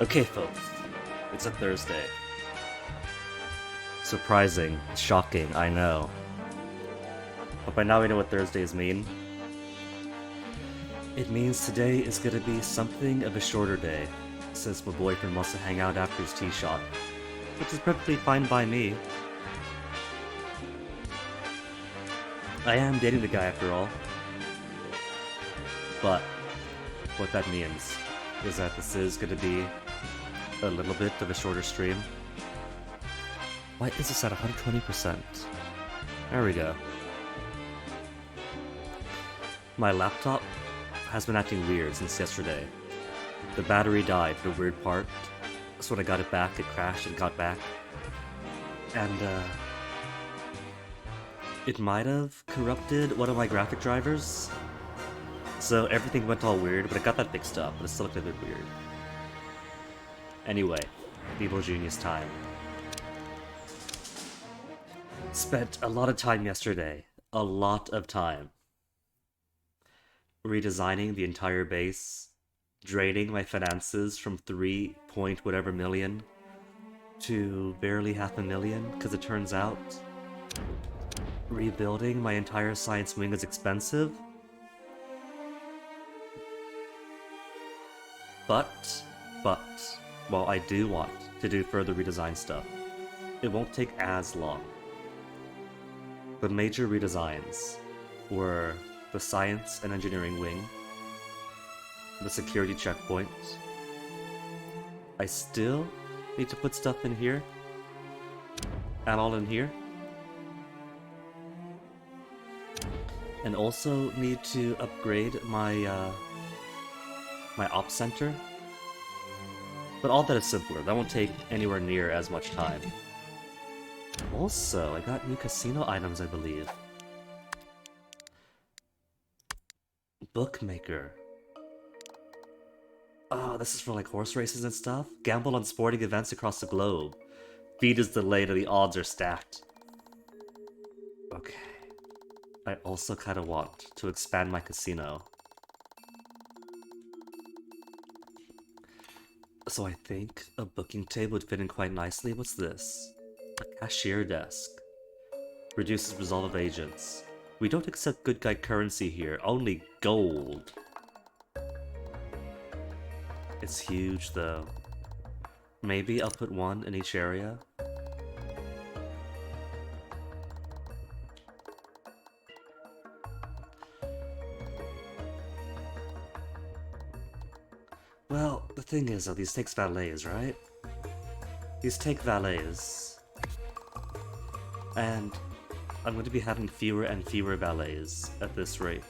Okay, folks, it's a Thursday. Surprising, shocking, I know. But by now we know what Thursdays mean. It means today is gonna be something of a shorter day, since my boyfriend wants to hang out after his tee shot, which is perfectly fine by me. I am dating the guy after all. But what that means is that this is gonna be a little bit of a shorter stream. Why is this at 120%? There we go. My laptop has been acting weird since yesterday. The battery died for the weird part, so when I got it back, it crashed and got back. And, it might have corrupted one of my graphic drivers. So everything went all weird, but I got that fixed up, but it still looked a bit weird. Anyway, Evil Genius time. Spent a lot of time yesterday. A lot of time. Redesigning the entire base. Draining my finances from 3 point whatever million to barely half a million, because it turns out rebuilding my entire science wing is expensive. But, while I do want to do further redesign stuff, it won't take as long. The major redesigns were the science and engineering wing, the security checkpoint. I still need to put stuff in here, and all in here. And also need to upgrade my my ops center. But all that is simpler. That won't take anywhere near as much time. Also, I got new casino items, I believe. Bookmaker. Oh, this is for like horse races and stuff? Gamble on sporting events across the globe. Feed is delayed and the odds are stacked. Okay. I also kind of want to expand my casino. So I think a booking table would fit in quite nicely. What's this? A cashier desk. Reduces resolve of agents. We don't accept good guy currency here, only gold. It's huge though. Maybe I'll put one in each area. Well, the thing is though, these take valets, right? These take valets. And I'm going to be having fewer and fewer valets at this rate.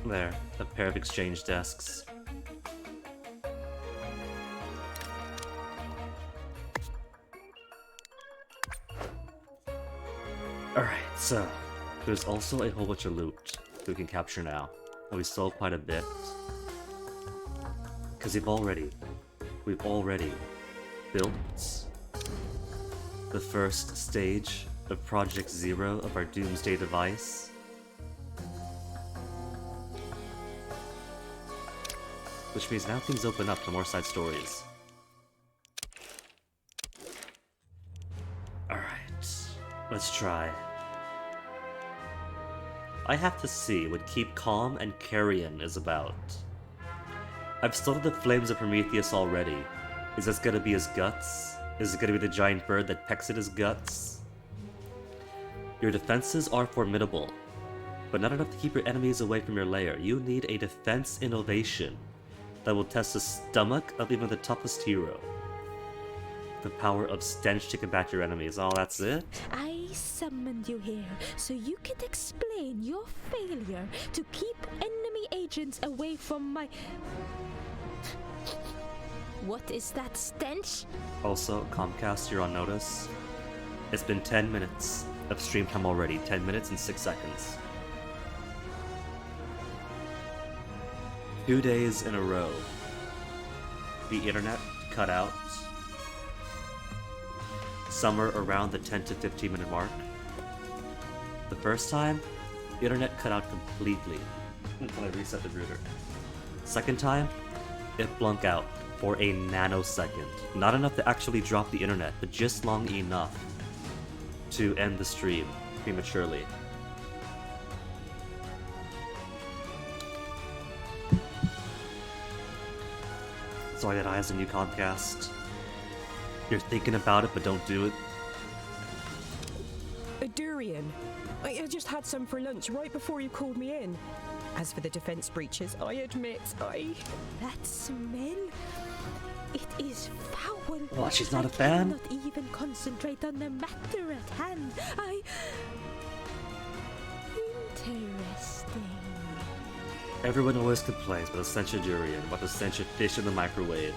There, a pair of exchange desks. Alright, so there's also a whole bunch of loot that we can capture now. And we stole quite a bit. Because we've already built the first stage of Project Zero of our Doomsday device. Which means now things open up to more side stories. Alright, let's try. I have to see what Keep Calm and Carrion is about. I've started the Flames of Prometheus already. Is this gonna be his guts? Is it gonna be the giant bird that pecks at his guts? Your defenses are formidable, but not enough to keep your enemies away from your lair. You need a defense innovation that will test the stomach of even the toughest hero. The power of stench to combat your enemies. Oh, that's it? I summoned you here so you can explain your failure to keep enemy agents away from my... What is that stench? Also, Comcast, you're on notice. It's been 10 minutes of stream time already. 10 minutes and 6 seconds. 2 days in a row. The internet cut out. Somewhere around the 10 to 15 minute mark. The first time, the internet cut out completely until I reset the router. Second time, it blunked out for a nanosecond. Not enough to actually drop the internet, but just long enough to end the stream prematurely. Sorry that I has a new Comcast. You're thinking about it, but don't do it. A durian. I just had some for lunch right before you called me in. As for the defense breaches, I admit That smell? It is foul. What, she's not a I fan? cannot even concentrate on the matter at hand. Interesting. Everyone always complains about the stench of durian, about the stench of fish in the microwave,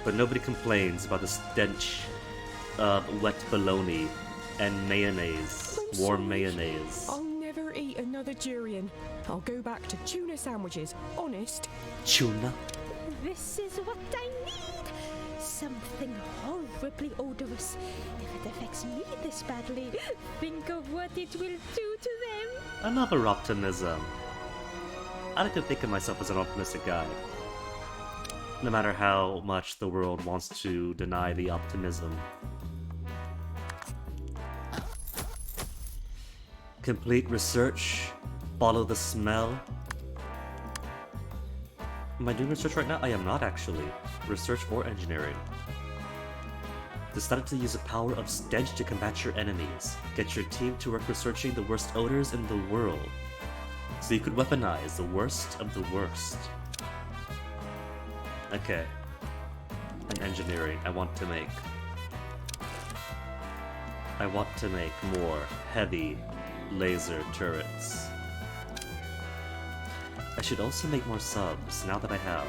but nobody complains about the stench of wet bologna and mayonnaise, I'm warm sorry. mayonnaise. I'll never eat another durian. I'll go back to tuna sandwiches, honest. Tuna. This is what I need. Something horribly odorous. If it affects me this badly, think of what it will do to them. Another optimism. I like to think of myself as an optimistic guy. No matter how much the world wants to deny the optimism. Complete research. Follow the smell. Am I doing research right now? I am not actually. Research or engineering. Decided to use the power of stench to combat your enemies. Get your team to work researching the worst odors in the world. So you could weaponize the worst of the worst. Okay. And engineering. I want to make more heavy laser turrets. I should also make more subs now that I have.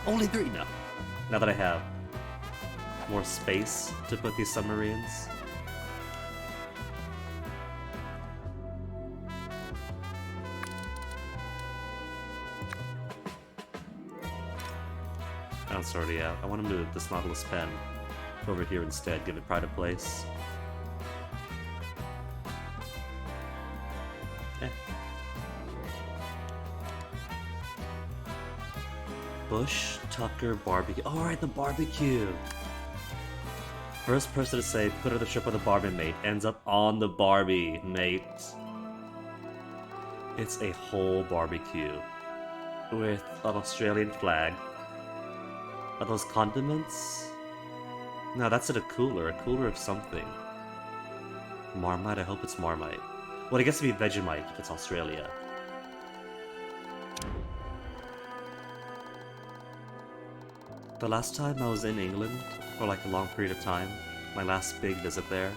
Only 3 now. Now that I have more space to put these submarines. That's already out. I want to move this Nautilus pen over here instead, give it pride of place. Bush Tucker barbecue. Oh, right, the barbecue. First person to say put on the ship with a Barbie mate ends up on the Barbie mate. It's a whole barbecue with an Australian flag. Are those condiments? No, that's in a cooler of something. Marmite, I hope it's Marmite. Well, I guess it'd be Vegemite if it's Australia. The last time I was in England, for like a long period of time, my last big visit there,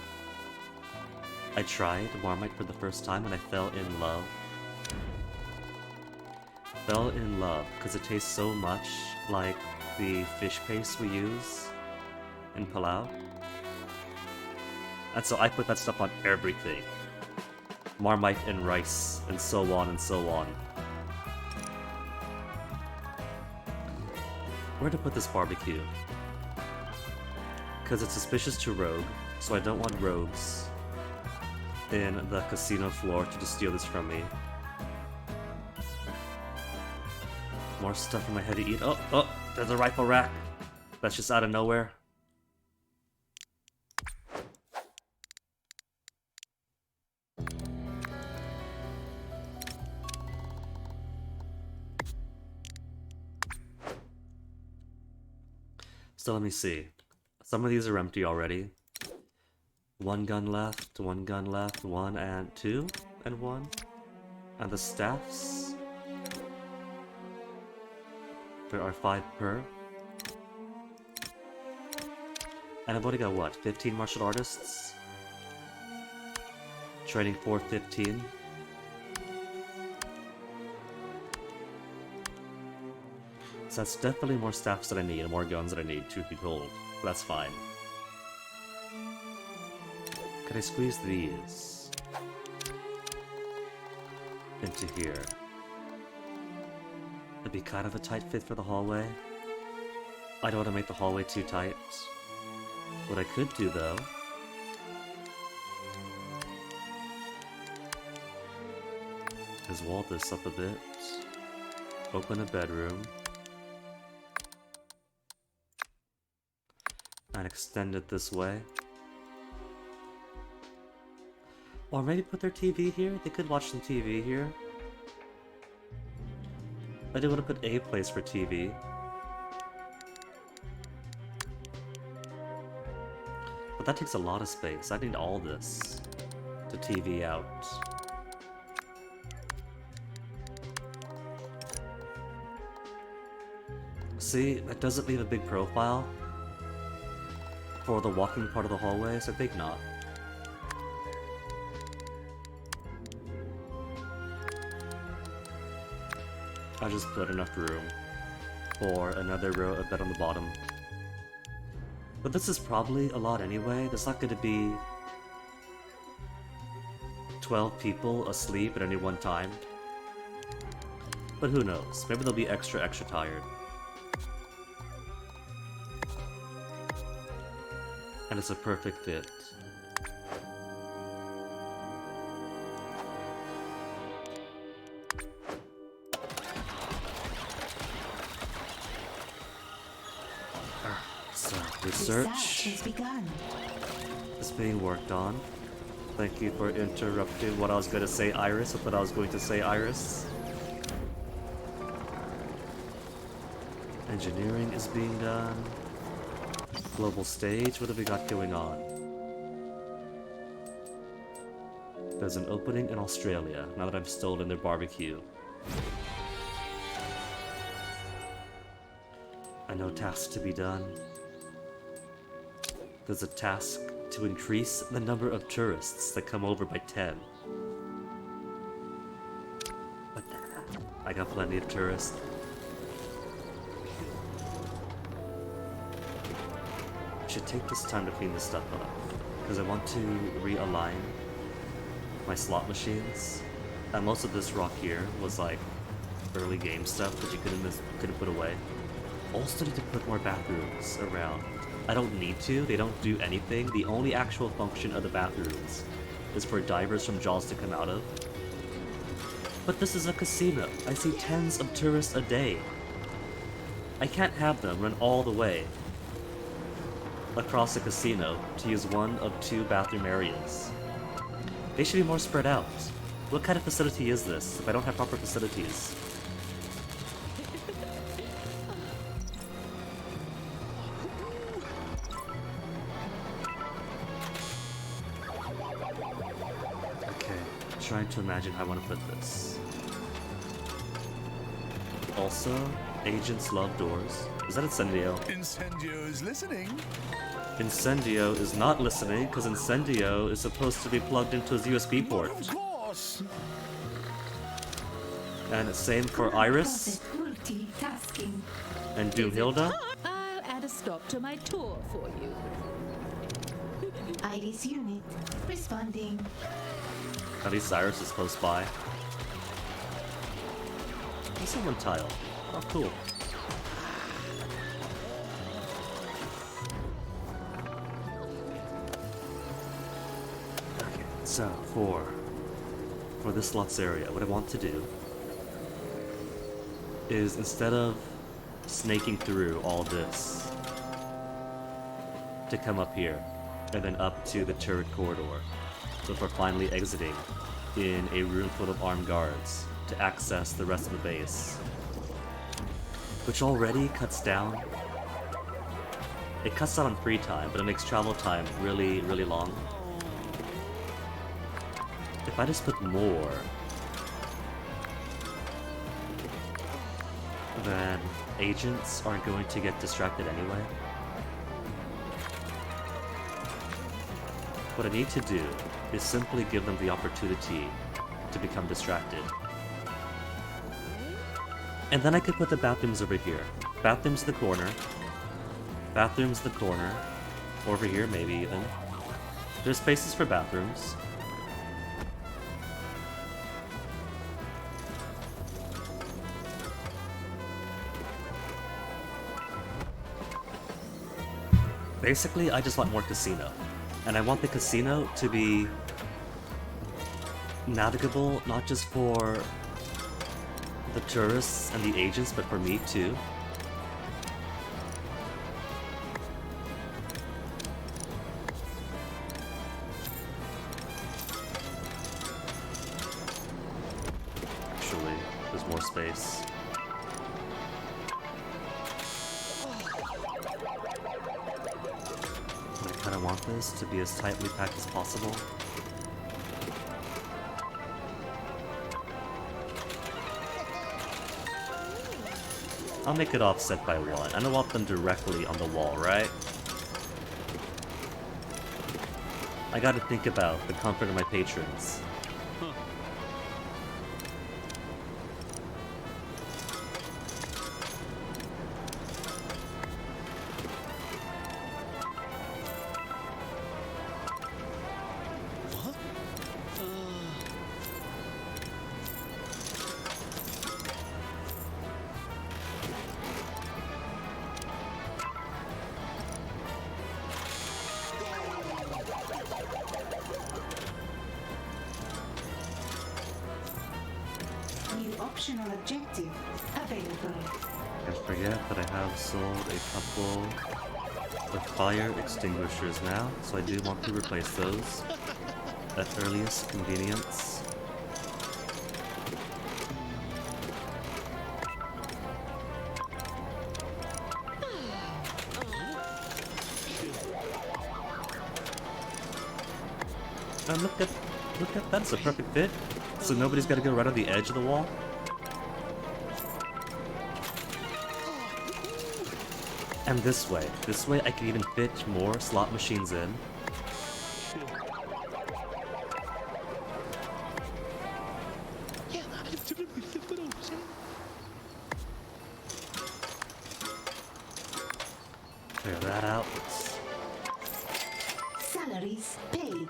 I tried Marmite for the first time and I fell in love. Fell in love, because it tastes so much like the fish paste we use in Palau. And so I put that stuff on everything. Marmite and rice, and so on and so on. Where to put this barbecue? Because it's suspicious to rogue, so I don't want rogues in the casino floor to just steal this from me. More stuff for my head to eat. Oh, there's a rifle rack. That's just out of nowhere. So let me see. Some of these are empty already. 1 gun left, 1 gun left, 1 and 2 and 1. And the staffs. There are 5 per. And I've only got what? 15 martial artists? Training for 15. So that's definitely more staffs that I need, and more guns that I need, truth be told. But that's fine. Can I squeeze these into here? It'd be kind of a tight fit for the hallway. I don't want to make the hallway too tight. What I could do, though, is wall this up a bit, open a bedroom, and extend it this way. Or maybe put their TV here? They could watch some TV here. I do want to put a place for TV. But that takes a lot of space. I need all this to TV out. See, that doesn't leave a big profile for the walking part of the hallway, so I think not. I'll just put enough room for another row of bed on the bottom. But this is probably a lot anyway. There's not going to be 12 people asleep at any one time. But who knows? Maybe they'll be extra tired. And it's a perfect fit. So, research has begun. is being worked on. Thank you for interrupting what I was going to say, Iris. I thought I was going to say Iris. Engineering is being done. Global stage, what have we got going on? There's an opening in Australia, now that I've stolen their barbecue. I know tasks to be done. There's a task to increase the number of tourists that come over by 10. But I got plenty of tourists. I should take this time to clean this stuff up, because I want to realign my slot machines. And most of this rock here was like early game stuff that you couldn't put away. Also need to put more bathrooms around. I don't need to, they don't do anything. The only actual function of the bathrooms is for divers from Jaws to come out of. But this is a casino. I see tens of tourists a day. I can't have them run all the way across the casino to use one of 2 bathroom areas. They should be more spread out. What kind of facility is this if I don't have proper facilities? Okay, trying to imagine how I want to put this. Also, agents love doors. Is that Incendio? Incendio is listening. Incendio is not listening because Incendio is supposed to be plugged into his USB port. Of course. And same for Iris Multitasking. and Doomhilda. I'll add a stop to my tour for you. Iris unit responding. At least Iris is close by. There's someone tile. Oh, cool. Okay, so for this slots area, what I want to do is instead of snaking through all this to come up here and then up to the turret corridor before finally exiting in a room full of armed guards to access the rest of the base, which already cuts down. It cuts down on free time, but it makes travel time really, really long. If I just put more, then agents are going to get distracted anyway. What I need to do is simply give them the opportunity to become distracted. And then I could put the bathrooms over here. Bathrooms in the corner. Bathrooms in the corner. Over here, maybe even. There's spaces for bathrooms. Basically, I just want more casino. And I want the casino to be navigable not just for the tourists and the agents, but for me too. Actually, there's more space. I kind of want this to be as tightly packed as possible. I'll make it offset by one. I don't want them directly on the wall, right? I gotta think about the comfort of my patrons. New optional objective available. Can't forget that I have sold a couple of fire extinguishers now, so I do want to replace those at earliest convenience. And look at that's a perfect fit. So nobody's got to go right on the edge of the wall. And this way I can even fit more slot machines in. Clear that out. Salaries paid.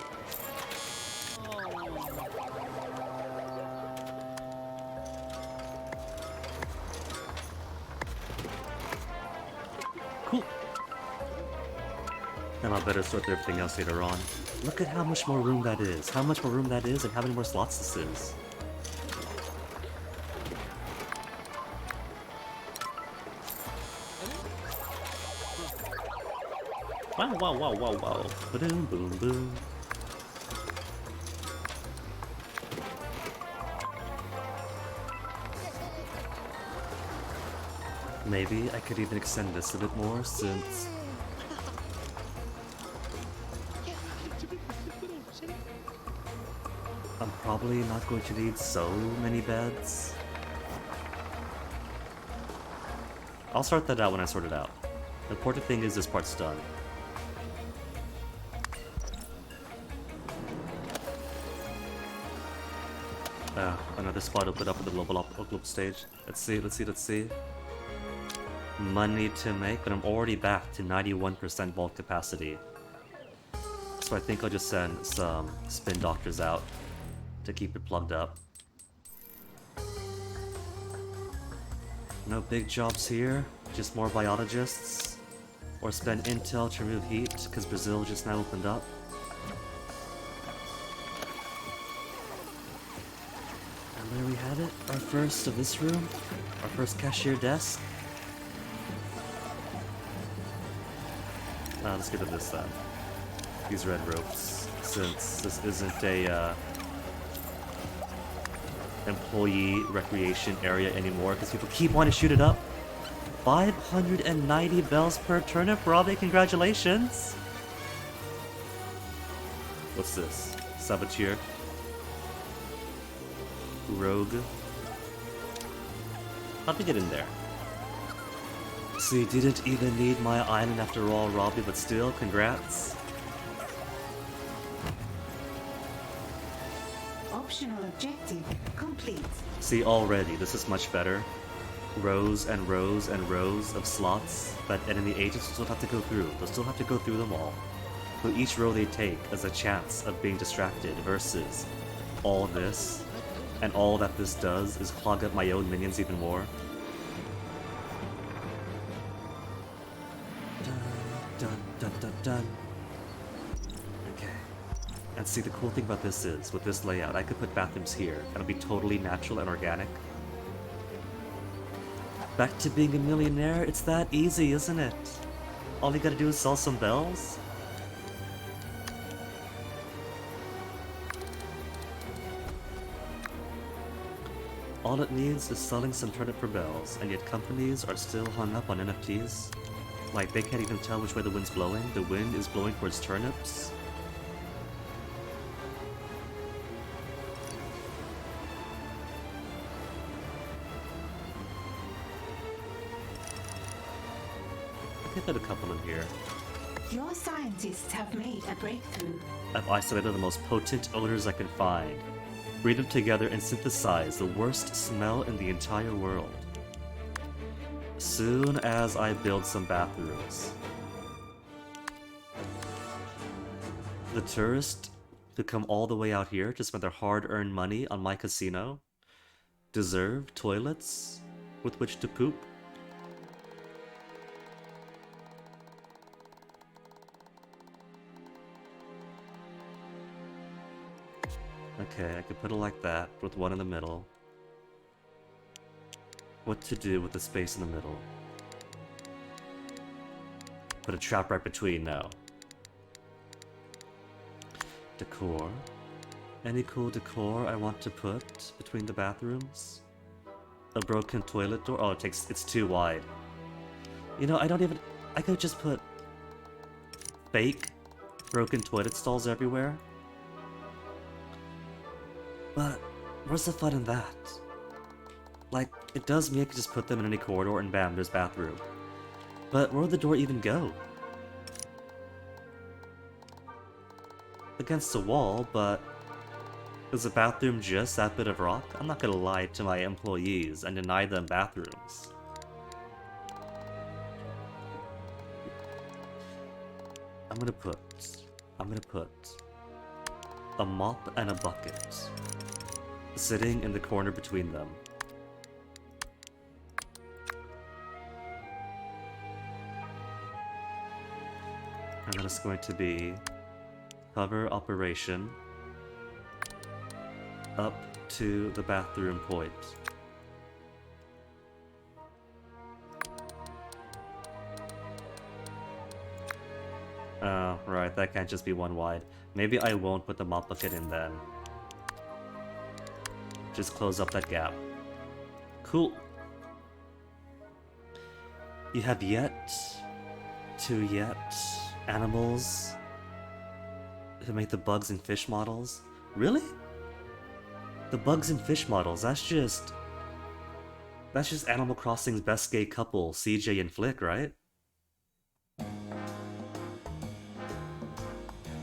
Cool. And I'll better sort everything else later on. Look at how much more room that is. How much more room that is and how many more slots this is. Wow, wow, wow, wow, wow. Ba-doom, boom, boom. Maybe I could even extend this a bit more since I'm probably not going to need so many beds. I'll sort that out when I sort it out. The important thing is this part's done. Another spot opened up for the global stage. Let's see. Money to make, but I'm already back to 91% vault capacity. So I think I'll just send some spin doctors out to keep it plugged up. No big jobs here, just more biologists. Or spend intel to remove heat, because Brazil just now opened up. And there we have it, our first of this room, our first cashier desk. Let's get to this then. These red ropes, since this isn't a employee recreation area anymore, because people keep wanting to shoot it up. 590 bells per turnip, Robbie, congratulations! What's this? Saboteur? Rogue? How'd we get in there? So you didn't even need my island after all, Robbie, but still, congrats. Optional objective complete. See, already, this is much better. Rows and rows and rows of slots that enemy agents will still have to go through. They'll still have to go through them all. who each row they take is a chance of being distracted versus all this, and all that this does is clog up my own minions even more. Dun, dun, dun, dun, dun. Okay. And see, the cool thing about this is, with this layout, I could put bathrooms here, and it'll be totally natural and organic. Back to being a millionaire, it's that easy, isn't it? All you gotta do is sell some bells? All it needs is selling some turnip for bells, and yet companies are still hung up on NFTs. Like, they can't even tell which way the wind's blowing. The wind is blowing towards turnips. I could put a couple in here. Your scientists have made a breakthrough. I've isolated the most potent odors I can find. Breed them together and synthesize the worst smell in the entire world. Soon as I build some bathrooms. The tourists who come all the way out here to spend their hard-earned money on my casino deserve toilets with which to poop. Okay, I could put it like that, with one in the middle. What to do with the space in the middle? Put a trap right between now. Decor. Any cool decor I want to put between the bathrooms? A broken toilet door? Oh, it's too wide. You know, I could just put fake broken toilet stalls everywhere. But where's the fun in that? Like, it does mean I could just put them in any corridor and bam, there's bathroom. But where would the door even go? Against the wall, but is a bathroom just that bit of rock? I'm not gonna lie to my employees and deny them bathrooms. I'm gonna put a mop and a bucket sitting in the corner between them. And then it's going to be hover operation up to the bathroom point. Oh, right, that can't just be one wide. Maybe I won't put the mop bucket in then. Just close up that gap. Cool. You have yet animals who make the bugs and fish models? Really? The bugs and fish models, that's just Animal Crossing's best gay couple, CJ and Flick, right?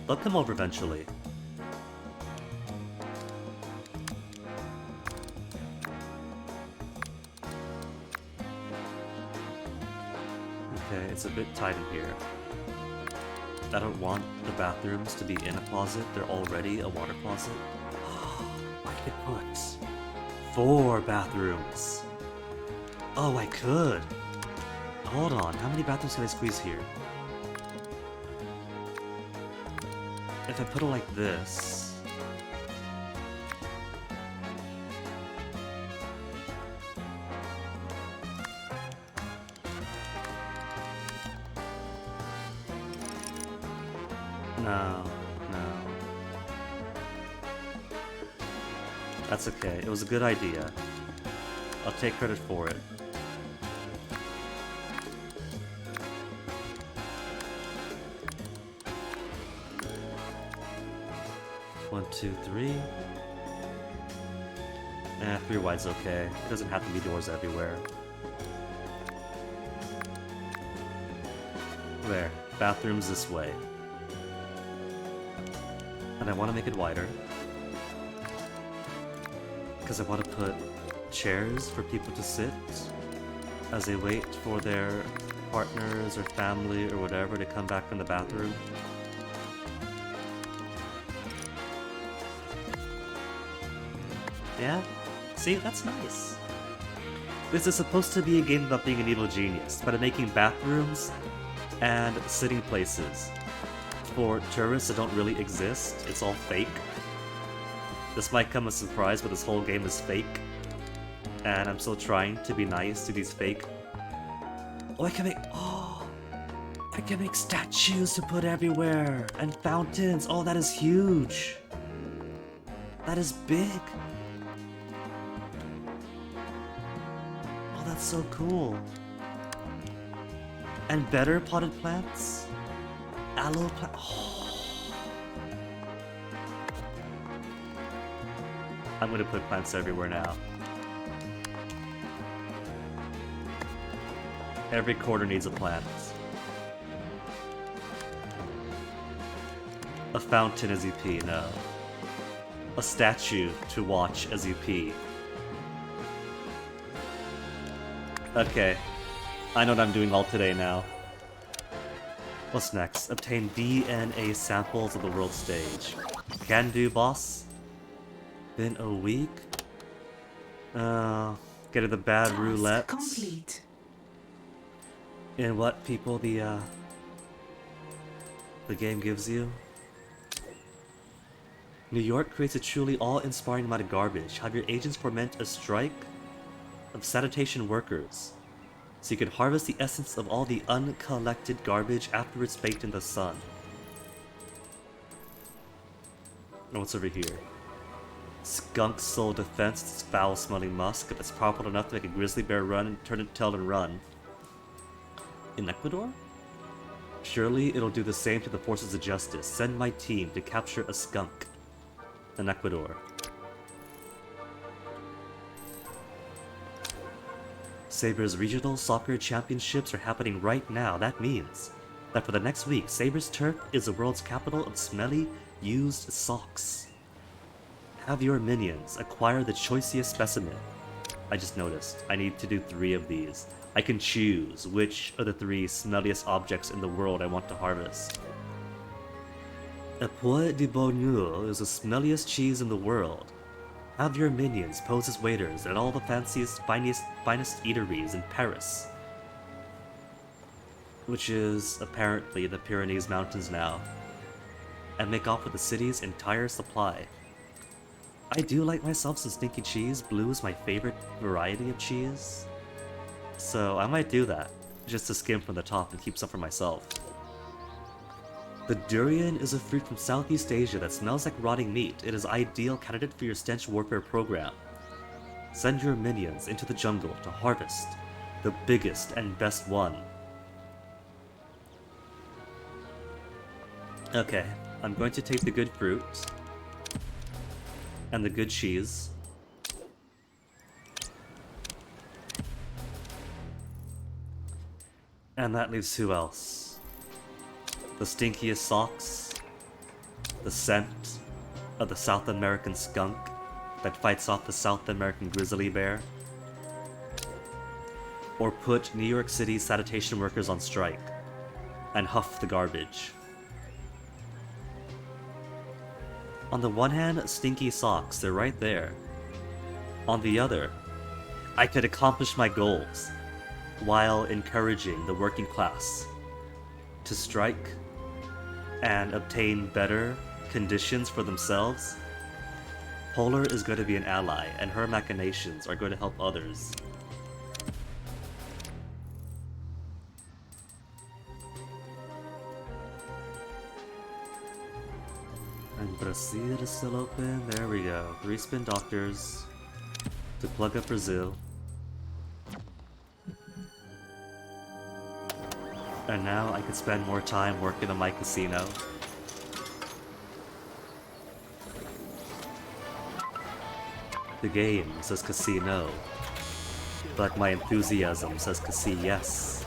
They'll come over eventually. Okay, it's a bit tight in here. I don't want the bathrooms to be in a closet. They're already a water closet. I could put 4 bathrooms. Oh, I could. Hold on, how many bathrooms can I squeeze here? If I put it like this... No. That's okay, it was a good idea. I'll take credit for it. One, two, 3. 3 wide's okay. It doesn't have to be doors everywhere. There. Bathrooms this way. And I want to make it wider. Because I want to put chairs for people to sit as they wait for their partners or family or whatever to come back from the bathroom. Yeah? See, that's nice. This is supposed to be a game about being an evil genius, but I'm making bathrooms and sitting places for tourists that don't really exist. It's all fake. This might come as a surprise, but this whole game is fake. And I'm still trying to be nice to these fake... Oh, I can make... Oh! I can make statues to put everywhere! And fountains! Oh, that is huge! That is big! Oh, that's so cool. And better potted plants? Aloe plant... Oh. I'm gonna put plants everywhere now. Every corner needs a plant. A fountain as you pee, no. A statue to watch as you pee. Okay. I know what I'm doing all today now. What's next? Obtain DNA samples of the world stage. Can do, boss. Been a week? Get to the bad Task roulette. complete. And what people the game gives you. New York creates a truly awe-inspiring amount of garbage. Have your agents foment a strike of sanitation workers, so you can harvest the essence of all the uncollected garbage after it's baked in the sun. And what's over here? Skunk soul defense. This foul-smelling musk that's powerful enough to make a grizzly bear run and turn its tail and run. In Ecuador? Surely it'll do the same to the forces of justice. Send my team to capture a skunk in Ecuador. Saber's regional soccer championships are happening right now. That means that for the next week, Saber's turf is the world's capital of smelly, used socks. Have your minions acquire the choicest specimen. I just noticed. I need to do 3 of these. I can choose which of the 3 smelliest objects in the world I want to harvest. Epoi de Bonjour is the smelliest cheese in the world. Have your minions pose as waiters at all the fanciest, finest eateries in Paris. Which is apparently the Pyrenees Mountains now. And make off with the city's entire supply. I do like myself some stinky cheese. Blue is my favorite variety of cheese. So I might do that, just to skim from the top and keep some for myself. The durian is a fruit from Southeast Asia that smells like rotting meat. It is ideal candidate for your stench warfare program. Send your minions into the jungle to harvest the biggest and best one. Okay, I'm going to take the good fruit and the good cheese. And that leaves who else? The stinkiest socks, the scent of the South American skunk that fights off the South American grizzly bear, or put New York City sanitation workers on strike and huff the garbage. On the one hand, stinky socks, they're right there. On the other, I could accomplish my goals while encouraging the working class to strike and obtain better conditions for themselves. Polar is going to be an ally, and her machinations are going to help others. And Brazil is still open. There we go. 3 spin doctors to plug up Brazil. And now I can spend more time working on my casino. The game says casino, but my enthusiasm says casino yes.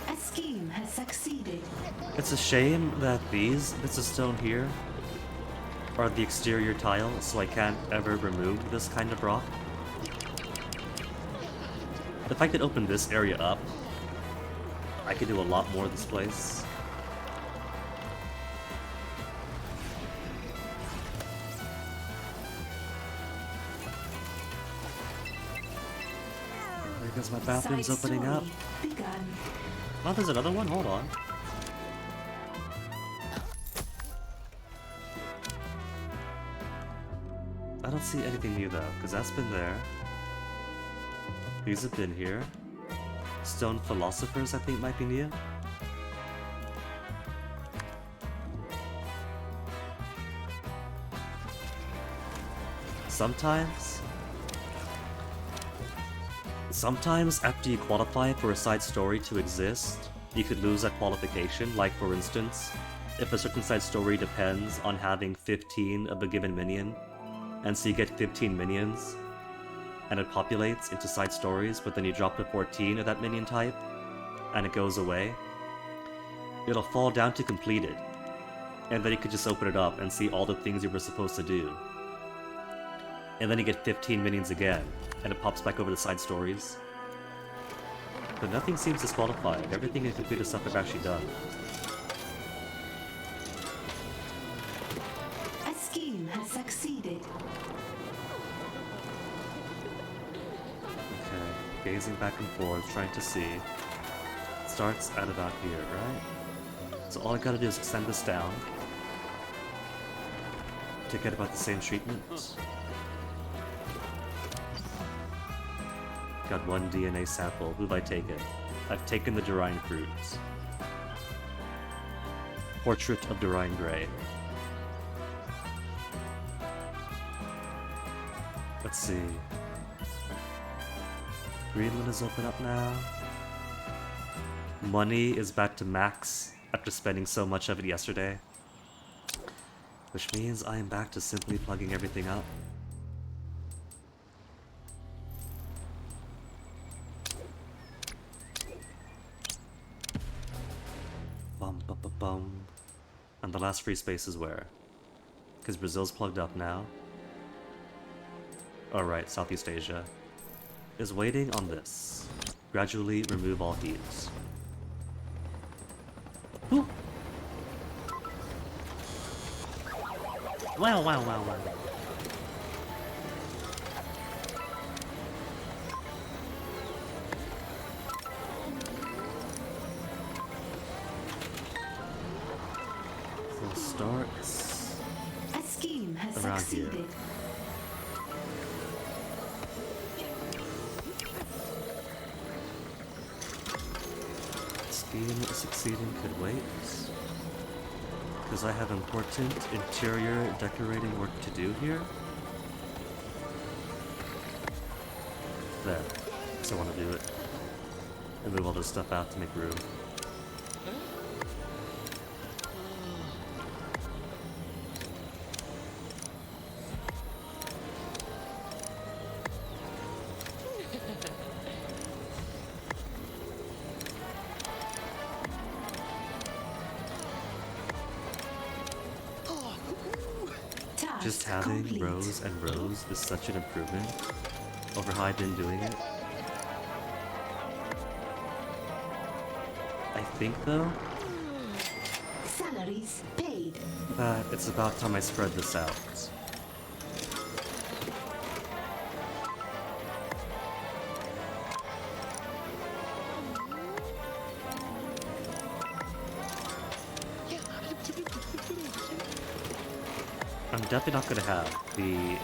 A scheme has succeeded. It's a shame that these bits of stone here are the exterior tile, so I can't ever remove this kind of rock. If I could open this area up, I could do a lot more of this place. Because my bathroom's Side opening up. story begun. Oh, there's another one? Hold on. I don't see anything new though, because that's been there. These have been here. Stone Philosophers, I think, might be new. Sometimes after you qualify for a side story to exist, you could lose that qualification. Like for instance, if a certain side story depends on having 15 of a given minion, and so you get 15 minions, and it populates into side stories, but then you drop to 14 of that minion type, and it goes away, it'll fall down to completed, and then you could just open it up and see all the things you were supposed to do. And then you get 15 minions again, and it pops back over to side stories. But nothing seems disqualified. Everything in completed stuff I've actually done. A scheme has succeeded. Okay, gazing back and forth, trying to see. It starts at about here, right? So all I gotta do is extend this down to get about the same treatment. Got one DNA sample. Who've I taken? I've taken the Durine Fruits. Portrait of Durine Grey. Let's see. Greenland is open up now. Money is back to max after spending so much of it yesterday. Which means I am back to simply plugging everything up. Bum, bum, bum, bum. And the last free space is where? Because Brazil's plugged up now. Alright, Southeast Asia is waiting on this. Gradually remove all heats. Whew. Wow, wow, wow, wow. So starts A scheme has around succeeded. here. Scheme succeeding could wait. Because I have important interior decorating work to do here. There. So I want to do it. And move all this stuff out to make room. Just Task having complete. rows and rows is such an improvement over how I've been doing it. I think, though, Salaries paid. that it's about time I spread this out. I'm definitely not going to have the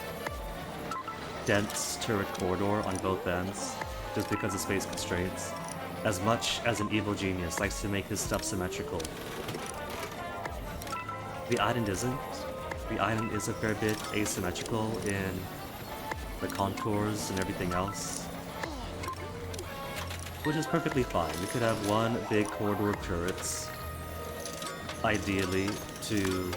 dense turret corridor on both ends, just because of space constraints, as much as an evil genius likes to make his stuff symmetrical. The island isn't. The island is a fair bit asymmetrical in the contours and everything else, which is perfectly fine. We could have one big corridor of turrets, ideally, to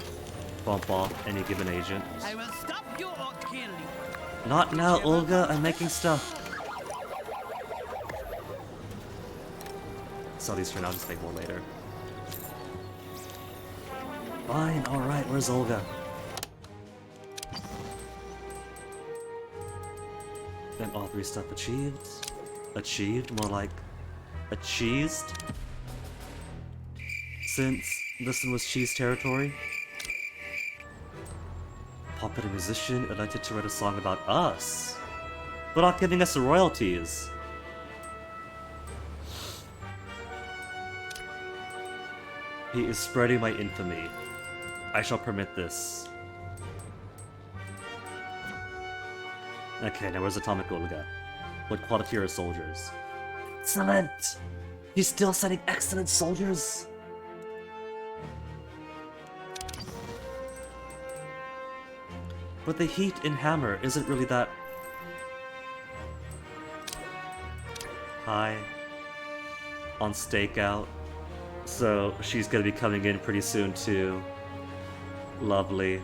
bump off any given agent. I will stop you or kill you. Not now, Olga, I'm making stuff. Sell these for now, just make more later. Fine, alright, where's Olga? And all three stuff achieved. Achieved? More like achieved? Since this one was cheese territory. Puppet and musician elected to write a song about us, but not giving us the royalties. He is spreading my infamy. I shall permit this. Okay, now where's Atomic Olga? What quality are his soldiers? Excellent! He's still sending excellent soldiers? But the heat in Hammer isn't really that high on stakeout, so she's gonna be coming in pretty soon too. Lovely.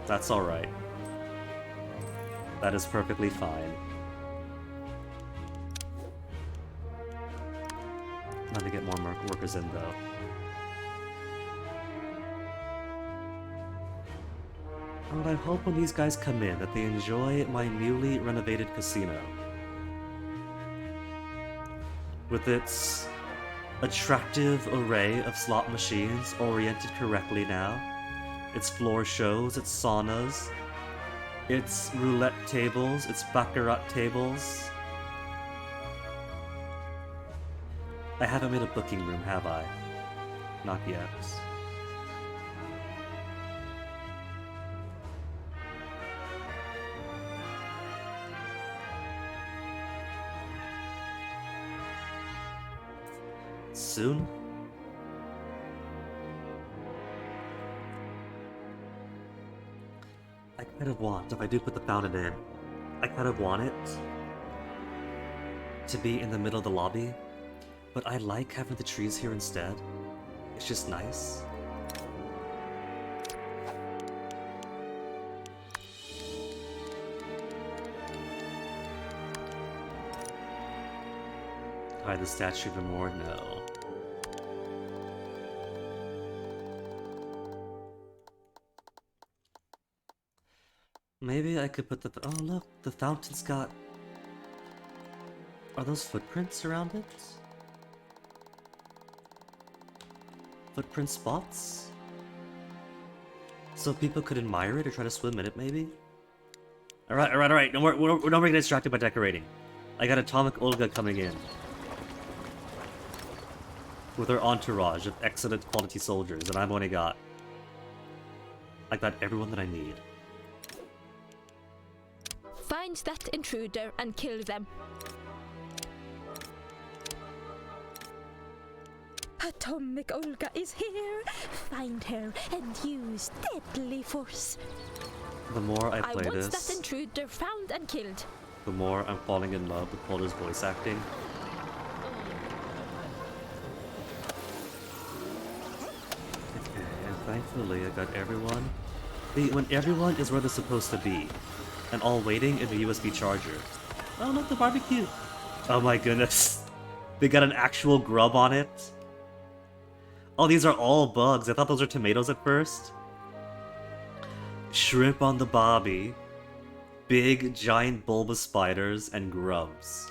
That's alright. That is perfectly fine. Let me get more workers in though. And I hope when these guys come in that they enjoy my newly renovated casino. With its attractive array of slot machines oriented correctly now, its floor shows, its saunas, its roulette tables, its baccarat tables. I haven't made a booking room, have I? Not yet. Soon? I kind of want, if I do put the fountain in, I kind of want it to be in the middle of the lobby, but I like having the trees here instead. It's just nice. Hide the statue even more? No. Maybe I could put the... Oh look, the fountain's got... Are those footprints around it? Footprint spots? So people could admire it or try to swim in it, maybe? Alright. No, we're not getting distracted by decorating. I got Atomic Olga coming in. With her entourage of excellent quality soldiers, and I've only got... I got everyone that I need. Find that intruder and kill them. Atomic Olga is here. Find her and use deadly force. The more I play I want this, that intruder found and killed. the more I'm falling in love with Polder's voice acting. Okay, and thankfully I got everyone. When everyone is where they're supposed to be, and all waiting in the USB charger. Oh look, the barbecue! Oh my goodness. They got an actual grub on it. Oh, these are all bugs. I thought those were tomatoes at first. Shrimp on the bobby. Big, giant bulbous spiders and grubs.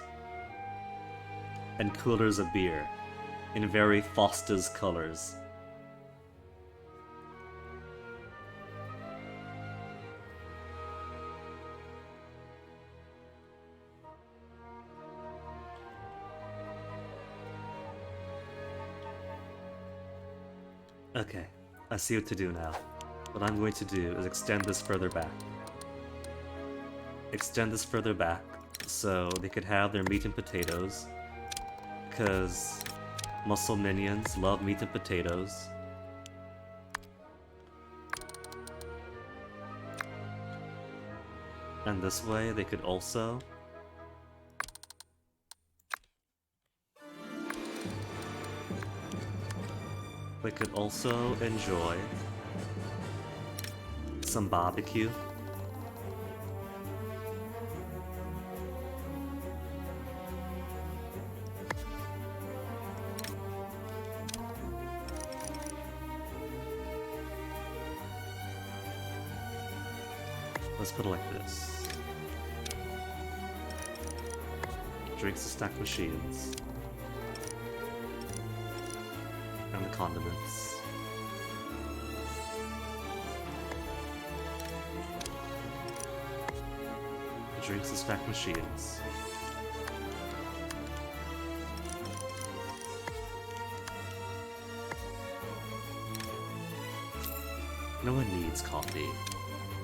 And coolers of beer. In very Foster's colors. Okay, I see what to do now. What I'm going to do is extend this further back. Extend this further back so they could have their meat and potatoes. Because muscle minions love meat and potatoes. And this way they could also... They could also enjoy some barbecue. Let's put it like this. drinks to stack machines. And the condiments. Drinks to stack machines. No one needs coffee.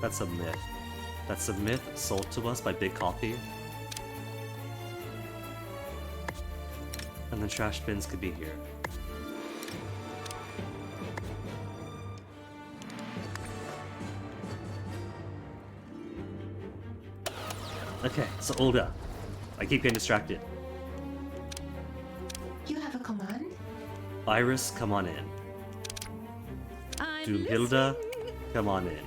That's a myth. That's a myth sold to us by Big Coffee. And the trash bins could be here. Okay, so Olga. I keep getting distracted. You have a command? Iris, come on in. I'm Doomhilda, come on in.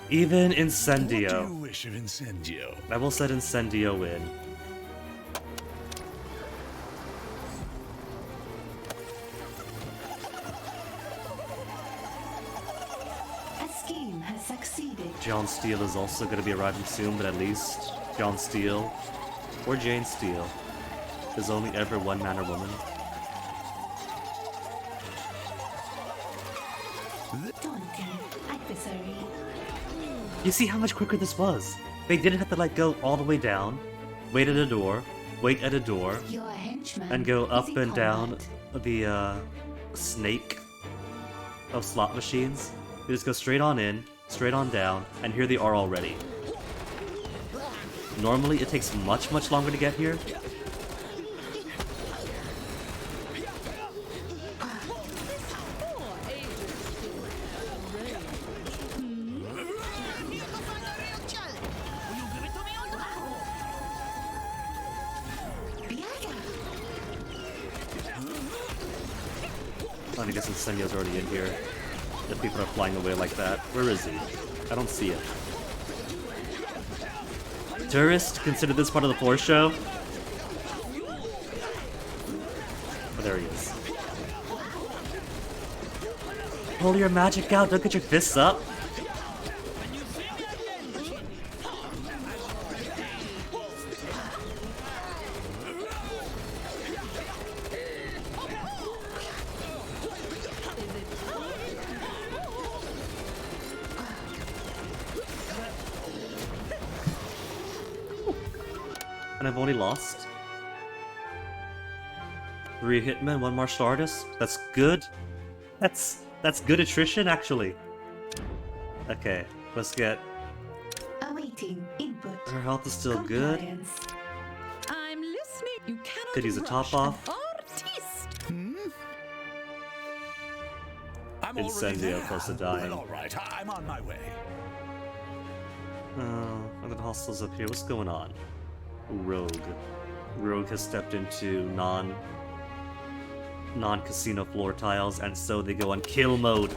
Even What do Incendio. you wish of Incendio? I will set Incendio in. A scheme has succeeded. John Steele is also going to be arriving soon, but at least John Steele, or Jane Steele, is only ever one man or woman. Daunting adversary. You see how much quicker this was? They didn't have to like go all the way down, wait at a door, wait at a door, Your henchman and go is up in and down combat. the snake of slot machines. They just go straight on in, straight on down, and here they are already. Normally it takes much, much longer to get here. I guess Incendio's already in here. If people are flying away like that. Where is he? I don't see it. Tourist, consider this part of the floor show? Oh, there he is. Pull your magic out, don't get your fists up. And I've only lost 3 hitmen, 1 martial artist. That's good. That's good attrition, actually. Okay, let's get. Awaiting input. Her health is still good. Compliance. I'm listening. You cannot Could use a top rush an off. artist. I'm already Incendio there. close to dying. Well, all right, I'm on my way. And then hostels up here. What's going on? Rogue. Rogue has stepped into non-casino floor tiles, and so they go on kill mode.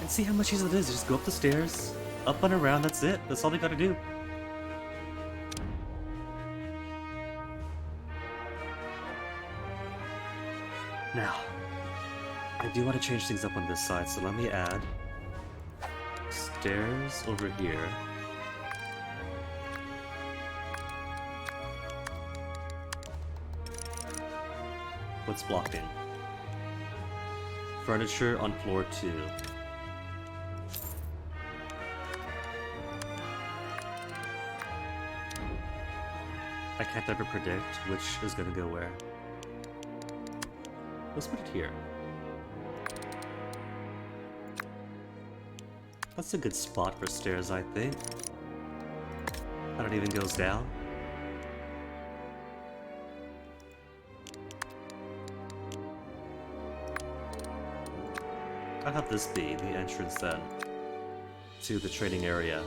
And see how much easier it is. Just go up the stairs, up and around. That's it. That's all they gotta do. Now, I do want to change things up on this side, so let me add stairs over here. What's blocking? Furniture on floor 2. I can't ever predict which is gonna go where. Let's put it here. That's a good spot for stairs, I think. And it even goes down. I'll have this be the entrance then to the training area.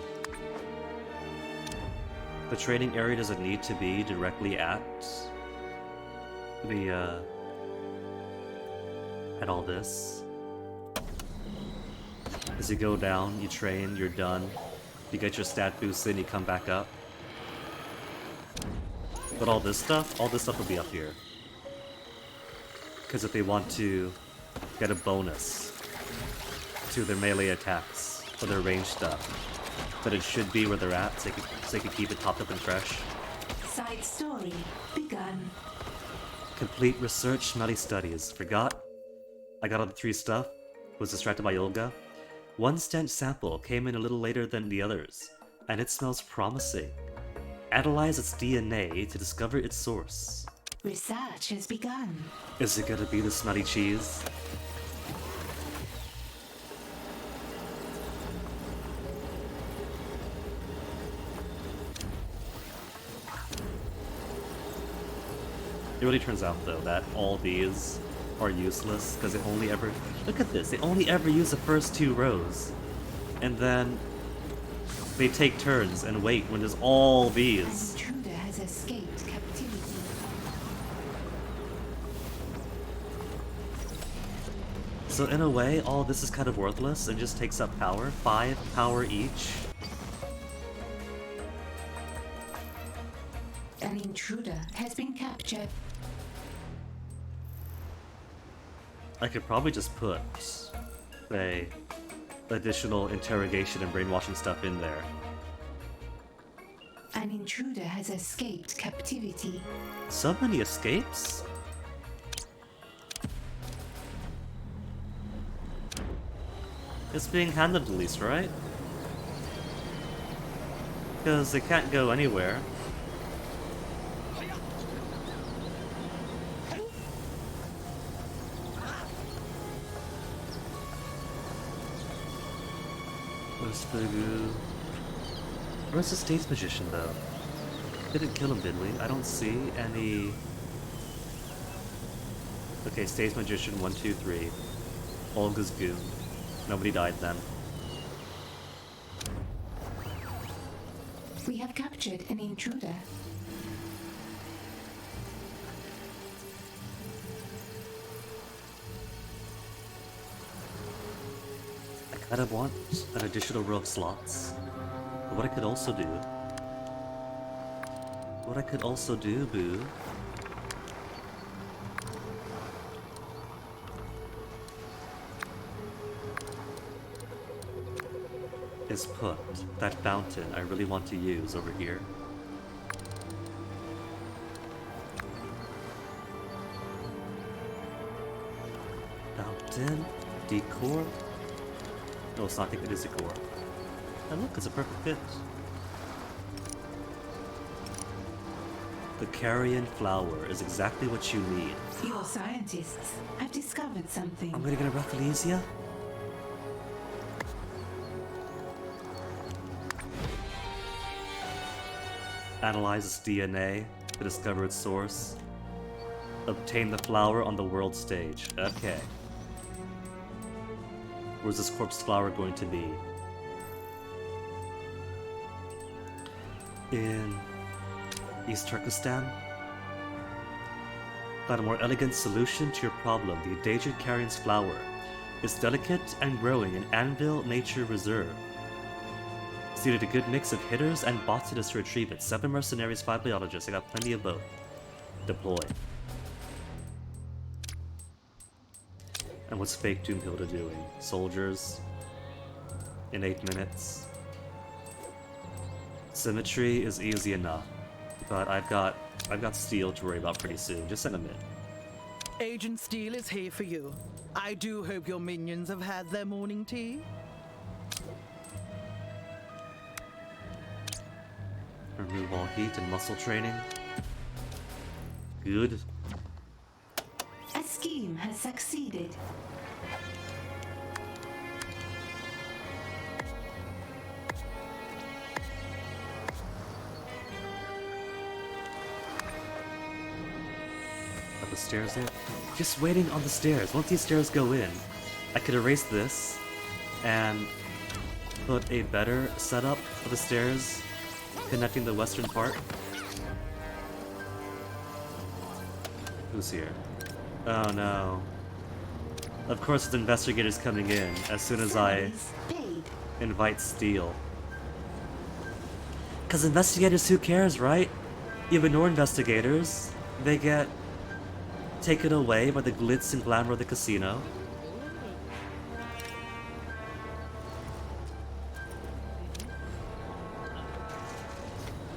The training area doesn't need to be directly at the at all this. As you go down, you train, you're done. You get your stat boost in, you come back up. But all this stuff will be up here. Because if they want to get a bonus to their melee attacks, or their ranged stuff. But it should be where they're at, so they can keep it topped up and fresh. Side story begun. Complete research, smelly studies. Forgot. I got all the 3 stuff. Was distracted by Olga. One stench sample came in a little later than the others, and it smells promising. Analyze its DNA to discover its source. Research has begun. Is it gonna be the smelly cheese? It really turns out, though, that all these are useless, because they only ever... Look at this, they only ever use the first 2 rows. And then they take turns and wait when there's all An these. intruder has escaped captivity. So in a way, all this is kind of worthless and just takes up power. 5 power each. An intruder has been captured. I could probably just put, say, additional interrogation and brainwashing stuff in there. An intruder has escaped captivity. So many escapes? It's being handled at least, right? Because they can't go anywhere. Where's the States Magician, though? Didn't kill him, did we? I don't see any... Okay, States Magician, 1, 2, 3. Olga's goon. Nobody died then. We have captured an intruder. I kind of want an additional row of slots. But what I could also do... Boo... is put that fountain I really want to use over here. Fountain, decor. No, it's not. I think it is decor. And look, it's a perfect fit. The carrion flower is exactly what you need. Your scientists have discovered something. I'm gonna get a Rafflesia. Analyze its DNA to discover its source. Obtain the flower on the world stage. Okay. Where's this corpse flower going to be? In East Turkestan? Found a more elegant solution to your problem. The endangered carrion's flower is delicate and growing in Anvil Nature Reserve. Seeded a good mix of hitters and botanists to retrieve it. 7 mercenaries, 5 biologists. I got plenty of both. Deploy. And what's fake Doomhilda doing? Soldiers. In 8 minutes. Symmetry is easy enough. But I've got steel to worry about pretty soon. Just send them in. Agent Steele is here for you. I do hope your minions have had their morning tea. Remove all heat and muscle training. Good. A scheme has succeeded. Are the stairs there? Just waiting on the stairs. Once these stairs go in, I could erase this and put a better setup for the stairs connecting the western part. Who's here? Oh no. Of course it's investigators coming in as soon as I Salaries paid. invite Steel. Cause investigators, who cares, right? You ignore investigators, they get taken away by the glitz and glamour of the casino.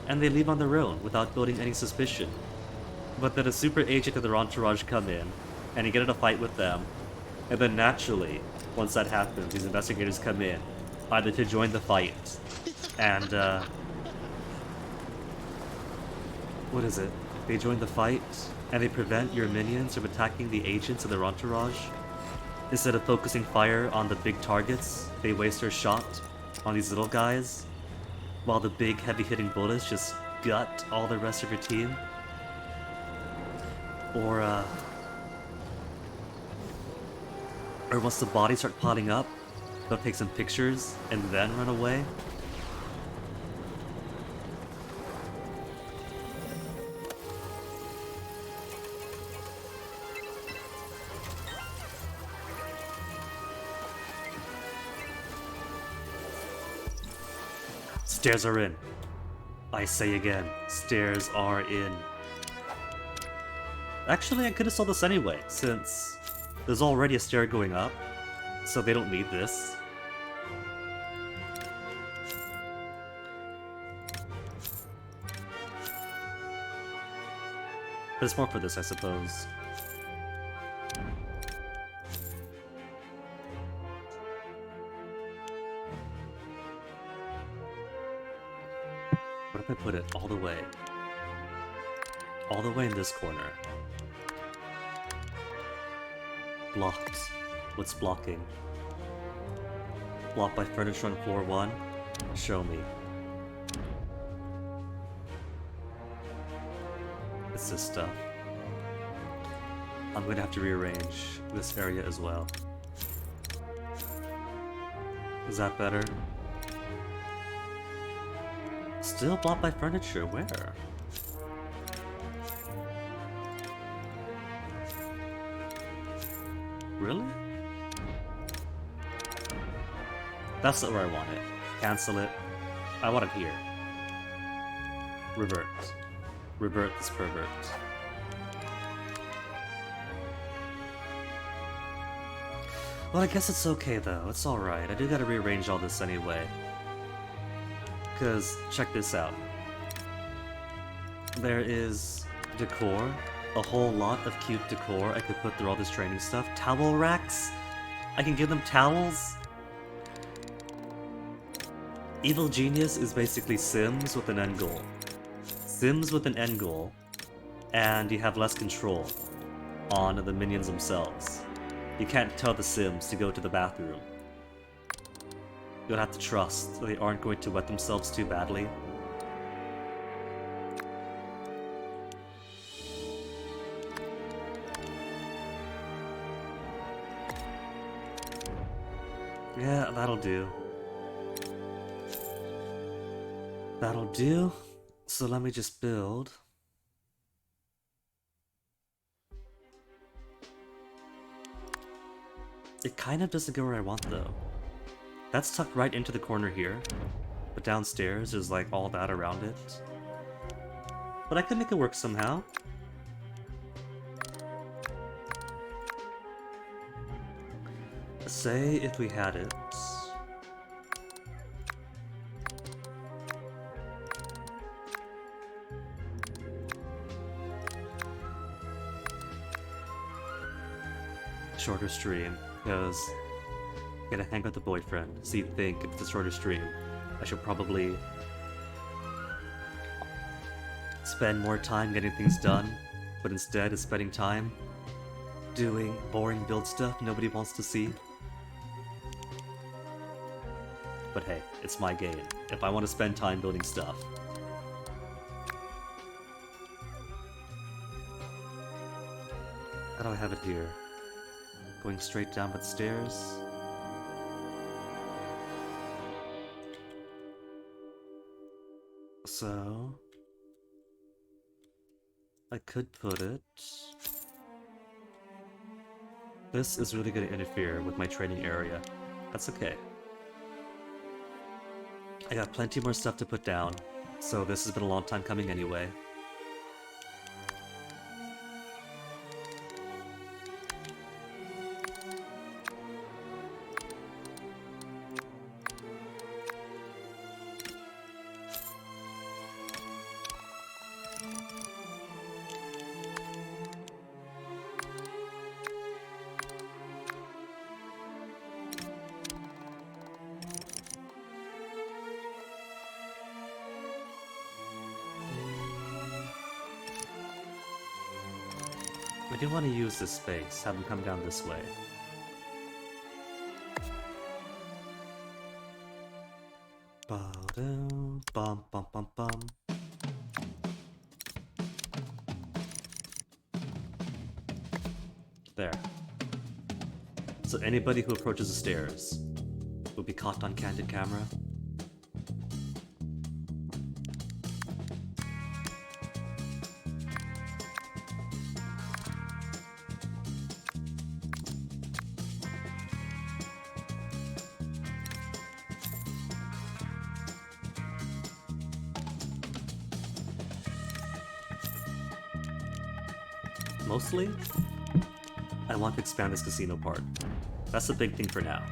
and they leave on their own without building any suspicion. But then a super agent of their entourage come in, and you get in a fight with them, and then naturally, once that happens, these investigators come in, either to join the fight, and, what is it? They join the fight, and they prevent your minions from attacking the agents of their entourage. Instead of focusing fire on the big targets, they waste their shot on these little guys, while the big heavy-hitting bullets just gut all the rest of your team. Or once the bodies start piling up, they'll take some pictures and then run away. Stairs are in. I say again, stairs are in. Actually, I could have sold this anyway, since there's already a stair going up, so they don't need this. But it's more for this, I suppose. What if I put it all the way? All the way in this corner. Blocked. What's blocking? Blocked by furniture on floor 1? Show me. It's this stuff. I'm gonna have to rearrange this area as well. Is that better? Still blocked by furniture, where? Really? That's not where I want it. Cancel it. I want it here. Revert. Revert this pervert. Well, I guess it's okay though. It's alright. I do gotta rearrange all this anyway. Because, check this out. There is decor. A whole lot of cute decor I could put through all this training stuff. Towel racks? I can give them towels? Evil Genius is basically Sims with an end goal. Sims with an end goal, and you have less control on the minions themselves. You can't tell the Sims to go to the bathroom. You'll have to trust that they aren't going to wet themselves too badly. Yeah, that'll do. That'll do. So let me just build. It kind of doesn't go where I want though. That's tucked right into the corner here, but downstairs is like all that around it. But I could make it work somehow. Say if we had it. Shorter stream, because I'm gonna hang with the boyfriend. So you think if it's a shorter stream, I should probably spend more time getting things done, but instead is spending time doing boring build stuff nobody wants to see. But hey, it's my game. If I want to spend time building stuff. How do I have it here? Going straight down the stairs. So I could put it. This is really going to interfere with my training area. That's okay. I got plenty more stuff to put down, so this has been a long time coming anyway. I do want to use this space, have them come down this way. Ba-dum, bum bum bum bum. There. So anybody who approaches the stairs will be caught on candid camera. Mostly, I want to expand this casino part. That's the big thing for now.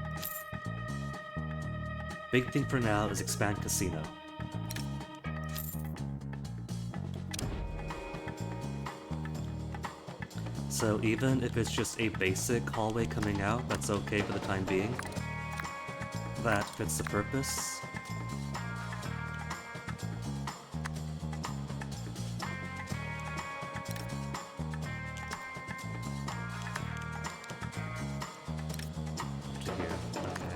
Big thing for now is expand casino. So even if it's just a basic hallway coming out, that's okay for the time being. That fits the purpose. To here, okay.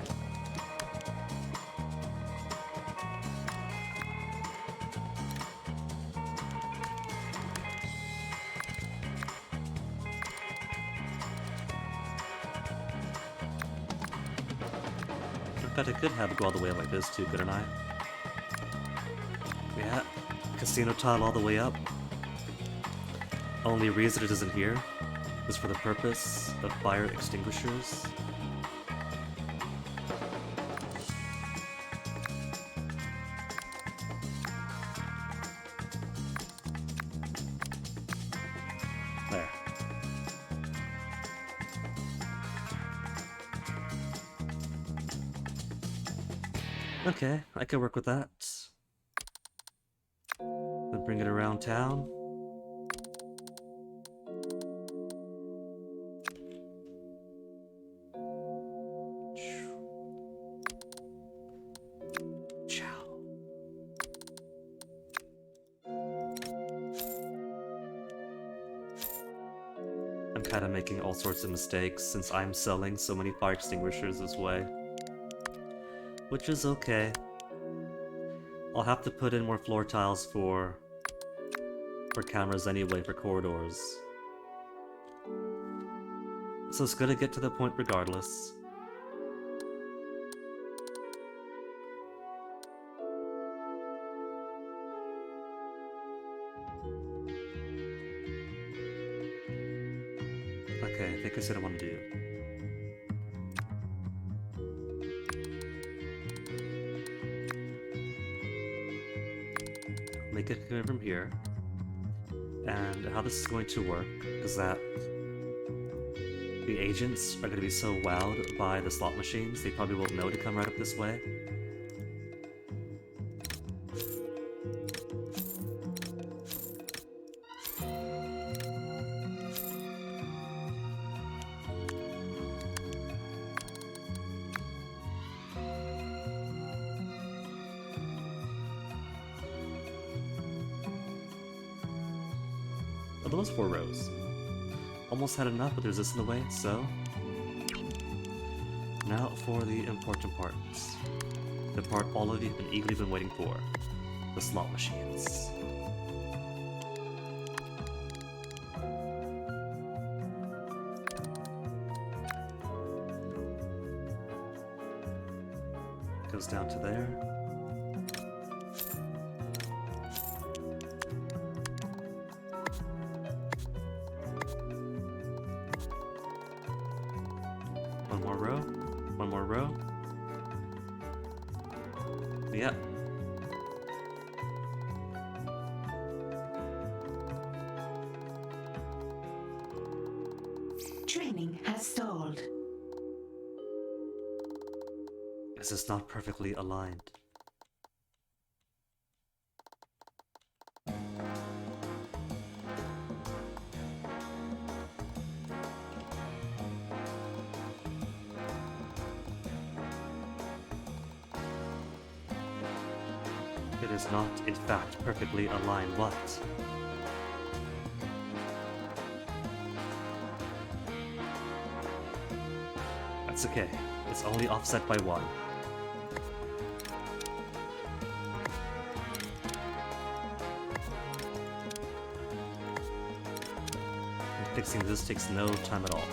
In fact, I could have it go all the way up like this too, couldn't I? Yeah, casino tile all the way up. Only reason it isn't here is for the purpose of fire extinguishers. There. Okay, I can work with that. Then bring it around town. Ciao. I'm kind of making all sorts of mistakes since I'm selling so many fire extinguishers this way. Which is okay. I'll have to put in more floor tiles for cameras anyway, for corridors. So it's gonna get to the point regardless. Okay, I think I said I want to do. Make it come in from here. And how this is going to work is that the agents are going to be so wowed by the slot machines, they probably won't know to come right up this way. Oh, those 4 rows. Almost had enough, but there's this in the way, so... Now for the important parts. The part all of you have been eagerly waiting for. The slot machines. Goes down to there. One more row. One more row. Yep. Training has stalled. Is this not perfectly aligned? It is not, in fact, perfectly aligned. What? It's okay. It's only offset by 1. And fixing this takes no time at all.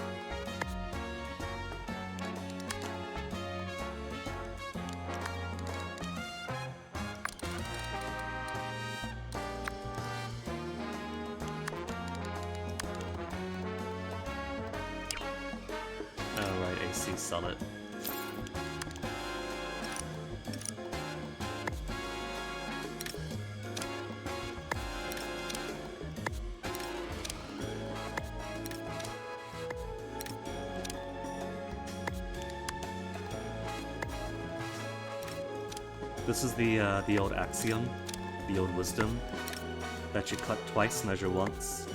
Sell it. This is the old axiom, the old wisdom, that you cut twice, measure once.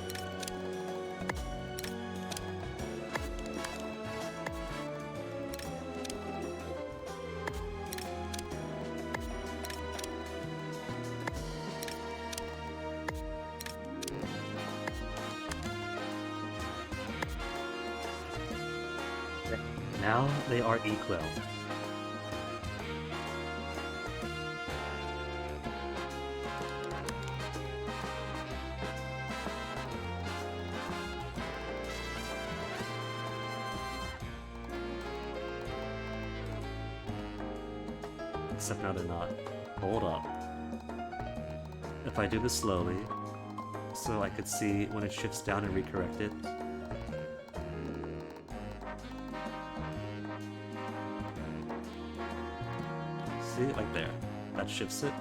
Now they are equal. Except now they're not. Hold up. If I do this slowly, so I could see when it shifts down and recorrect it. See, like there. That shifts it.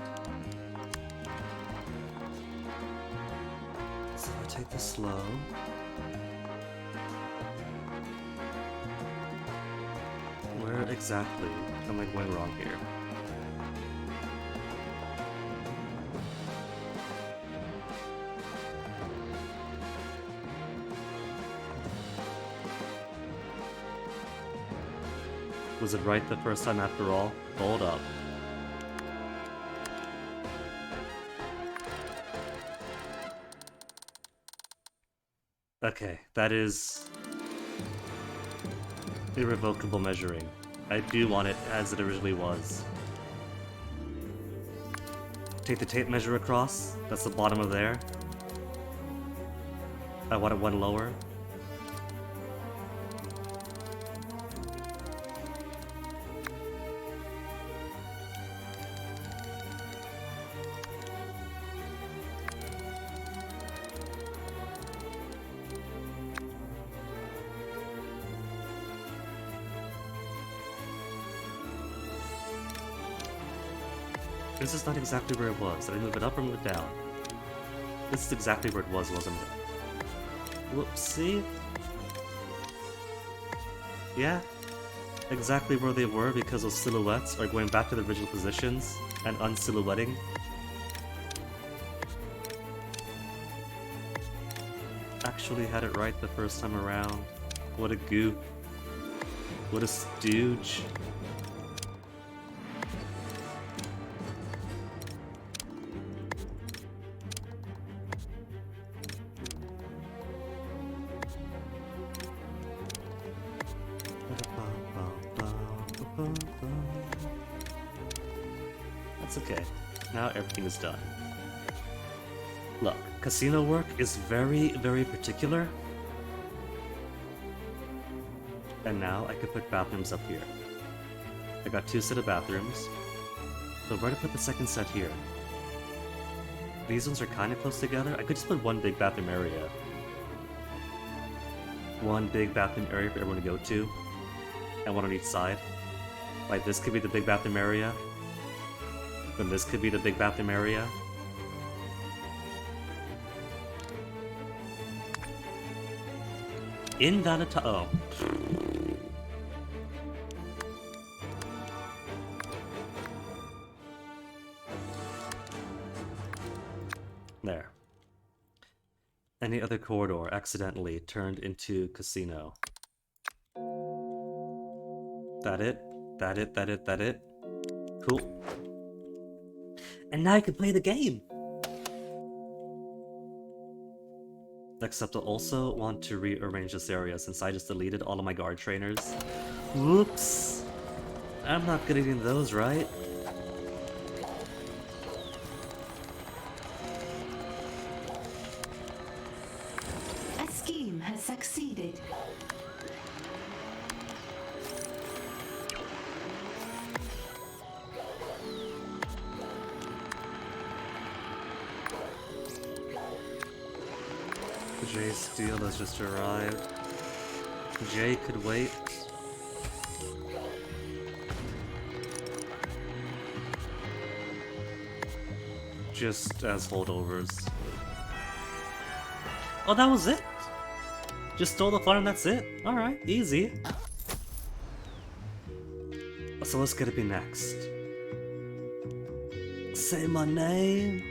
So I take this slow. Where exactly am I going wrong here? Was it right the first time after all? Hold up. Okay, that is irrevocable measuring. I do want it as it originally was. Take the tape measure across. That's the bottom of there. I want it 1 lower. This is not exactly where it was. Did I move it up or move it down? This is exactly where it was, wasn't it? Whoopsie. Yeah. Exactly where they were because those silhouettes are going back to the original positions and unsilhouetting. Actually had it right the first time around. What a goop. What a stooge. That's okay. Now everything is done. Look, casino work is very, very particular. And now I could put bathrooms up here. I got 2 set of bathrooms. So where to put the second set here? These ones are kind of close together. I could just put 1 big bathroom area. 1 big bathroom area for everyone to go to. And 1 on each side. Like this could be the big bathroom area. Then this could be the big bathroom area. Invalid to oh. There. Any other corridor accidentally turned into casino. That it? That it? That it? That it? Cool. And now I can play the game! Except I also want to rearrange this area since I just deleted all of my guard trainers. Whoops! I'm not good at getting those, right? A scheme has succeeded. Jay Steele has just arrived. Jay could wait. Just as holdovers. Oh, that was it? Just stole the fun and that's it? Alright, easy. So what's gonna be next? Say my name.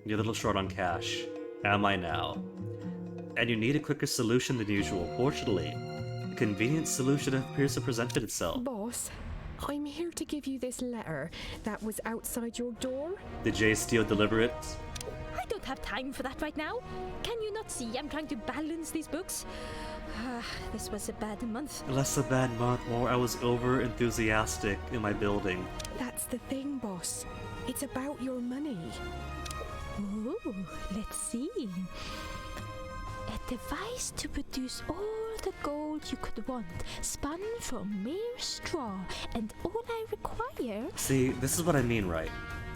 You're a little short on cash. Am I now? And you need a quicker solution than usual. Fortunately, a convenient solution appears to have presented itself. Boss, I'm here to give you this letter that was outside your door. Did Jay Steele deliver it? I don't have time for that right now. Can you not see I'm trying to balance these books? This was a bad month. Less a bad month, more I was over enthusiastic in my building. That's the thing, boss. It's about your money. Ooh, let's see. A device to produce all the gold you could want, spun from mere straw, and all I require... See, this is what I mean, right?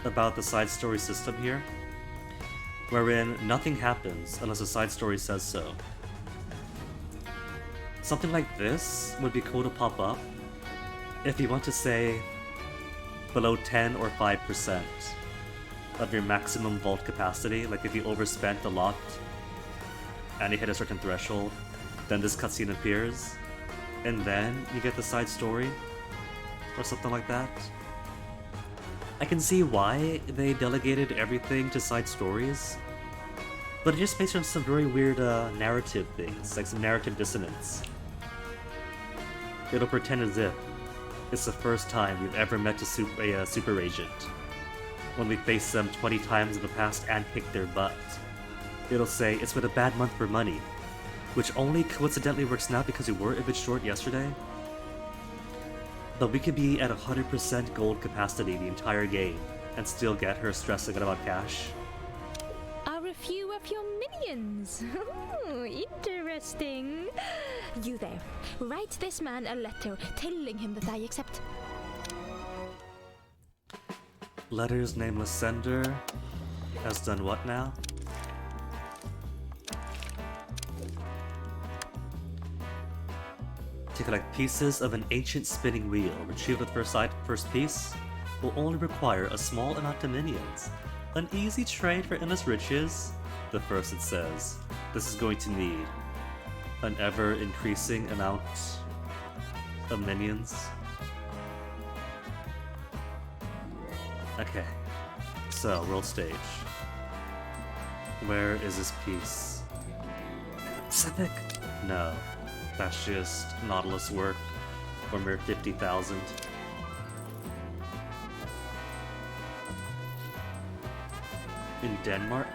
About the side story system here. Wherein nothing happens unless a side story says so. Something like this would be cool to pop up if you want to say below 10 or 5% of your maximum vault capacity. Like if you overspent a lot and you hit a certain threshold, then this cutscene appears, and then you get the side story, or something like that. I can see why they delegated everything to side stories, but it just makes for some very weird narrative things, like some narrative dissonance. It'll pretend as if it's the first time we've ever met a super agent, when we faced them 20 times in the past and kicked their butt. It'll say, it's been a bad month for money, which only coincidentally works now because we were a bit short yesterday. But we could be at 100% gold capacity the entire game and still get her stressing about cash. Are a few of your minions? Interesting. You there, write this man a letter telling him that I accept. Letter's nameless sender has done what now? To collect pieces of an ancient spinning wheel, retrieved at first piece, will only require a small amount of minions. An easy trade for endless riches. The first it says, this is going to need an ever-increasing amount of minions. Okay, so world stage. Where is this piece? Pacific? No, that's just Nautilus work for mere 50,000. In Denmark?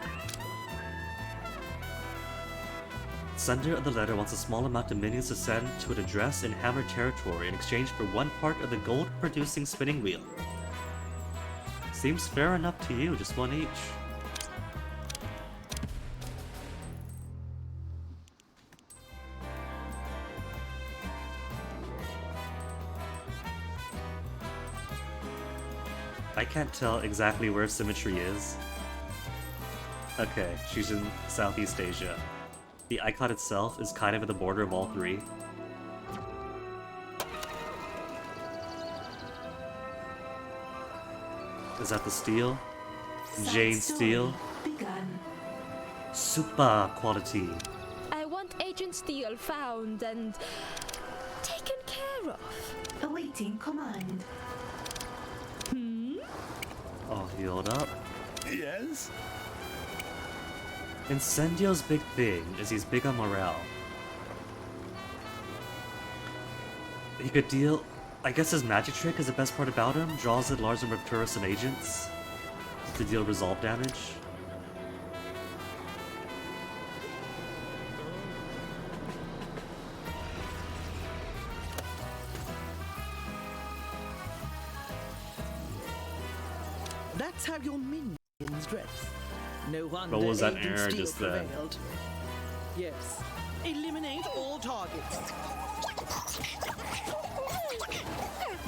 Sender of the letter wants a small amount of minions to send to an address in Hammer territory in exchange for one part of the gold-producing spinning wheel. Seems fair enough to you, just one each. I can't tell exactly where Symmetry is. Okay, she's in Southeast Asia. The icon itself is kind of at the border of all three. Is that the steel? Jane Steele? Begun. Super quality. I want Agent Steele found and taken care of. Awaiting command. All healed up. Yes? Incendio's big thing is he's big on morale. He could deal... I guess his magic trick is the best part about him, draws in large number of tourists and agents. to deal resolve damage. That's how your minions dress. No wonder What was that Agent error Steel just then? prevailed. Yes. Eliminate all targets.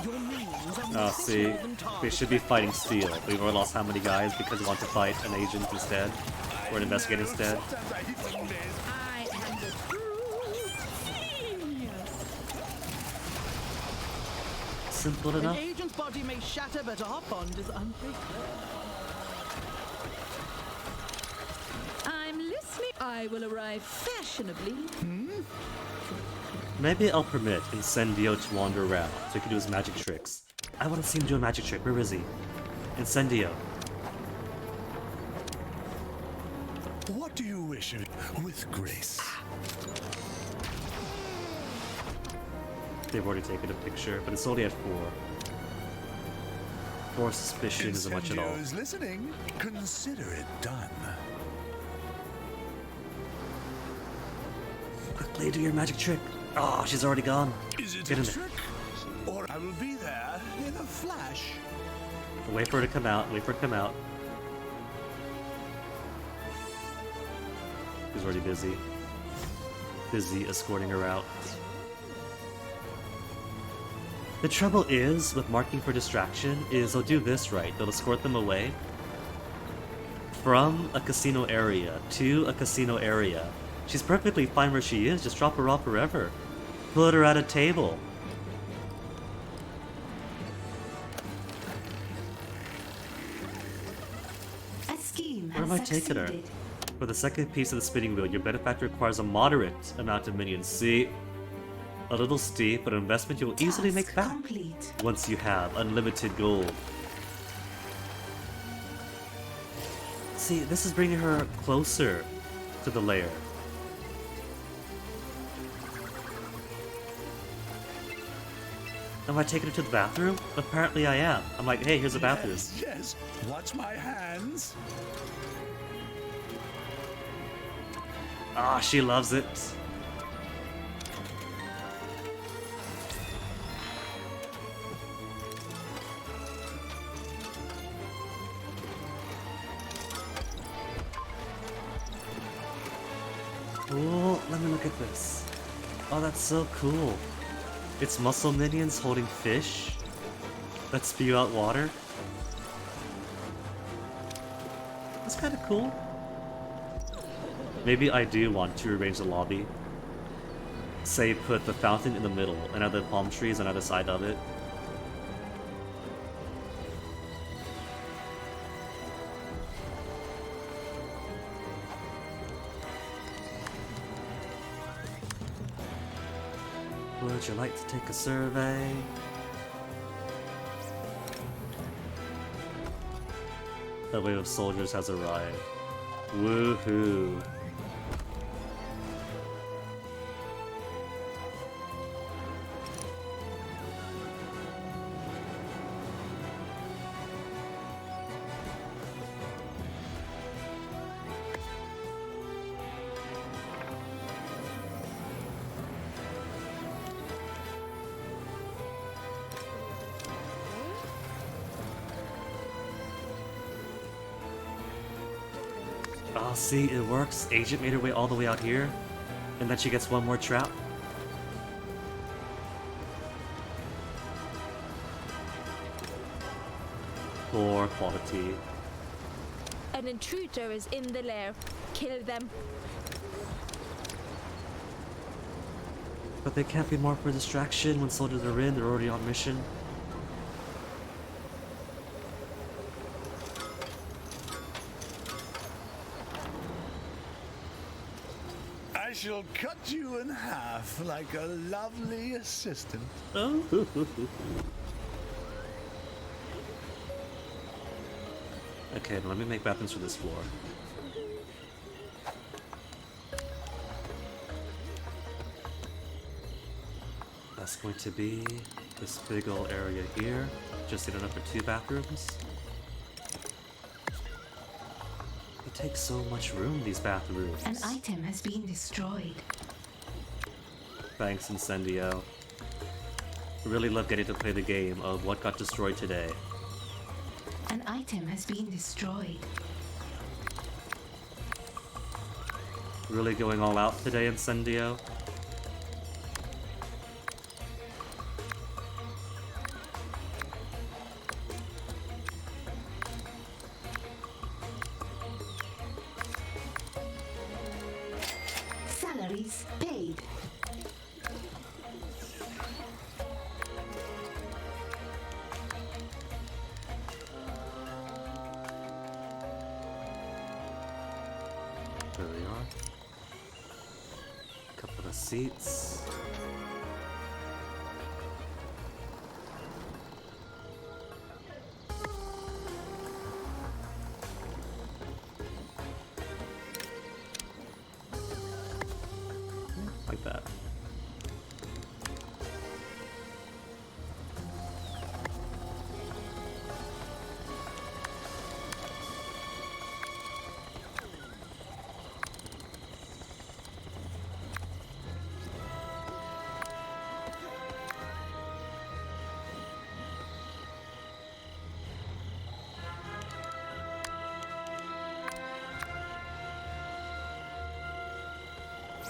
Your minions are Oh, nothing see, more than we targets. should be fighting Steel. We've already lost how many guys because we want to fight an agent instead, or an investigator instead. Sometimes I hit and miss. I am the true genius. Simple An enough. agent's body may shatter, but our bond is unbreakable. I'm listening. I will arrive fashionably. Maybe I'll permit Incendio to wander around so he can do his magic tricks. I want to see him do a magic trick. Where is he? Incendio. What do you wish with grace? They've already taken a picture, but it's only at 4. 4 suspicion isn't much at all. Incendio's listening. Consider it done. Quickly do your magic trick. Oh, she's already gone. Is it Get a in there. trick? Or I will be there in a flash. Wait for her to come out. Wait for her to come out. He's already busy. Busy escorting her out. The trouble is, with marking for distraction, is they'll do this right. They'll escort them away from a casino area to a casino area. She's perfectly fine where she is. Just drop her off wherever. Put her at a table. A scheme Where has am I taking her? succeeded. For the second piece of the spinning wheel, your benefactor requires a moderate amount of minions. See? A little steep, but an investment you'll easily make Task back complete. once you have unlimited gold. See, this is bringing her closer to the lair. Am I taking her to the bathroom? Apparently I am. I'm like, hey, here's a bathroom. Yes, yes. Watch my hands. Ah, she loves it. Oh, let me look at this. Oh, that's so cool. It's muscle minions holding fish that spew out water. That's kind of cool. Maybe I do want to arrange the lobby. Say, put the fountain in the middle and have the palm trees on either side of it. Would you like to take a survey? The wave of soldiers has arrived. Woohoo! Oh, see, it works. Agent made her way all the way out here, and then she gets one more trap. Poor quality. An intruder is in the lair. Kill them. But they can't be marked for distraction. When soldiers are in, they're already on mission. I shall cut you in half like a lovely assistant. Oh. Okay, let me make bathrooms for this floor. That's going to be this big old area here. Just enough for 2 bathrooms. take so much room, these bathrooms. An item has been destroyed. Thanks, Incendio. Really love getting to play the game of what got destroyed today. An item has been destroyed. Really going all out today, Incendio. Salaries paid. There we are. Couple of seats. Like that.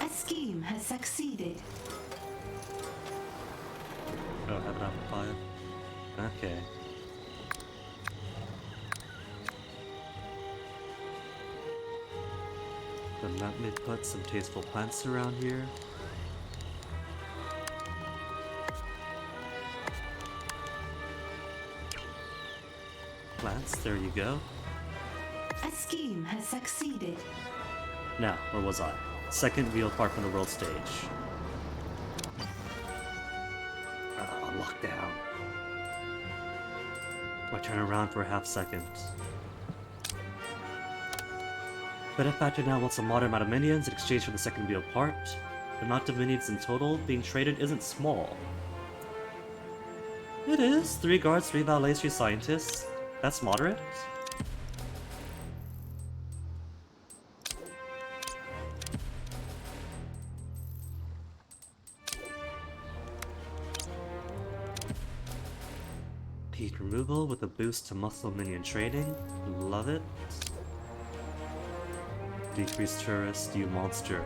A scheme has succeeded. Oh, have it on 5? Okay. Then let me put some tasteful plants around here. Plants, there you go. A scheme has succeeded. Now, where was I? Second wheel part from the world stage. Oh, lockdown. I turn around for a half second. Benefactor now wants a moderate amount of minions in exchange for the second wheel part. The amount of minions in total being traded isn't small. It is. 3 guards, 3 valets, 3 scientists. That's moderate. Heat removal with a boost to muscle minion trading. Love it. Decreased tourist, you monster.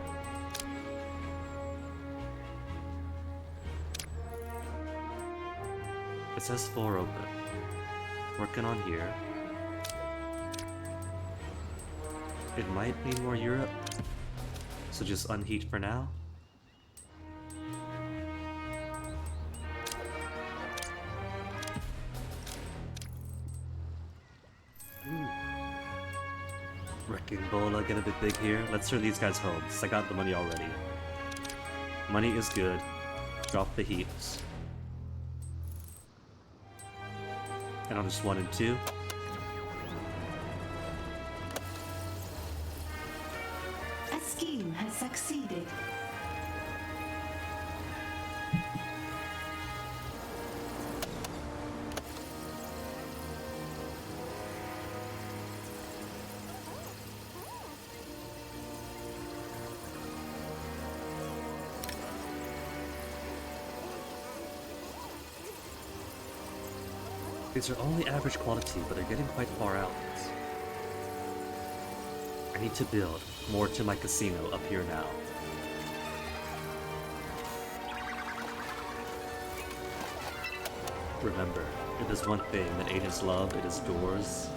It says floor open. Working on here. It might need more Europe, so just unheat for now. Wrecking Bola get a bit big here. Let's turn these guys home, since I got the money already. Money is good. Drop the heat. And on just 1 and 2. A scheme has succeeded. These are only average quality, but they're getting quite far out. I need to build more to my casino up here now. Remember, if there's one thing that agents love, it is doors.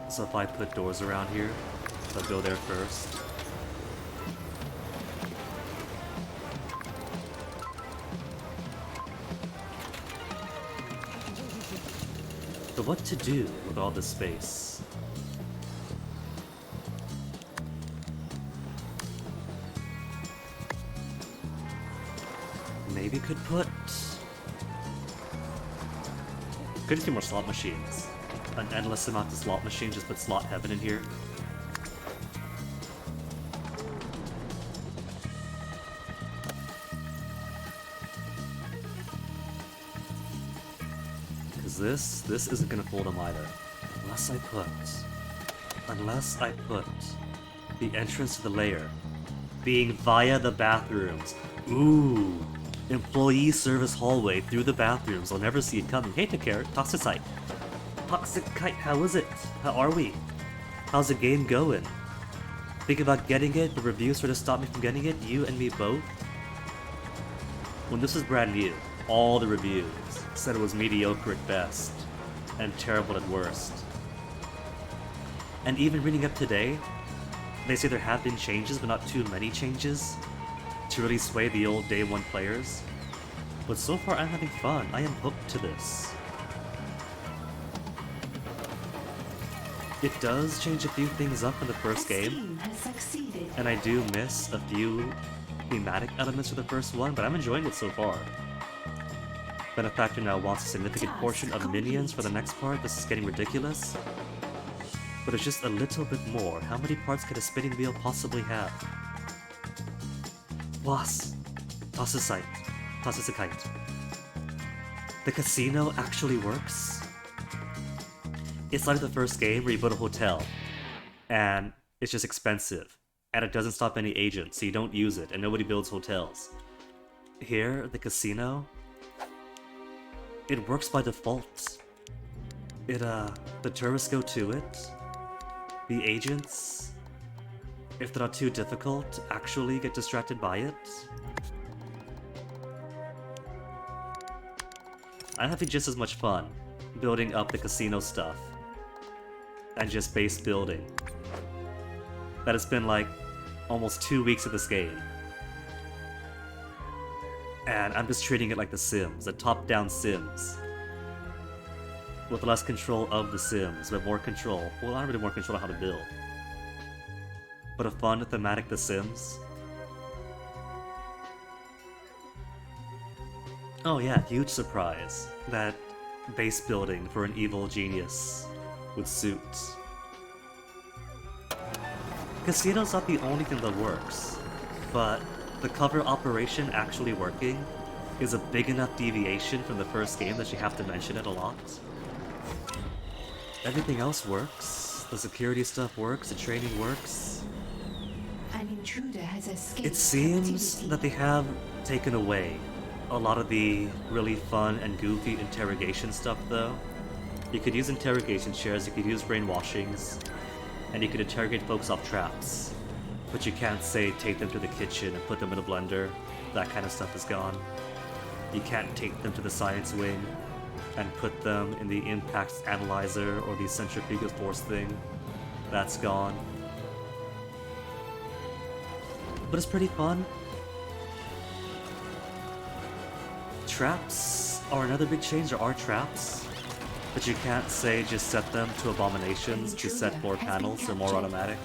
So if I put doors around here, I'll go there first. But what to do with all this space? Maybe could put... Could just be more slot machines. An endless amount of slot machines, just put slot heaven in here. Because this isn't gonna fold them either. Unless I put... Unless I put the entrance to the lair being via the bathrooms. Ooh. Employee service hallway through the bathrooms. I'll never see it coming. Hey, Takara. Toxicite. Toxicite, how is it? How are we? How's the game going? Think about getting it, but reviews sort of stopped me from getting it. You and me both. When this was brand new, all the reviews said it was mediocre at best and terrible at worst. And even reading up today, they say there have been changes, but not too many changes to really sway the old day one players. But so far I'm having fun. I am hooked to this. It does change a few things up in the first game, and I do miss a few thematic elements for the first one, but I'm enjoying it so far. Benefactor now wants a significant portion of minions for the next part. This is getting ridiculous. But it's just a little bit more. How many parts could a spinning wheel possibly have? Was. Tossicite. The casino actually works? It's like the first game where you build a hotel, and it's just expensive, and it doesn't stop any agents, so you don't use it, and nobody builds hotels. Here, the casino, it works by default. The tourists go to it. The agents, if they're not too difficult, actually get distracted by it. I'm having just as much fun building up the casino stuff and just base building. That it's been like almost 2 weeks of this game. And I'm just treating it like The Sims, the top-down Sims. With less control of the Sims, but more control. Well, not really more control of how to build. But a fun, thematic The Sims. Oh yeah, huge surprise that base building for an evil genius would suit. Casino's not the only thing that works, but the cover operation actually working is a big enough deviation from the first game that you have to mention it a lot. Everything else works. The security stuff works, the training works. An intruder has escaped. It seems captivity. that they have taken away a lot of the really fun and goofy interrogation stuff though. You could use interrogation chairs, you could use brainwashings, and you could interrogate folks off traps. But you can't say take them to the kitchen and put them in a blender. That kind of stuff is gone. You can't take them to the science wing and put them in the impact analyzer or the centrifugal force thing. That's gone. But it's pretty fun. Traps are another big change. There are traps, but you can't say just set them to abominations to set more panels. They're more automatic.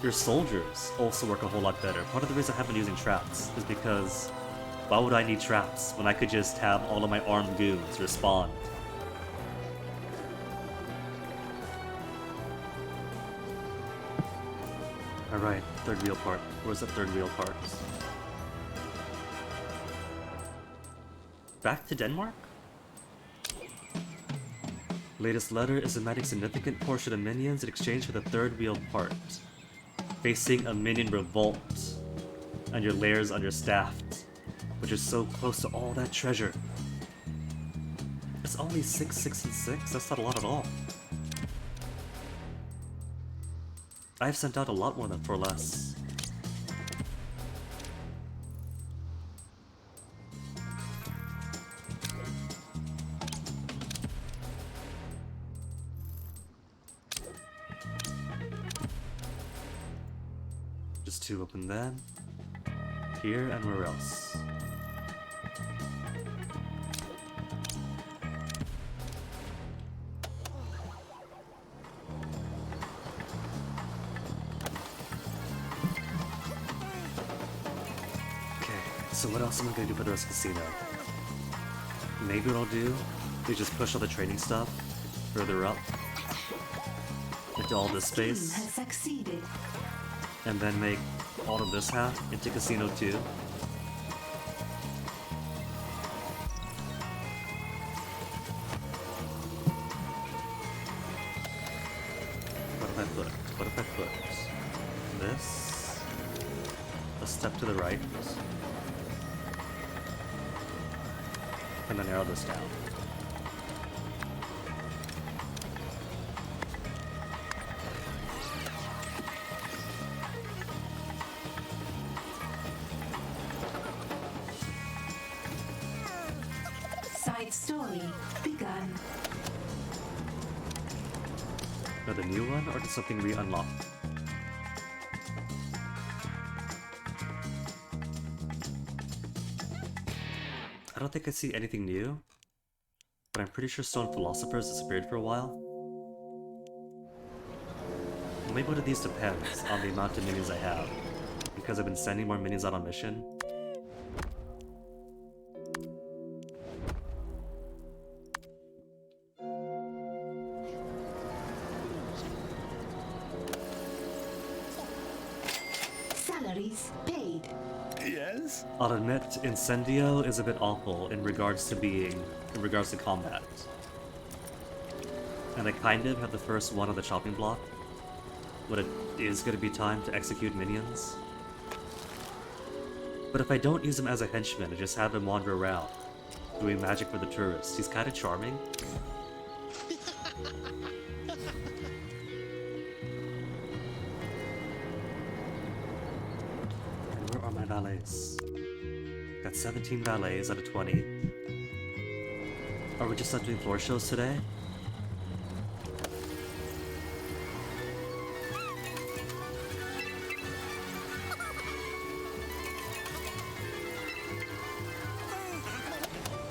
Your soldiers also work a whole lot better. Part of the reason I haven't been using traps is because why would I need traps when I could just have all of my armed goons respond? Alright, third wheel part. Where's the third wheel part? Back to Denmark? Latest letter is demanding significant portion of minions in exchange for the third wheel part. Facing a minion revolt, and your lairs understaffed, but you're so close to all that treasure. It's only 6, 6, and 6? That's not a lot at all. I've sent out a lot more than 4 less. Just 2 open then. Here and where else? So what else am I gonna do for the rest of the casino? Maybe what I'll do is just push all the training stuff further up into all this space, Has succeeded. and then make all of this half into Casino 2. put? What if I put this, a step to the right, and then narrow this down? Side story begun. Another new one, or just something we unlocked? I don't think I see anything new, but I'm pretty sure Stone Philosophers disappeared for a while. Maybe one of these depends on the amount of minions I have, because I've been sending more minions out on mission. Salaries paid. Yes? I'll admit, Incendio is a bit awful in regards to combat. And I kind of have the first one on the chopping block, when it is going to be time to execute minions. But if I don't use him as a henchman and just have him wander around, doing magic for the tourists, he's kind of charming. And where are my valets? Got 17 valets out of 20. Are we just not doing floor shows today?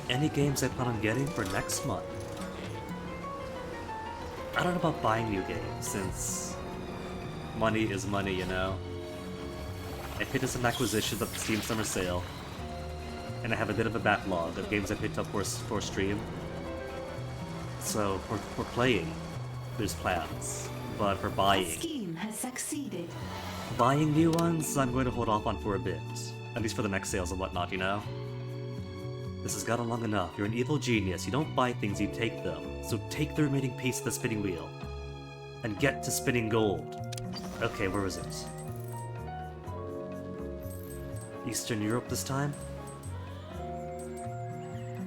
Any games I plan on getting for next month? I don't know about buying new games, since money is money, you know? I picked up some acquisitions at the Steam Summer Sale, and I have a bit of a backlog of games I picked up for stream. So, for playing, there's plans, but for buying... Scheme has succeeded. Buying new ones, I'm going to hold off on for a bit. At least for the next sales and whatnot, you know? This has gone on long enough. You're an evil genius. You don't buy things, you take them. So take the remaining piece of the spinning wheel. And get to spinning gold. Okay, where was it? Eastern Europe this time?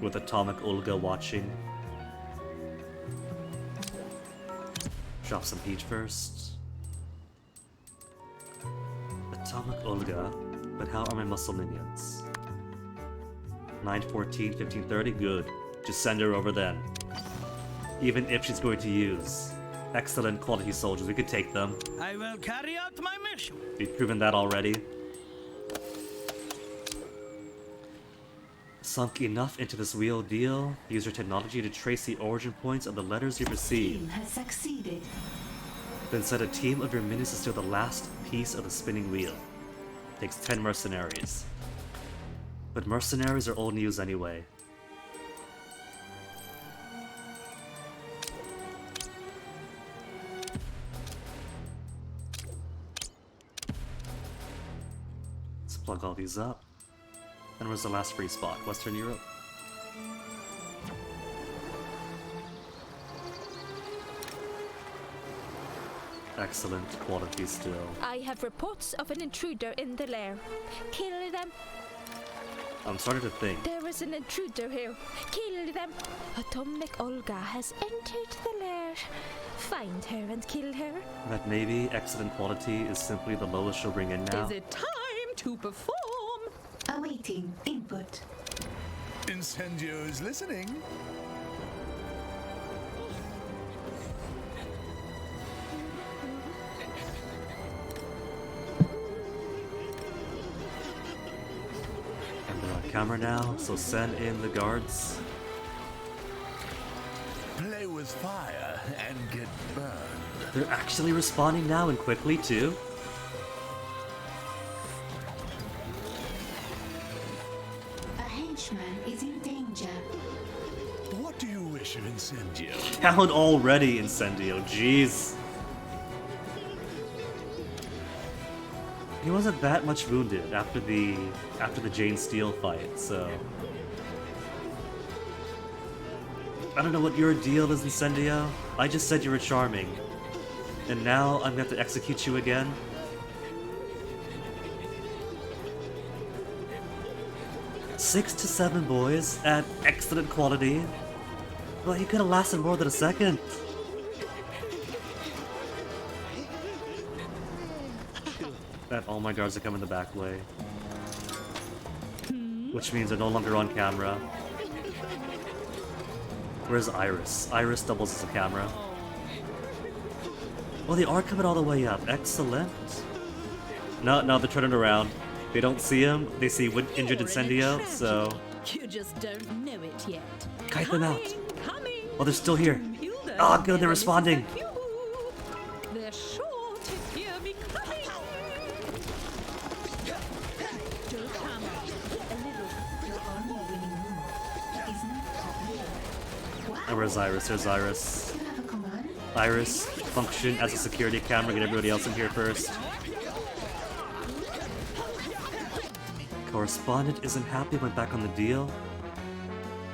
With Atomic Olga watching. Drop some heat first. Atomic Olga, but how are my muscle minions? 9:14, 15:30, good. Just send her over then. Even if she's going to use excellent quality soldiers, we could take them. I will carry out my mission. We've proven that already. Sunk enough into this wheel deal, use your technology to trace the origin points of the letters you receive. Scheme has succeeded. Then set a team of your minions to steal the last piece of the spinning wheel. Takes 10 mercenaries. But mercenaries are old news anyway. Let's plug all these up. And where's the last free spot? Western Europe? Excellent quality still. I have reports of an intruder in the lair. Kill them. I'm starting to think. There is an intruder here. Kill them. Atomic Olga has entered the lair. Find her and kill her. That maybe excellent quality is simply the lowest she'll bring in now. Is it time to perform? Awaiting input. Incendio is listening. And they're on camera now, so send in the guards. Play with fire and get burned. They're actually responding now and quickly too. A henchman is in danger. What do you wish of Incendio? Count already, Incendio, jeez. He wasn't that much wounded after the Jane Steele fight, so I don't know what your deal is, Incendio. I just said you were charming. And now I'm gonna have to execute you again. Six to 7 boys at excellent quality. Well, he could have lasted more than a second. That all my guards are coming the back way. Which means they're no longer on camera. Where's Iris? Iris doubles as a camera. Well, they are coming all the way up. Excellent. No, they're turning around. They don't see him. They see injured Incendio, so... You just don't know it yet. Kite them out. Coming. Oh, they're still here. Oh, good, they're responding. They're sure to hear me coming. Don't come. And where's Iris? There's Iris. You have a command? Iris, function as a security camera. Get everybody else in here first. Correspondent isn't happy, went back on the deal.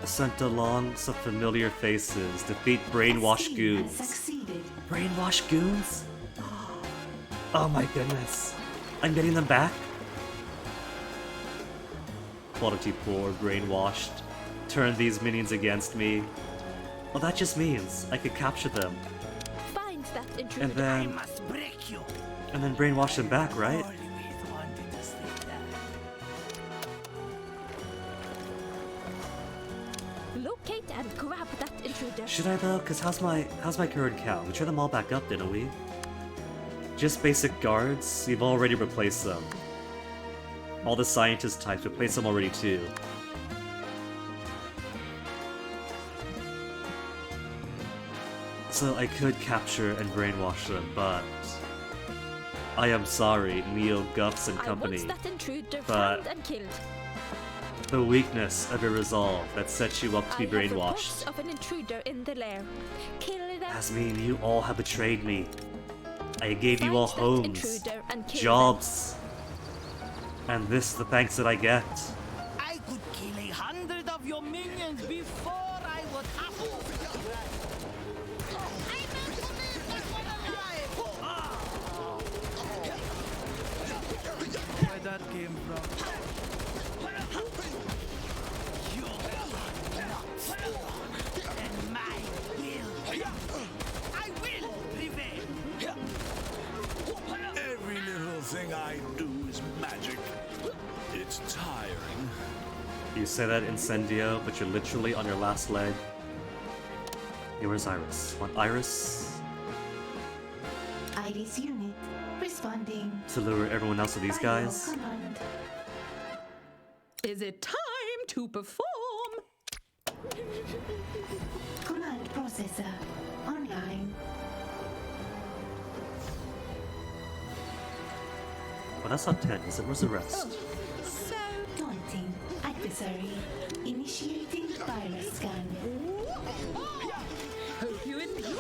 Sent along some familiar faces. Defeat brainwashed goons. Succeeded. Brainwashed goons? Oh my goodness. I'm getting them back? Quality poor, brainwashed. Turn these minions against me. Well, that just means I could capture them. Find that intruder. And then... And then brainwash them back, right? Locate and grab that intruder. Should I though? Cause how's my current count? We turned them all back up, didn't we? Just basic guards? We've already replaced them. All the scientist types, replaced them already too. So I could capture and brainwash them, but... I am sorry, Neo, Guffs, and company. I want that intruder but- found and killed. The weakness of your resolve that sets you up to be I have brainwashed. reports of an intruder in the lair. Kill them. Has mean you all have betrayed me. I gave you Find all that homes, intruder and kill jobs, and this the thanks that I get. I could kill 100 of your minions before I would have to. Where that came from? And my will. I will prevail. Every little thing I do is magic. It's tiring. You say that, Incendio, but you're literally on your last leg. Hey, where's Iris? Want Iris Iris unit responding. to lure everyone else to these By your guys? command. Is it time to perform? Command processor online. Well, that's not 10, is it? Where's the rest? So Daunting adversary. Initiating virus scan. hope you enjoy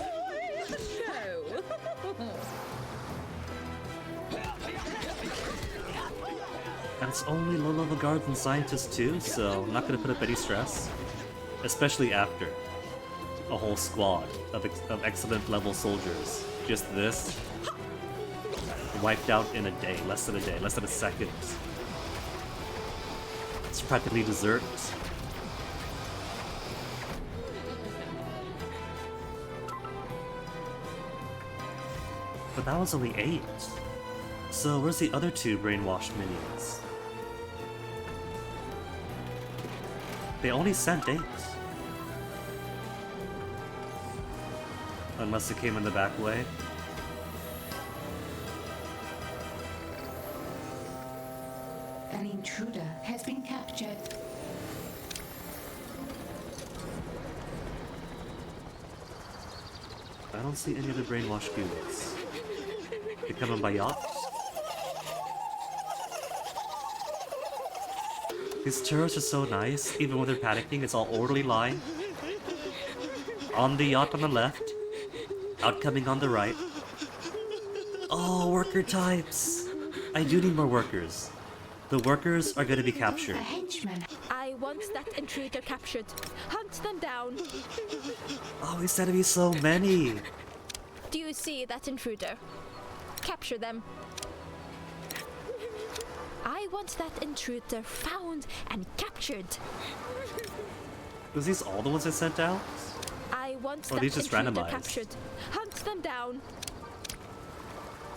the show. And it's only low-level guards and scientists too, so I'm not gonna put up any stress. Especially after a whole squad of excellent level soldiers. Just this. Wiped out in a day, less than a second. It's practically dessert. But that was only 8. So where's the other 2 brainwashed minions? They only sent 8. Unless it came in the back way. An intruder has been captured. I don't see any other brainwashed goons. They coming by yacht? These turrets are so nice, even when they're panicking, it's all orderly line. On the yacht on the left, outcoming on the right. Oh, worker types! I do need more workers. The workers are gonna be captured. A henchman. I want that intruder captured. Hunt them down. Oh, he said to be so many! Do you see that intruder? Capture them. I want that intruder found and captured. Was these all the ones I sent out? I want Or are that these just intruder randomized? captured. Hunt them down.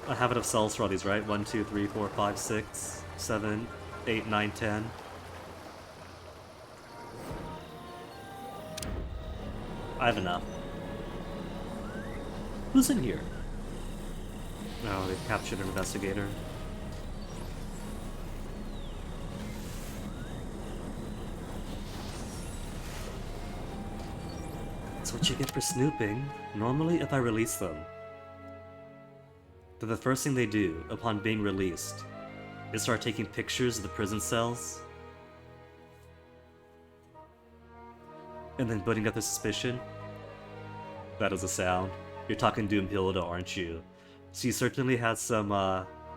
I have enough cells for all these, right? 1, 2, 3, 4, 5, 6, 7, 8, 9, 10. I have enough. Who's in here? Oh, they've captured an investigator. That's what you get for snooping. Normally, if I release them, then the first thing they do upon being released is start taking pictures of the prison cells and then building up the suspicion. That is a sound. You're talking Doomhilda, aren't you? She certainly has some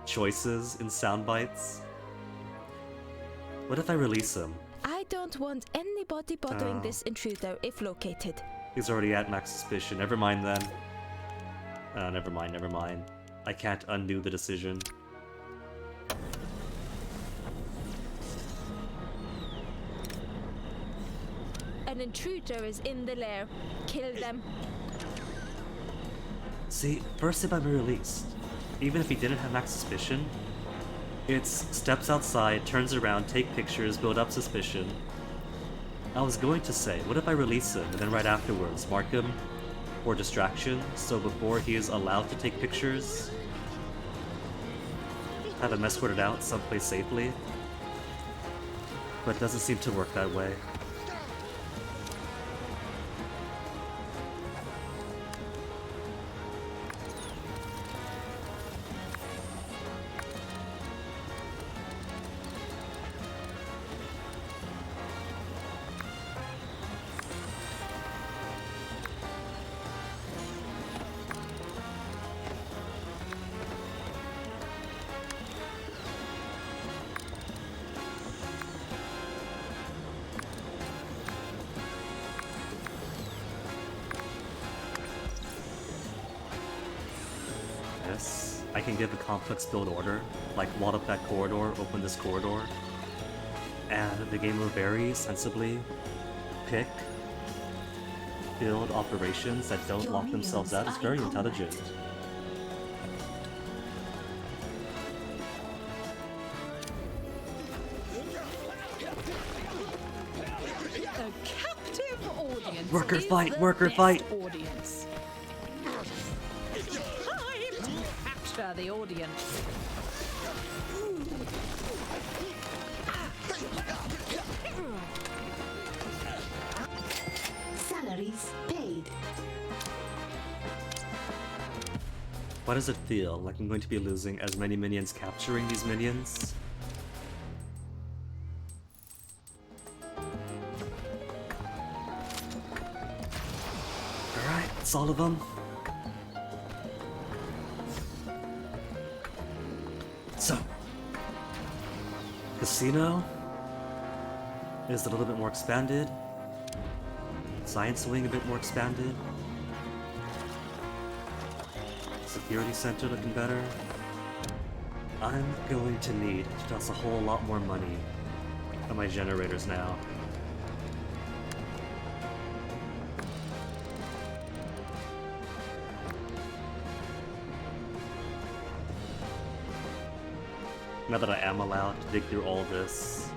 choices in sound bites. What if I release him? I don't want anybody bothering Oh. this intruder if located. He's already at max suspicion. Never mind then. Never mind, never mind. I can't undo the decision. An intruder is in the lair. Kill them. See, first if I'm released, even if he didn't have max suspicion, it's steps outside, turns around, take pictures, build up suspicion. I was going to say, what if I release him and then right afterwards mark him for distraction, so before he is allowed to take pictures, have him escorted out someplace safely? But it doesn't seem to work that way. Yes, I can give a complex build order, like wall up that corridor, open this corridor, and the game will very sensibly pick, build operations that don't Your lock themselves out. minions It's are very in combat. intelligent. A captive audience. Worker is fight, the worker best fight. Audience. Time to capture the audience. Salaries paid. Why does it feel like I'm going to be losing as many minions capturing these minions? Alright, it's all of them. So, Casino is a little bit more expanded. Science Wing a bit more expanded. Security Center looking better. I'm going to need to toss a whole lot more money on my generators now. Now that I am allowed to dig through all this.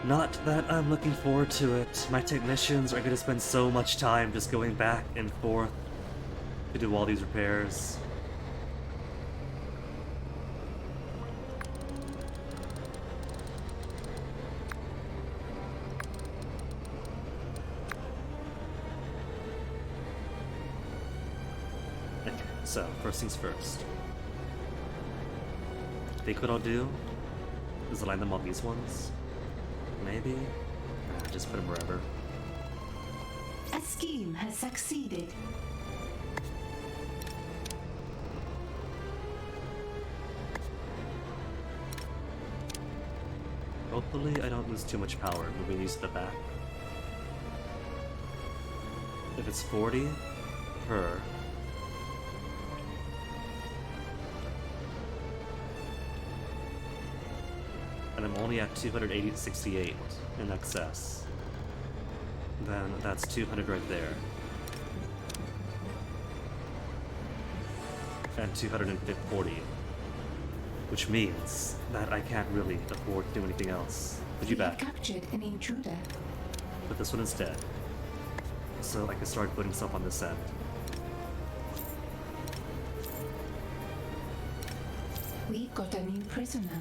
Not that I'm looking forward to it. My technicians are going to spend so much time just going back and forth to do all these repairs. Okay, so first things first. I think what I'll do is align them on these ones. Maybe? Nah, just put them wherever. A scheme has succeeded. Hopefully I don't lose too much power moving these to the back. If it's 40 per. And I'm only at 268 in excess. Then that's 200 right there. And 240. Which means that I can't really afford to do anything else. Put you We have back. captured an intruder. Put this one instead. So I can start putting stuff on this end. We got a new prisoner.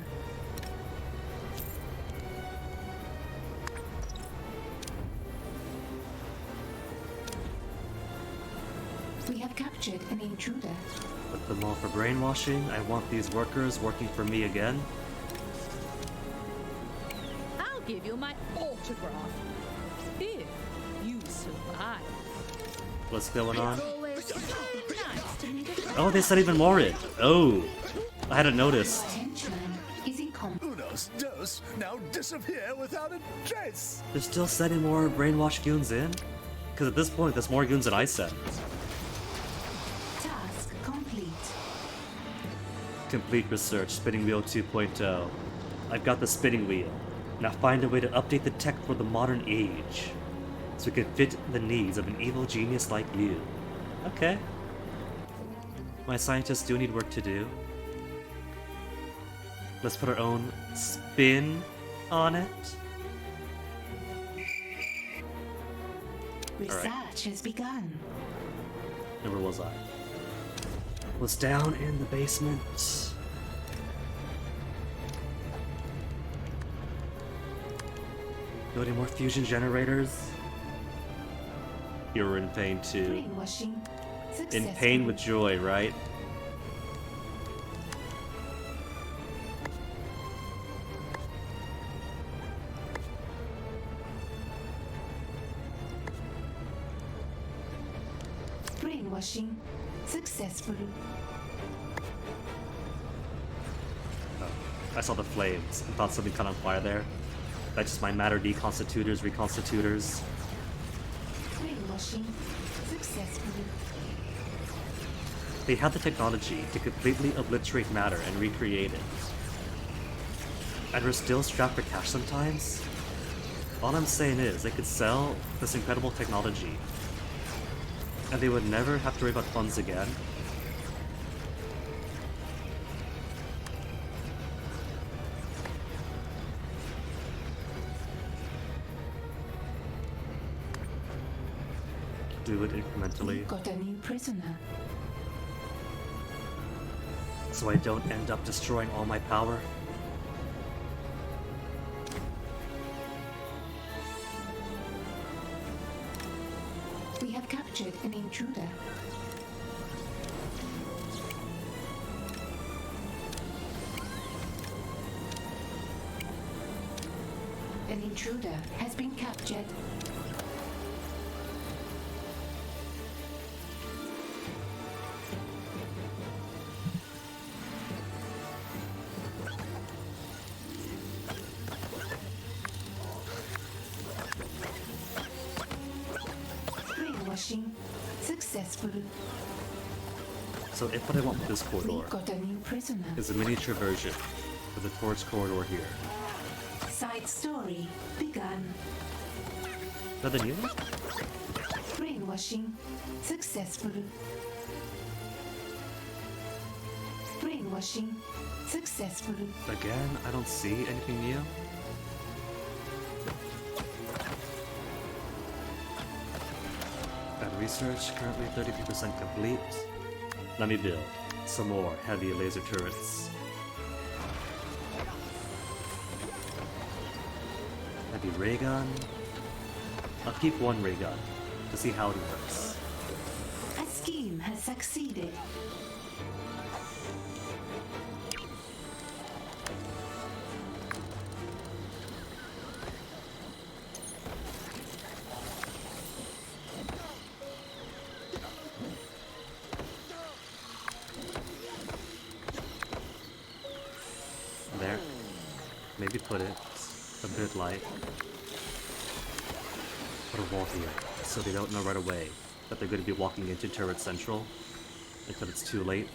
We have captured an intruder. Put them all for brainwashing. I want these workers working for me again. I'll give you my autograph. If you survive. What's going on? It's always so nice to meet a friend. Oh, they said even more it. Oh, I hadn't noticed. Our henchman is incompetent. Unos dos now disappear without a trace. They're still sending more brainwashed goons in? Because at this point, there's more goons than I sent. Task complete. Complete research, spinning wheel 2.0. I've got the spinning wheel. Now find a way to update the tech for the modern age. So it can fit the needs of an evil genius like you. Okay. My scientists do need work to do. Let's put our own spin on it. Research has begun. And where was I? Was down in the basement. Building more fusion generators. You're in pain too. Brainwashing. In pain with Successful. joy, right? Brainwashing. Successful. I saw the flames and thought something caught on fire there. That's just my matter deconstitutors, reconstitutors. Brainwashing. Successful. They had the technology to completely obliterate matter and recreate it. And we're still strapped for cash sometimes? All I'm saying is, they could sell this incredible technology, and they would never have to worry about funds again. Do it We incrementally, got a new prisoner. so I don't end up destroying all my power. We have captured an intruder. An intruder has been captured. Brainwashing successful. So if what I want with this We corridor got a new prisoner. is a miniature version of the torch corridor here. Side story begun. Is that the new one? Brainwashing successful. Brainwashing successful. Again, I don't see anything new. At research, currently 33% complete. Let me build some more heavy laser turrets. Heavy ray gun. I'll keep one ray gun to see how it works. A scheme has succeeded. There. Maybe put it a bit light. Put a wall here. so they don't know right away that they're going to be walking into Turret Central until it's too late.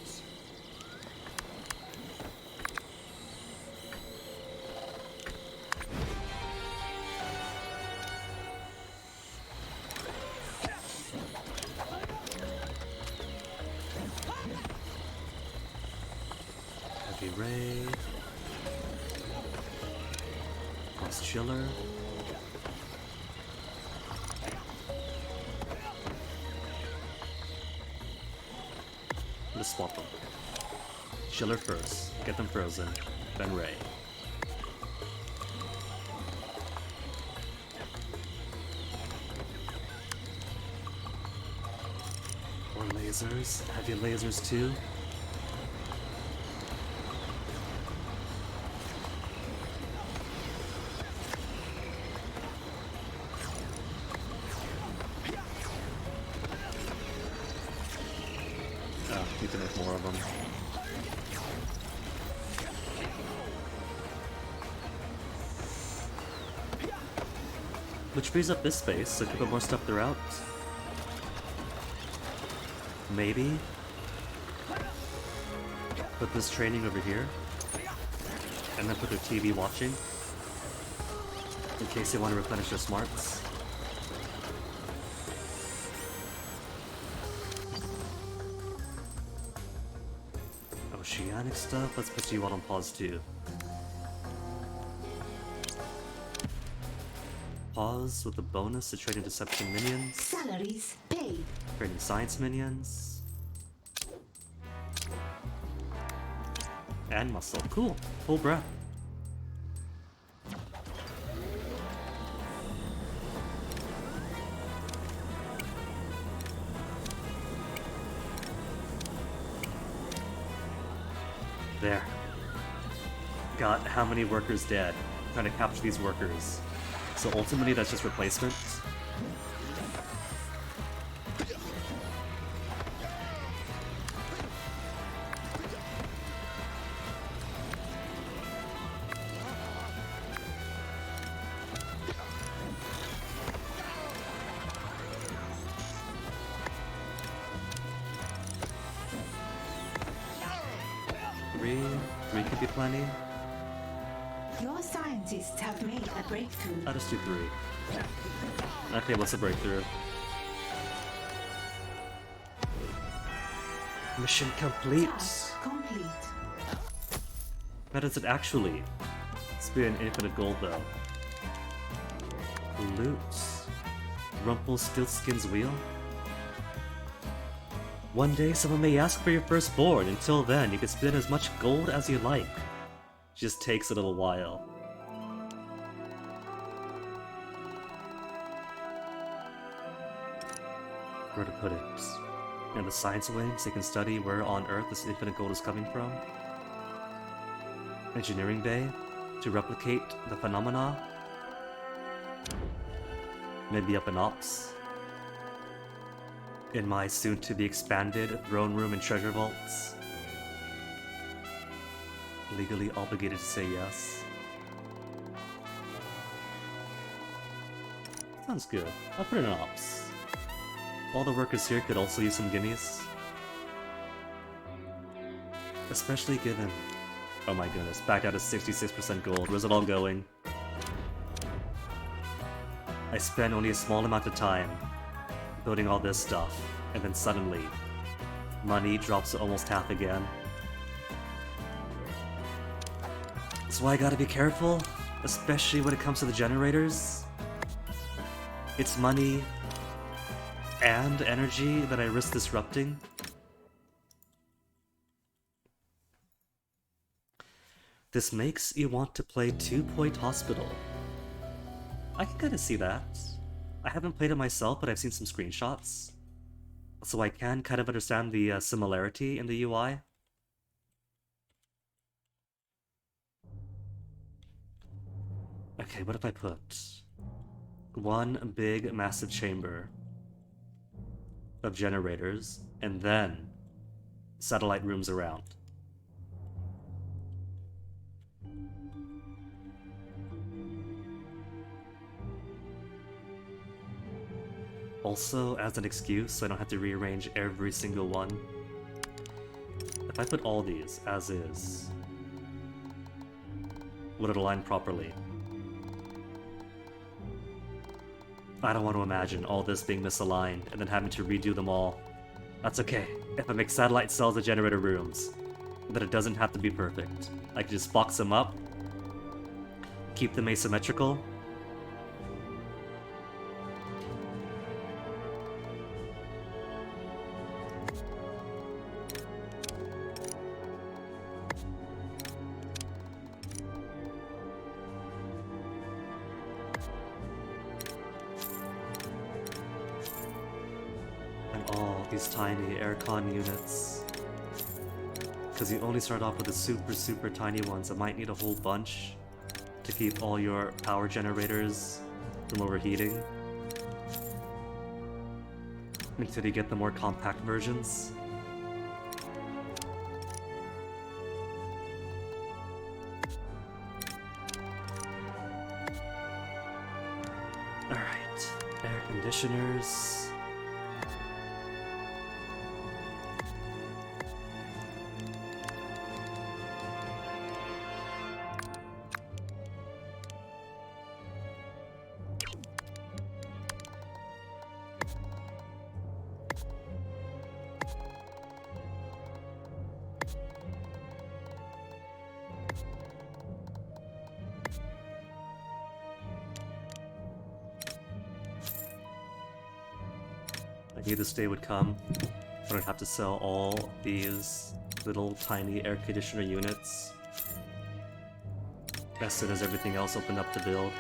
Heavy Ray. Cross Chiller. Let's swap them. Chiller first, get them frozen, then Ray. More lasers, heavy lasers too. Oh, need to make more of them. Which frees up this space, so you can put more stuff throughout. Maybe put this training over here, and then put their TV watching, in case they want to replenish their smarts. Oceanic stuff, let's put you all on pause too. Pause with the bonus to training deception minions, Salaries paid. training science minions, and muscle. Cool. Full breath. There. Got how many workers dead? Trying to capture these workers. So ultimately that's just replacement. Three could be plenty. Your scientists have made a breakthrough. I'll just do 3. Okay, what's the breakthrough? Mission complete! Task complete. That is it actually. Spear and infinite gold though. Loot. Rumpelstiltskin's wheel? One day someone may ask for your firstborn. Until then, you can spend as much gold as you like. Just takes a little while. Where to put it? In the science wing, so you can study where on Earth this infinite gold is coming from. Engineering bay, to replicate the phenomena. Maybe up in ops. In my soon-to-be-expanded throne room and treasure vaults. Legally obligated to say yes. Sounds good. I'll put it in ops. All the workers here could also use some gimmies. Especially given... Oh my goodness, back down to 66% gold. Where's it all going? I spent only a small amount of time building all this stuff, and then suddenly, money drops to almost half again. That's why I gotta be careful, especially when it comes to the generators. It's money and energy that I risk disrupting. This makes you want to play 2 Point Hospital. I can kinda see that. I haven't played it myself, but I've seen some screenshots. So I can kind of understand the similarity in the UI. Okay, what if I put one big massive chamber of generators and then satellite rooms around? Also, as an excuse, so I don't have to rearrange every single one. If I put all these as is, would it align properly? I don't want to imagine all this being misaligned and then having to redo them all. That's okay. If I make satellite cells of generator rooms, then it doesn't have to be perfect. I can just box them up, keep them asymmetrical. And all these tiny aircon units. Because you only start off with the super tiny ones. I might need a whole bunch to keep all your power generators from overheating until you get the more compact versions. Alright, air conditioners. I knew this day would come when I'd have to sell all these little tiny air conditioner units as soon as everything else opened up to build.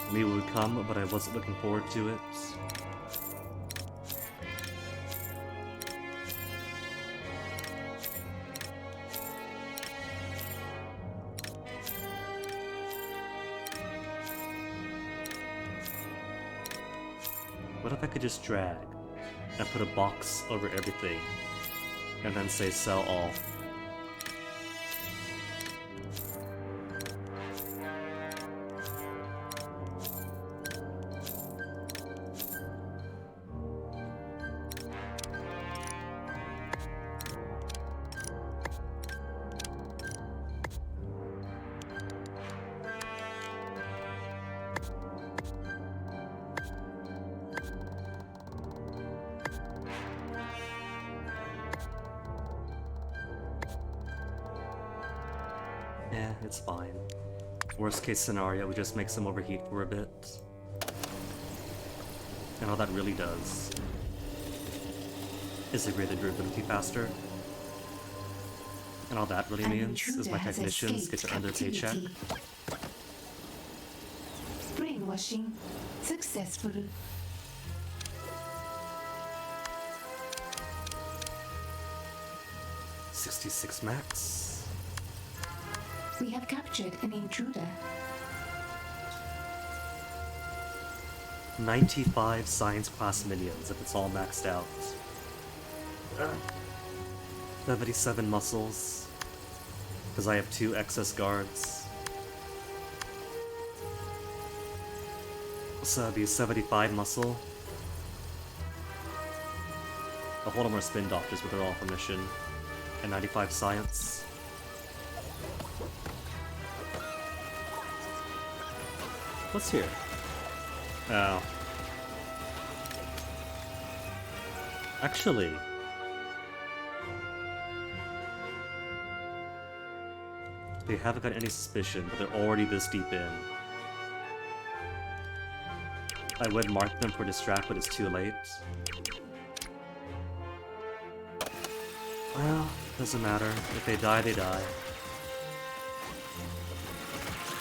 I knew it would come, but I wasn't looking forward to it. What if I could just drag and put a box over everything and then say sell all? Yeah, it's fine. Worst case scenario, we just make some overheat for a bit. And all that really does is it rated durability faster. And all that really An means is my intruder has technicians get escaped to earn their paycheck. captivity. Brainwashing successful. 66 max. We have captured an intruder. 95 science class minions if it's all maxed out. 77 muscles. Because I have 2 excess guards. So that'd be 75 muscle. A whole lot more spin doctors, but they're all for mission. And 95 science. What's here? Oh. Actually. They haven't got any suspicion, but they're already this deep in. I would mark them for distract, but it's too late. Well, doesn't matter. If they die, they die.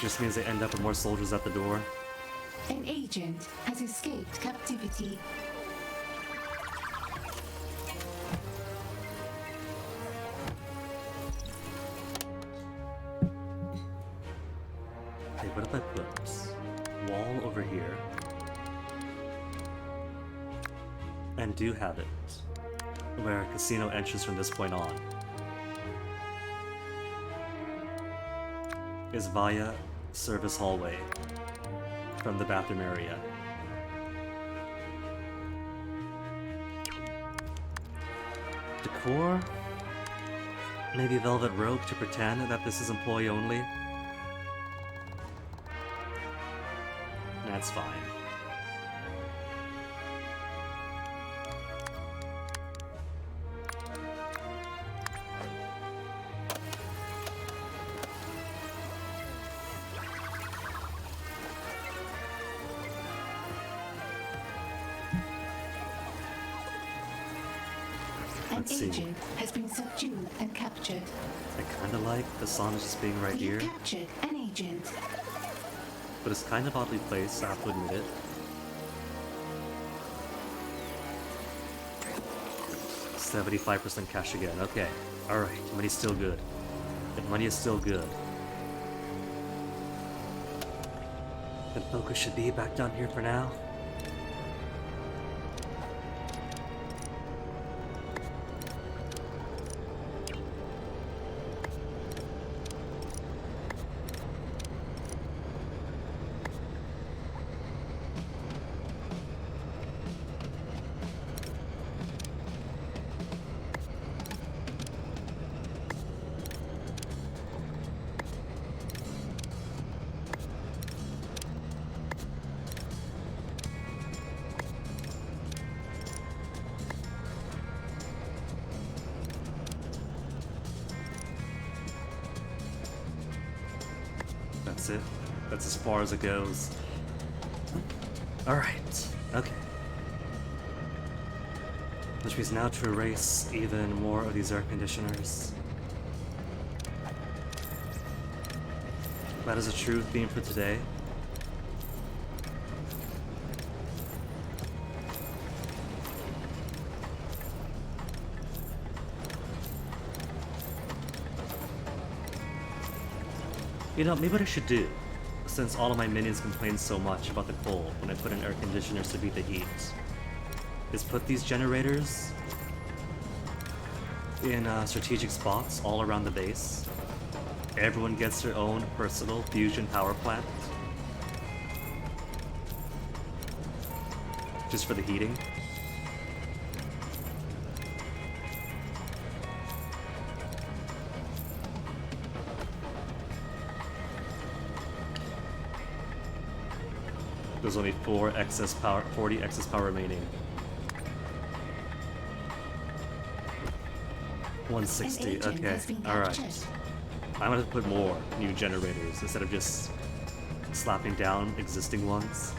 Just means they end up with more soldiers at the door. An agent has escaped captivity. Okay, what if I put wall over here and do have it where casino entrance from this point on is via service hallway from the bathroom area. Decor? Maybe velvet rope to pretend that this is employee only? That's fine. An Let's see. agent has been subdued and captured. I kinda like the song just being right You here, captured an agent. but it's kind of oddly placed, I have to admit it. 75% cash again, okay. Alright, money's still good. The money is still good. Then focus should be back down here for now. That's it. That's as far as it goes. Alright, okay. Which means now to erase even more of these air conditioners. That is a true theme for today. You know, maybe what I should do, since all of my minions complain so much about the cold when I put in air conditioners to beat the heat, is put these generators in strategic spots all around the base. Everyone gets their own personal fusion power plant. Just for the heating. There's only 40 excess power remaining. 160, okay, alright. I'm gonna put more new generators instead of just slapping down existing ones.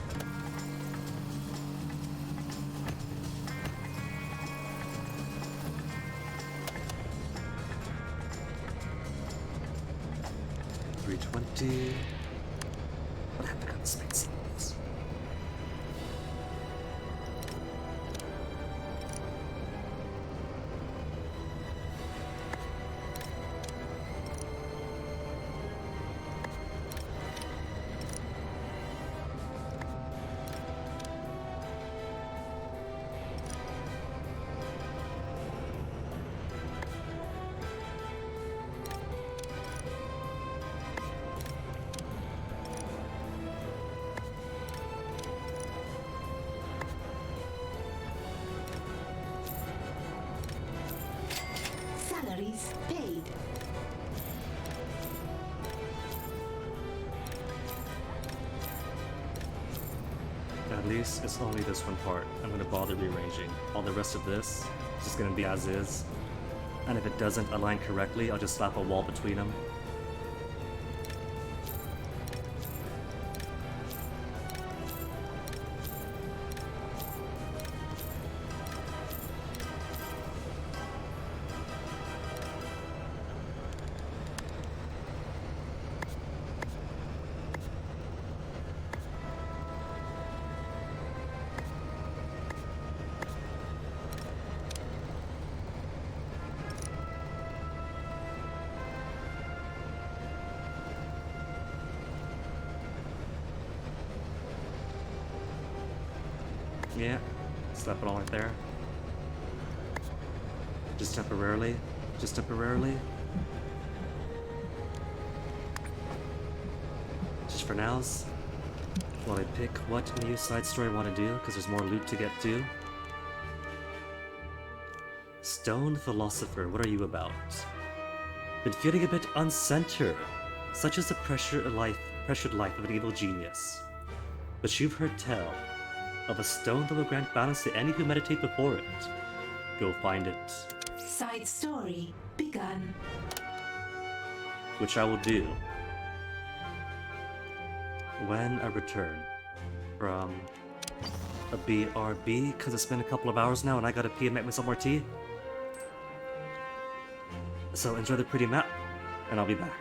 $320. What happened to the space? Salaries paid. At least it's only this one part I'm gonna bother rearranging. All the rest of this is just gonna be as is. And if it doesn't align correctly, I'll just slap a wall between them. Yeah, slap it all right there. Just temporarily. Just temporarily. Just for nows. While I pick what new side story I want to do, because there's more loot to get to. Stone philosopher, what are you about? Been feeling a bit uncentered. Such is the pressured life of an evil genius. But you've heard tell of a stone that will grant balance to any who meditate before it. Go find it. Side story begun. Which I will do when I return from a BRB, because it's been a couple of hours now and I gotta pee and make myself more tea. So enjoy the pretty map, and I'll be back.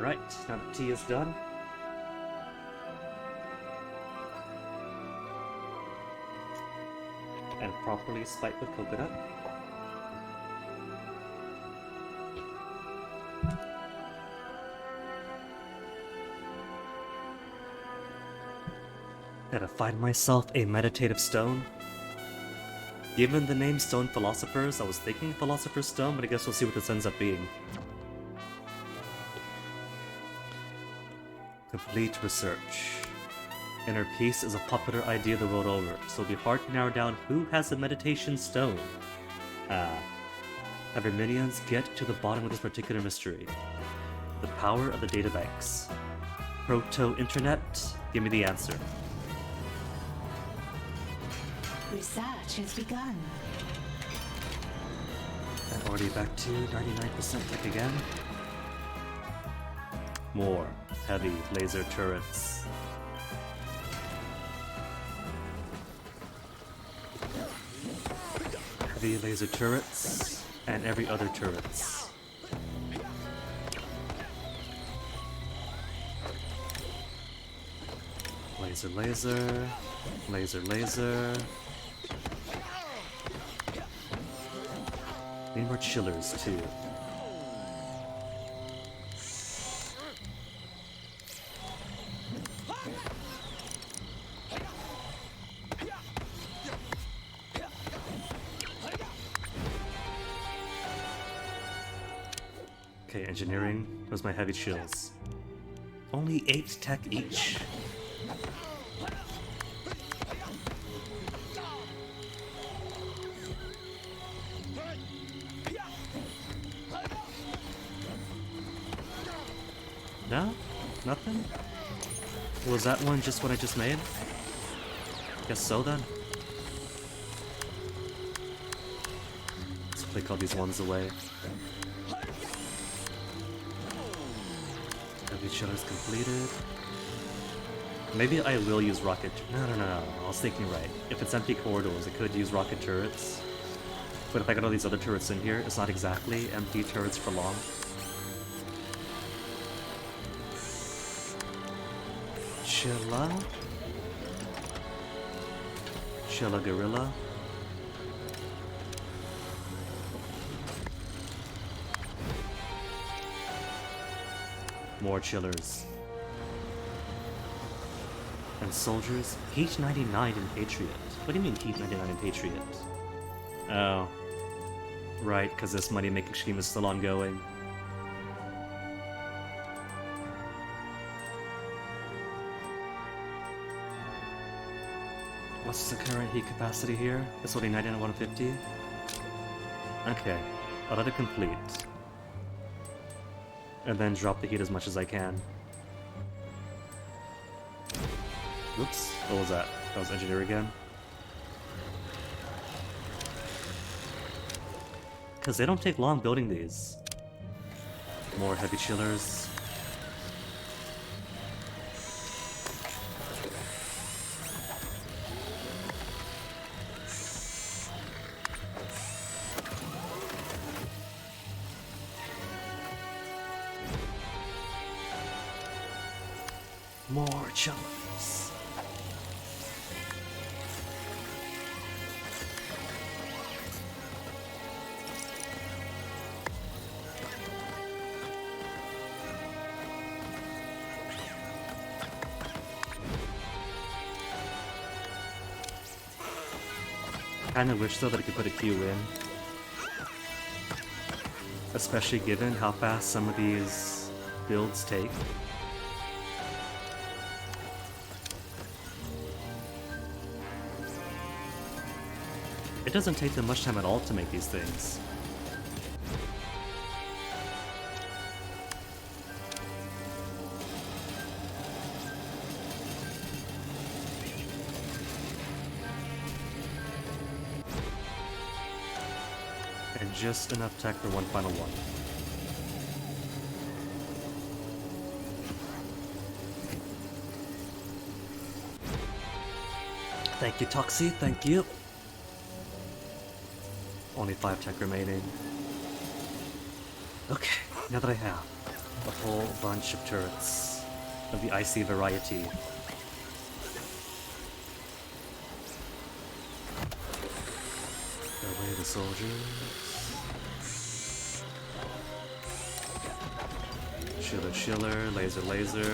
Alright, now the tea is done. And properly spiked with coconut. Gotta find myself a meditative stone. Given the name Stone Philosophers, I was thinking Philosopher's Stone, but I guess we'll see what this ends up being. Complete research. Inner peace is a popular idea the world over, so it'll be hard to narrow down who has a meditation stone. Have your minions get to the bottom of this particular mystery. The power of the databanks. Proto-internet, give me the answer. Research has begun. And already back to 99% tech again. More heavy laser turrets. Heavy laser turrets and every other turrets. Laser, laser, laser, laser. Need more chillers too. Okay, engineering. Where's my heavy chills? Only 8 tech each. No? Nothing? Was that one just what I just made? Guess so then. Let's click all these ones away. Heavy chillers completed. Maybe I will use rocket. No. I was thinking right. If it's empty corridors, I could use rocket turrets. But if I got all these other turrets in here, it's not exactly empty turrets for long. Chilla Gorilla. More chillers. And soldiers. Heat 99 in Patriot. What do you mean Heat 99 in Patriot? Oh. Right, because this money making scheme is still ongoing. What's the current heat capacity here? It's only 99 and 150. Okay, I'll let it complete. And then drop the heat as much as I can. Oops, what was that? That was engineer again. Because they don't take long building these. More heavy chillers. More chillers. Kinda wish though that I could put a queue in. Especially given how fast some of these builds take. It doesn't take them much time at all to make these things. And just enough tech for one final one. Thank you, Toxie, thank you. Only 5 tech remaining. Okay, now that I have a whole bunch of turrets of the icy variety. Away the soldiers. Chiller, chiller, laser, laser.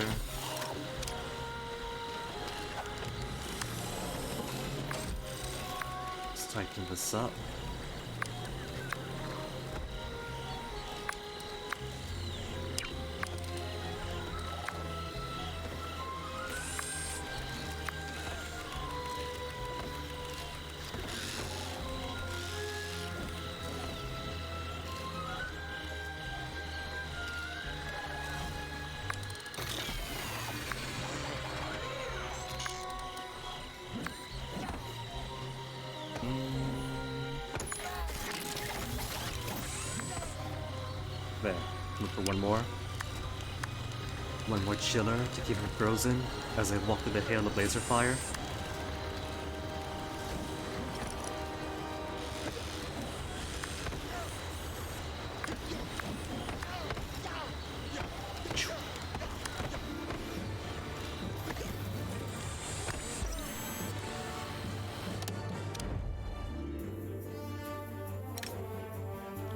Let's tighten this up. There. Look for one more. One more chiller to keep him frozen as I walk through the hail of laser fire.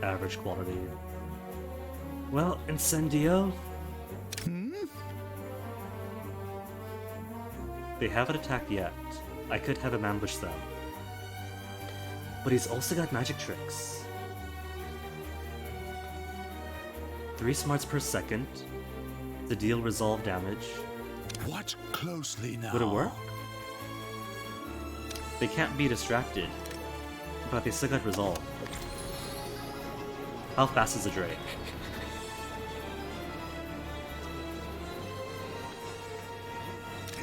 Average quality. Well, Incendio. They haven't attacked yet. I could have him ambush them. But he's also got magic tricks. 3 smarts per second to deal resolve damage. Watch closely now. Would it work? They can't be distracted, but they still got resolve. How fast is the Drake?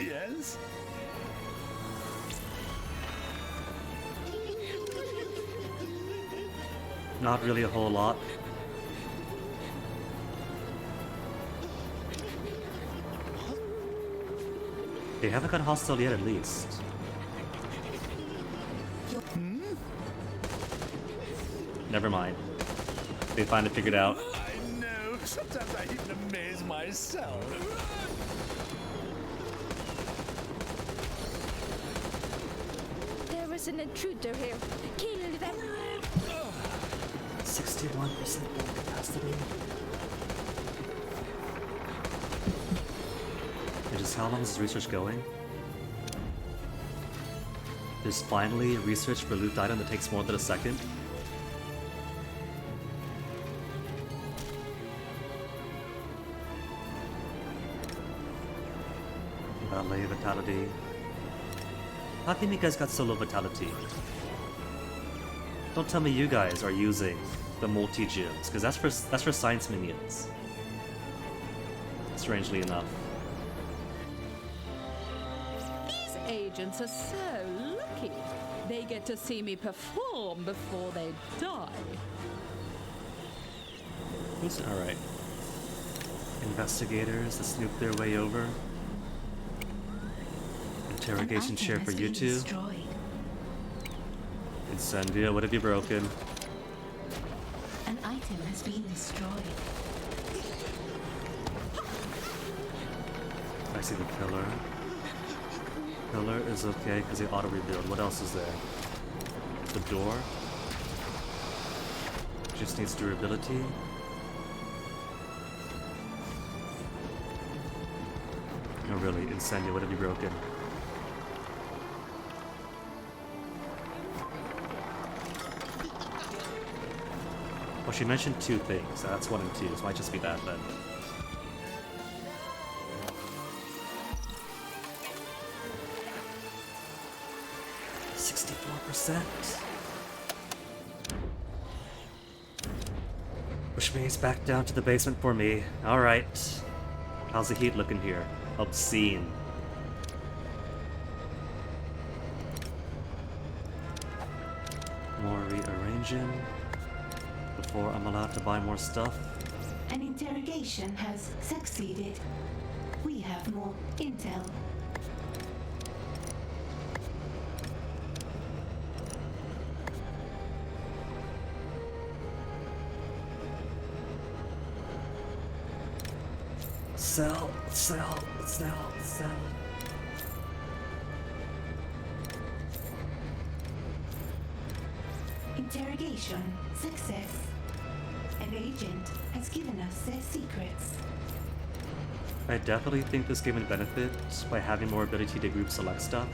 Yes? Not really a whole lot. They haven't got hostile yet, at least. Never mind. They finally figured out. I know. Sometimes I even amaze myself. There is an intruder here. Kill them. 61% build capacity. It is how long is this research going? There's finally research for loot item that takes more than a second. Valet vitality. How come you guys got so low vitality? Don't tell me you guys are using the multi-gyms, because that's for science minions. Strangely enough. These agents are so lucky. They get to see me perform before they die. Alright. Investigators that snoop their way over. Interrogation chair for you two. Incendia, what have you broken? An item has been destroyed. I see the pillar. Pillar is okay because they auto-rebuild. What else is there? The door. Just needs durability. No, really, Incendia, what have you broken? Well, she mentioned 2 things. That's 1 and 2, so it might just be that then. Which means back down to the basement for me. Alright. How's the heat looking here? Obscene. More rearranging before I'm allowed to buy more stuff. An interrogation has succeeded. We have more intel. Sell, sell, sell, sell. Interrogation success. An agent has given us their secrets. I definitely think this game would benefit by having more ability to group select stuff.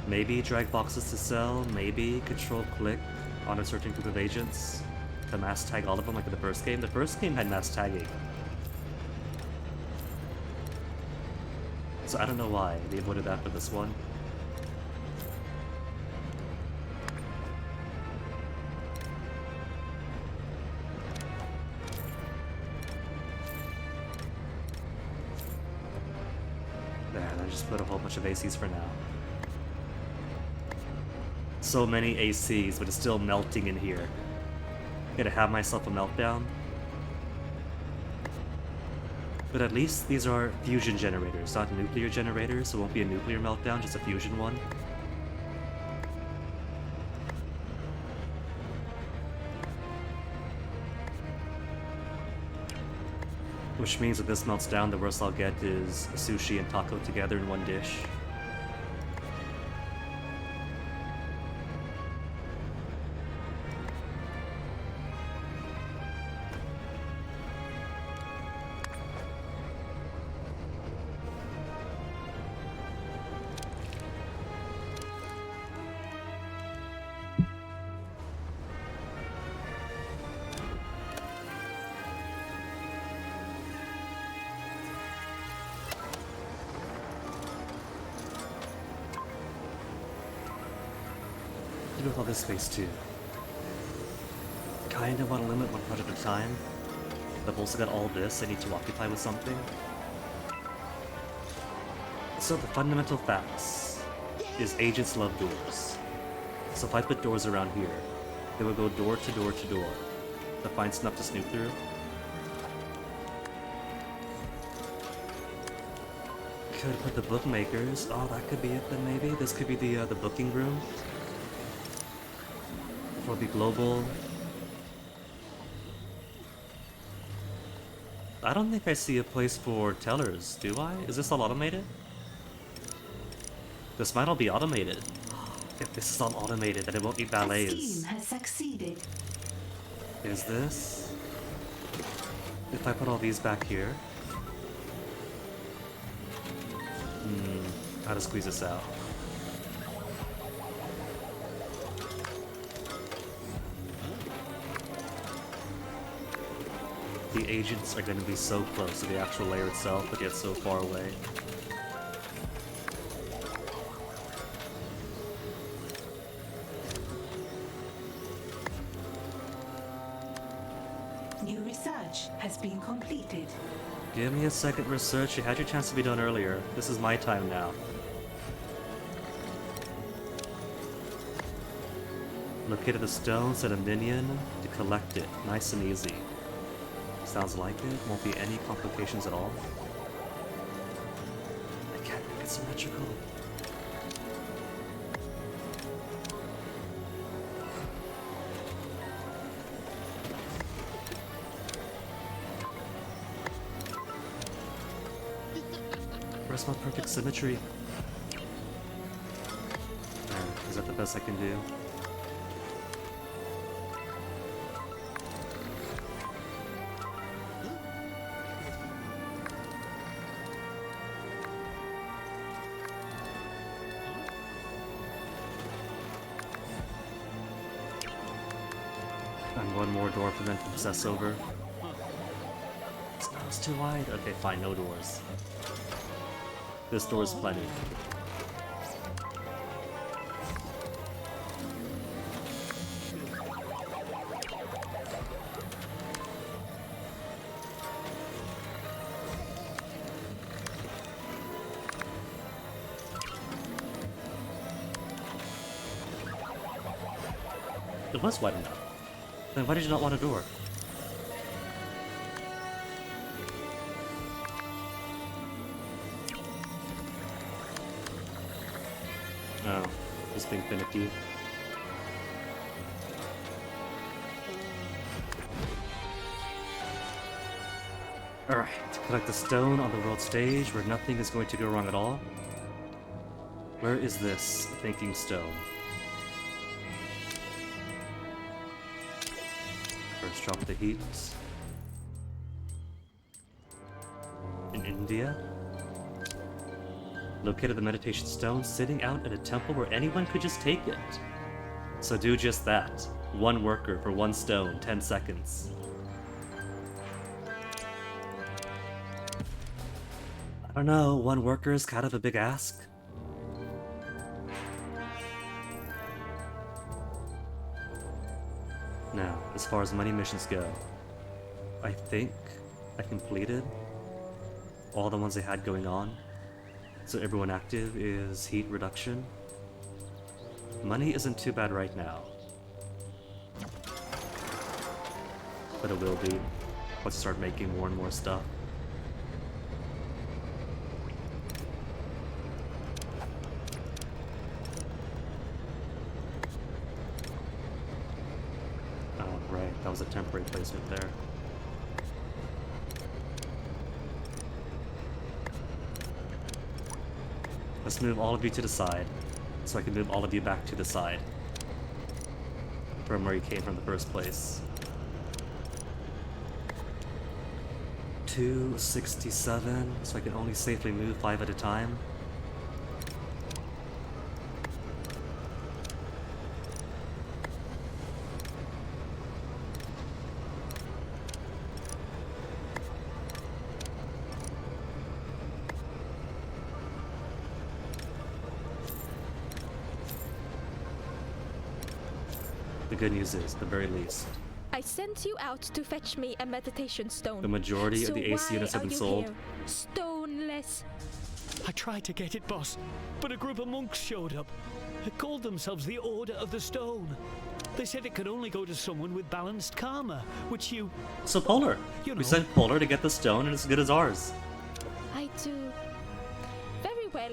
Maybe drag boxes to sell, maybe control click on a certain group of agents to mass tag all of them like in the first game. The first game had mass tagging. So I don't know why they avoided that for this one. Man, I just put a whole bunch of ACs for now. So many ACs, but it's still melting in here. Gonna have myself a meltdown. But at least these are fusion generators, not nuclear generators, so it won't be a nuclear meltdown, just a fusion one. Which means if this melts down, the worst I'll get is sushi and taco together in one dish. Do with all this space too. Kinda want to limit one project at a time. But I've also got all this I need to occupy with something. So the fundamental facts is agents love doors. So if I put doors around here, they will go door to door to door to find stuff to snoop through. Could put the bookmakers. Oh, that could be it then maybe. This could be the booking room. For the global. I don't think I see a place for tellers, do I? Is this all automated? This might all be automated. If this is all automated, then it won't be The ballets. scheme has succeeded. Is this? If I put all these back here. How to squeeze this out? The agents are going to be so close to the actual layer itself, but yet so far away. New research has been completed. Give me a second, research. You had your chance to be done earlier. This is my time now. Located the stone, set a minion to collect it. Nice and easy. Sounds like it. Won't be any complications at all. I can't make it symmetrical. Where's my perfect symmetry? Is that the best I can do? And one more door for them to obsess over. It's too wide. Okay, fine, no doors. This door is plenty. It was wide enough. Then why did you not want a door? Oh, just being finicky. Alright, collect the stone on the world stage where nothing is going to go wrong at all. Where is this thinking stone? First drop the heat. In India? Located the meditation stone sitting out at a temple where anyone could just take it. So do just that. One worker for one stone, 10 seconds. I don't know, one worker is kind of a big ask. Now, as far as money missions go, I think I completed all the ones I had going on. So everyone active is heat reduction. Money isn't too bad right now. But it will be once I start making more and more stuff. Oh, right, that was a temporary placement there. Let's move all of you to the side, so I can move all of you back to the side. From where you came from in the first place. 267, so I can only safely move 5 at a time. The good news is, at the very least, I sent you out to fetch me a meditation stone. the majority So of the AC why units have are been you sold. here? Stoneless. I tried to get it, boss, but a group of monks showed up. They called themselves the Order of the Stone. They said it could only go to someone with balanced karma, which you... So Polar! You know. We sent Polar to get the stone and it's as good as ours. I do. Very well.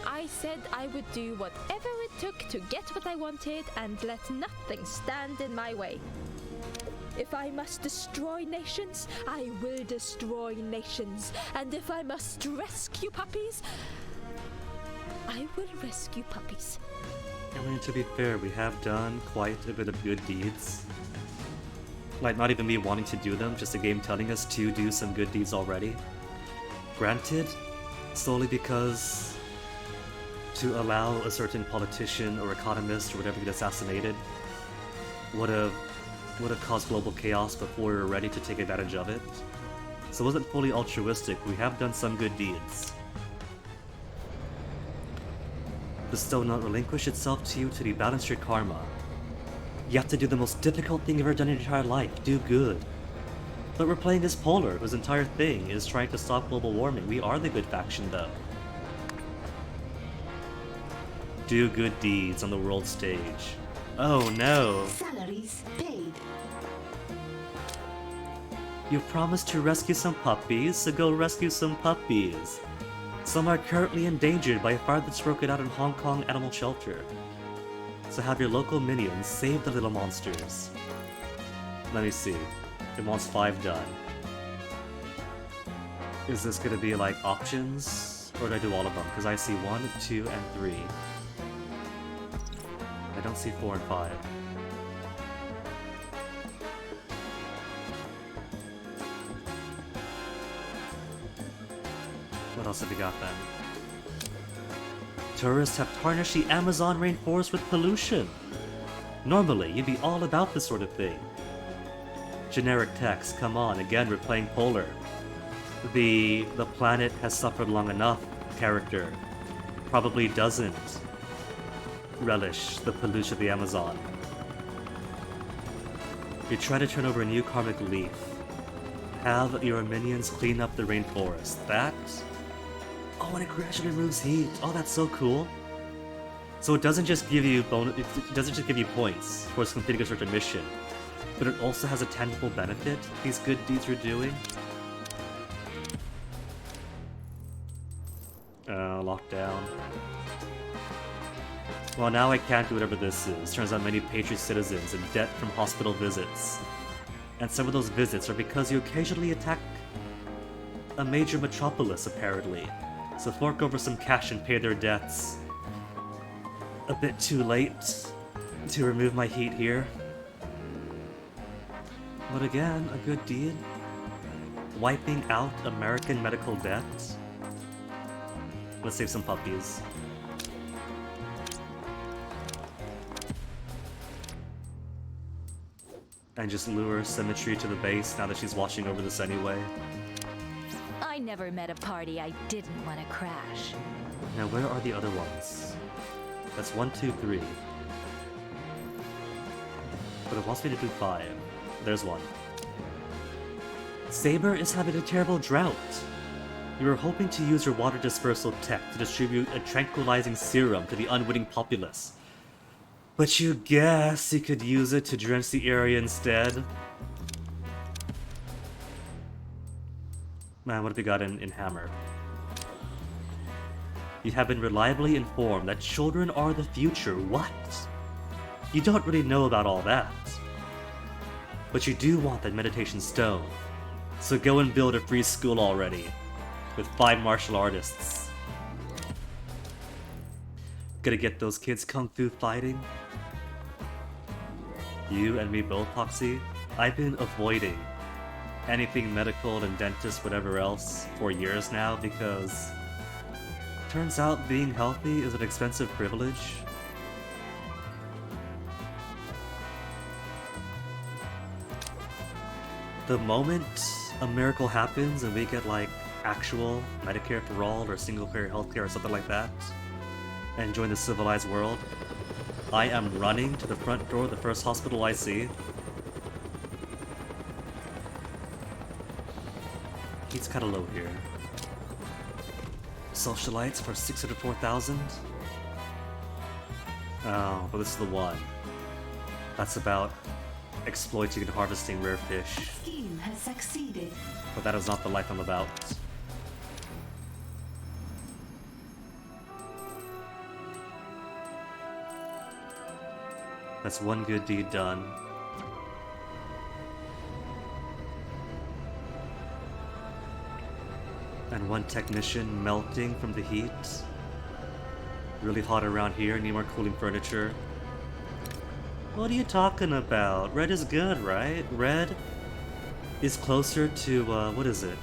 I said I would do whatever it took to get what I wanted and let nothing stand in my way. If I must destroy nations, I will destroy nations. And if I must rescue puppies, I will rescue puppies. I mean, to be fair, we have done quite a bit of good deeds. Like, not even me wanting to do them, just the game telling us to do some good deeds already. Granted, solely because to allow a certain politician or economist or whatever to get assassinated would have caused global chaos before we were ready to take advantage of it. So it wasn't fully altruistic, we have done some good deeds. But still not relinquish itself to you to rebalance your karma. You have to do the most difficult thing you've ever done in your entire life, do good. But we're playing as Polar, whose entire thing is trying to stop global warming. We are the good faction though. Do good deeds on the world stage. Oh no! Salaries paid. You promised to rescue some puppies, so go rescue some puppies. Some are currently endangered by a fire that's broken out in Hong Kong Animal Shelter. So have your local minions save the little monsters. Let me see. It wants 5 done. Is this gonna be like options? Or do I do all of them? Because I see 1, 2, and 3. I don't see 4 and 5. What else have we got then? Tourists have tarnished the Amazon rainforest with pollution. Normally, you'd be all about this sort of thing. Generic text, come on, again we're playing Polar. The planet has suffered long enough character probably doesn't relish the pollution of the Amazon. You try to turn over a new karmic leaf. Have your minions clean up the rainforest. That... Oh, and it gradually removes heat. Oh, that's so cool. So it doesn't just give you it doesn't just give you points towards completing a certain mission, but it also has a tangible benefit these good deeds are doing. Lockdown. Well, now I can't do whatever this is. Turns out many Patriot citizens in debt from hospital visits. And some of those visits are because you occasionally attack a major metropolis, apparently. So fork over some cash and pay their debts. A bit too late to remove my heat here. But again, a good deed. Wiping out American medical debt. Let's save some puppies. And just lure Symmetry to the base now that she's watching over this anyway. I never met a party I didn't want to crash. Now where are the other ones? That's 1, 2, 3. But it wants me to do 5. There's one. Saber is having a terrible drought. You were hoping to use your water dispersal tech to distribute a tranquilizing serum to the unwitting populace. But you guess you could use it to drench the area instead? Man, what have we got in Hammer? You have been reliably informed that children are the future. What? You don't really know about all that. But you do want that meditation stone. So go and build a free school already. With 5 martial artists. Gonna get those kids kung fu fighting? You and me both, Poxy. I've been avoiding anything medical and dentist, whatever else, for years now because turns out being healthy is an expensive privilege. The moment a miracle happens and we get like actual Medicare for all or single payer healthcare or something like that and join the civilized world, I am running to the front door of the first hospital I see. He's kinda low here. Socialites for 604,000? Oh, but this is the one. That's about exploiting and harvesting rare fish. Scheme has succeeded. But that is not the life I'm about. That's one good deed done. And one technician melting from the heat. Really hot around here, need more cooling furniture. What are you talking about? Red is good, right? Red is closer to, what is it?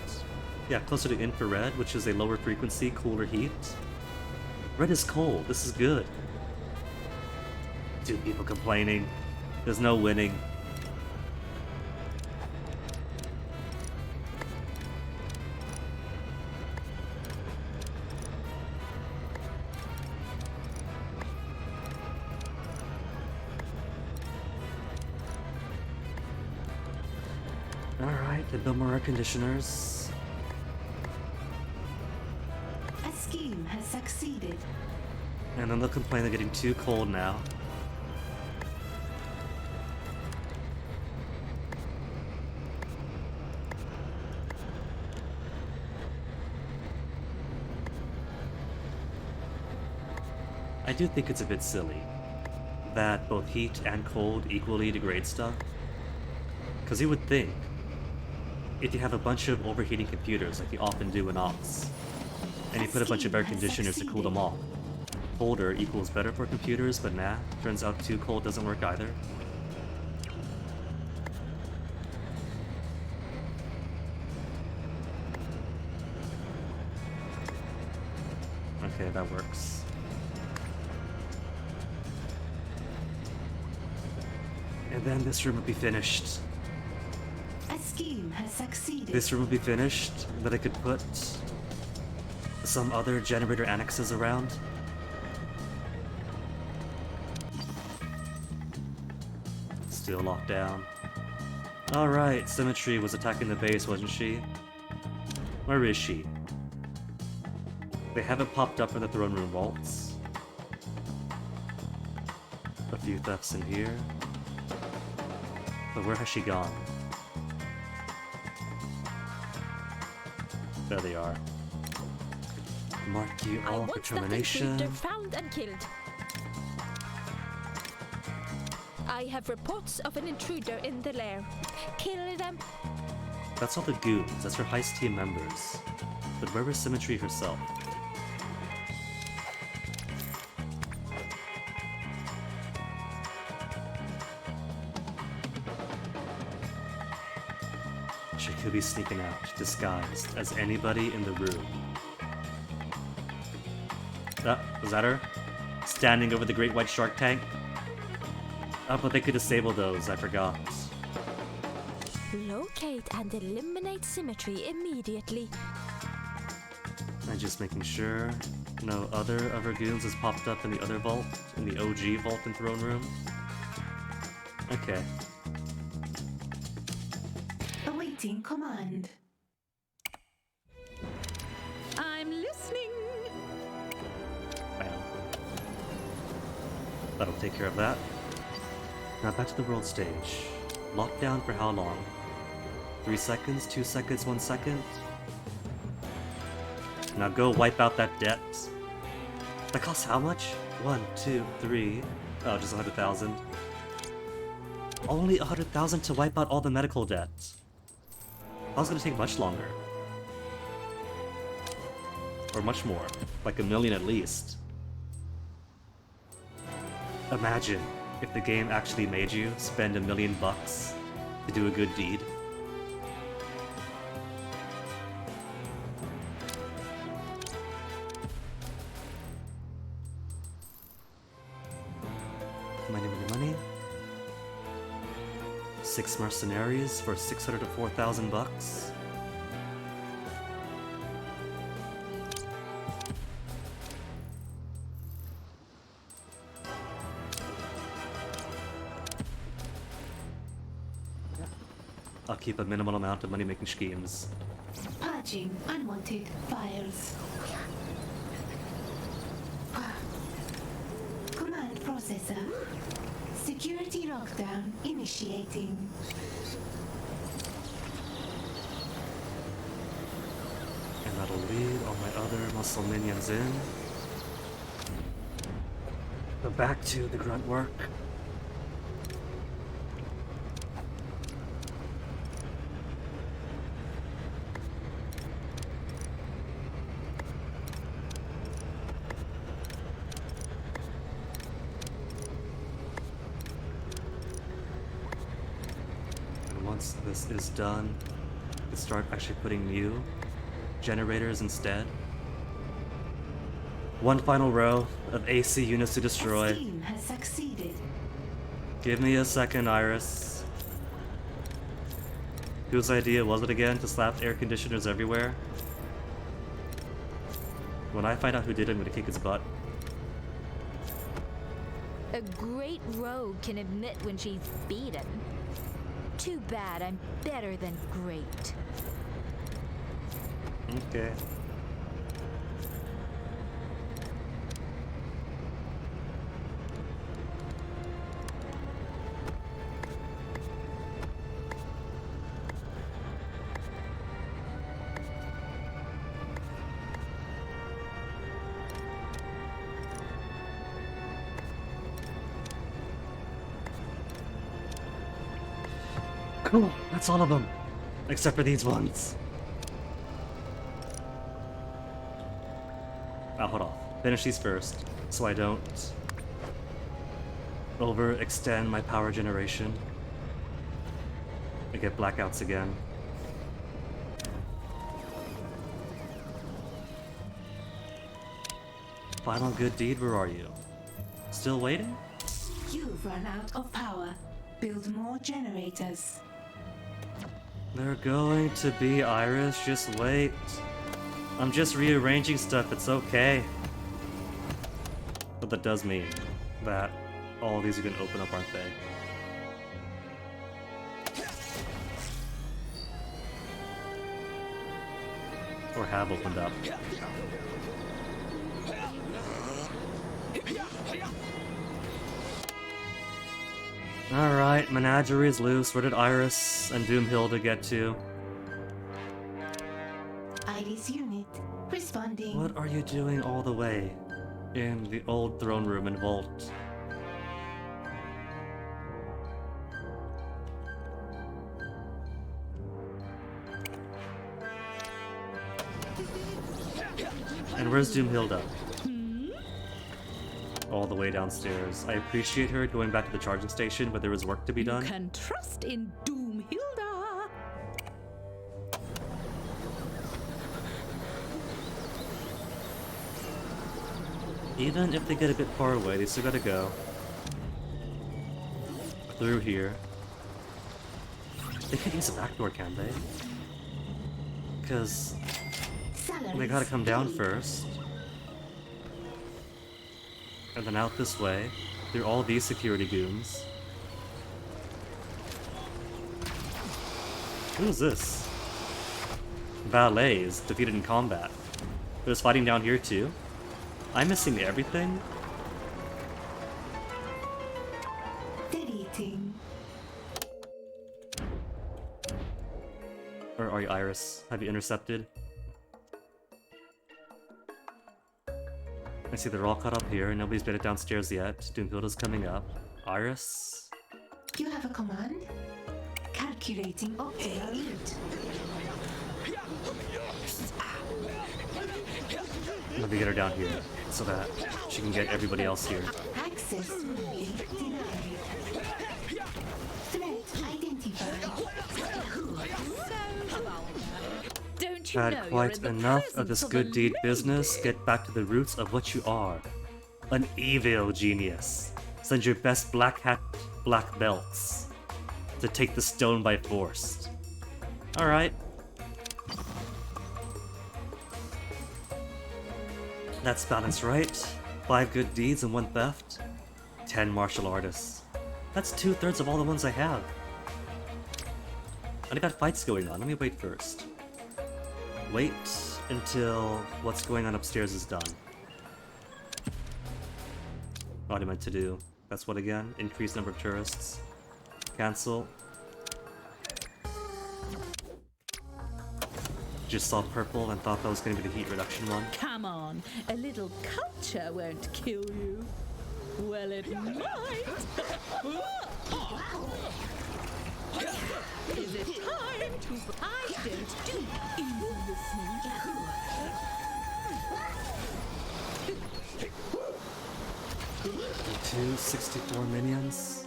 Yeah, closer to infrared, which is a lower frequency, cooler heat. Red is cold, this is good. 2 people complaining. There's no winning. Alright, and no more air conditioners. A scheme has succeeded. And then they'll complain they're getting too cold now. I do think it's a bit silly that both heat and cold equally degrade stuff. Because you would think, if you have a bunch of overheating computers like you often do in ops, and you put a bunch of air conditioners to cool them off, colder equals better for computers, but nah, turns out too cold doesn't work either. Okay, that works. And then this room will be finished. A scheme has succeeded. This room will be finished, that I could put some other generator annexes around. Still locked down. Alright, Symmetry was attacking the base, wasn't she? Where is she? They haven't popped up in the throne room vaults. A few thefts in here. But where has she gone? There they are. Mark you all for termination. Intruder found and killed. I have reports of an intruder in the lair. Kill them. That's all the goons. That's her heist team members. But where was Symmetry herself? She could be sneaking out, disguised as anybody in the room. Ah, was that her? Standing over the great white shark tank? Oh, but they could disable those, I forgot. Locate and eliminate Symmetry immediately. I'm just making sure no other of her goons has popped up in the other vault, in the OG vault and throne room. Okay. Awaiting command. I'm listening. Bam. That'll take care of that. Now back to the world stage. Lockdown for how long? 3 seconds, 2 seconds, 1 second? Now go wipe out that debt. That costs how much? 1, 2, 3. Oh, just 100,000. Only 100,000 to wipe out all the medical debt. That was gonna take much longer. Or much more. Like 1 million at least. Imagine if the game actually made you spend $1 million to do a good deed. Money, money, money. 6 mercenaries for 600 to 4,000 bucks. I'll keep a minimal amount of money making schemes. Purging unwanted files. Command processor. Security lockdown initiating. And that'll lead all my other muscle minions in. But back to the grunt work. Once this is done, we start actually putting new generators instead. One final row of AC units to A destroy. scheme has succeeded. Give me a second, Iris. Whose idea was it again to slap air conditioners everywhere? When I find out who did it, I'm gonna kick his butt. A great rogue can admit when she's beaten. Too bad I'm better than great. Okay. Cool, that's all of them. Except for these ones. Oh, hold on. Finish these first, so I don't overextend my power generation. I get blackouts again. Final good deed, where are you? Still waiting? You've run out of power. Build more generators. They're going to be, Iris, just wait. I'm just rearranging stuff, it's okay. But that does mean that all of these are gonna open up, aren't they? Or have opened up. Alright, Menagerie is loose. Where did Iris and Doomhilda get to? Iris unit responding. What are you doing all the way in the old throne room and vault? And where's Doomhilda? All the way downstairs. I appreciate her going back to the charging station, but there was work to be done. You can trust in Doomhilda. Even if they get a bit far away, they still gotta go through here. They could use a back door, can they? Because they gotta come down first. And then out this way, through all these security goons. Who is this? Valets defeated in combat. There's fighting down here too. I'm missing everything? Deleting. Or are you Iris? Have you intercepted? I see they're all caught up here. Nobody's made it downstairs yet. Doomhilda's coming up. Iris? You have a command? Calculating optimal route. Let me get her down here so that she can get everybody else here. Access fully denied. Threat identified. Don't you Had know quite you're in the enough of presence this a good deed lord? business. Get back to the roots of what you are. An evil genius. Send your best black hat, black belts to take the stone by force. Alright. That's balanced, right? 5 good deeds and 1 theft. 10 martial artists. That's 2/3 of all the ones I have. And I got fights going on. Let me wait first. Wait until what's going on upstairs is done. What I meant to do. That's what again? Increase number of tourists. Cancel. Just saw purple and thought that was going to be the heat reduction one. Come on, a little culture won't kill you. Well, it might. Is it time to... I don't do evil listening. 264 minions.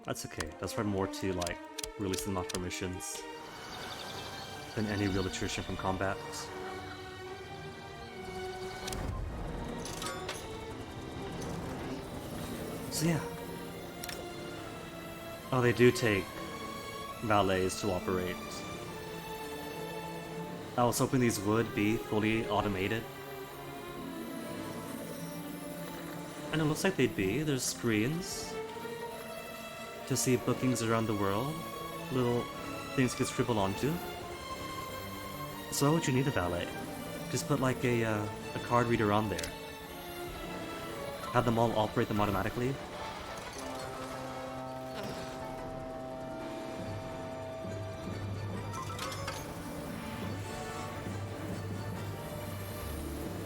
That's okay. That's probably more to like release them off for missions than any real attrition from combat. So yeah. Oh, they do take valets to operate. I was hoping these would be fully automated. And it looks like they'd be. There's screens to see bookings around the world. Little things you can scribble onto. So why would you need a valet? Just put like a card reader on there. Have them all operate them automatically.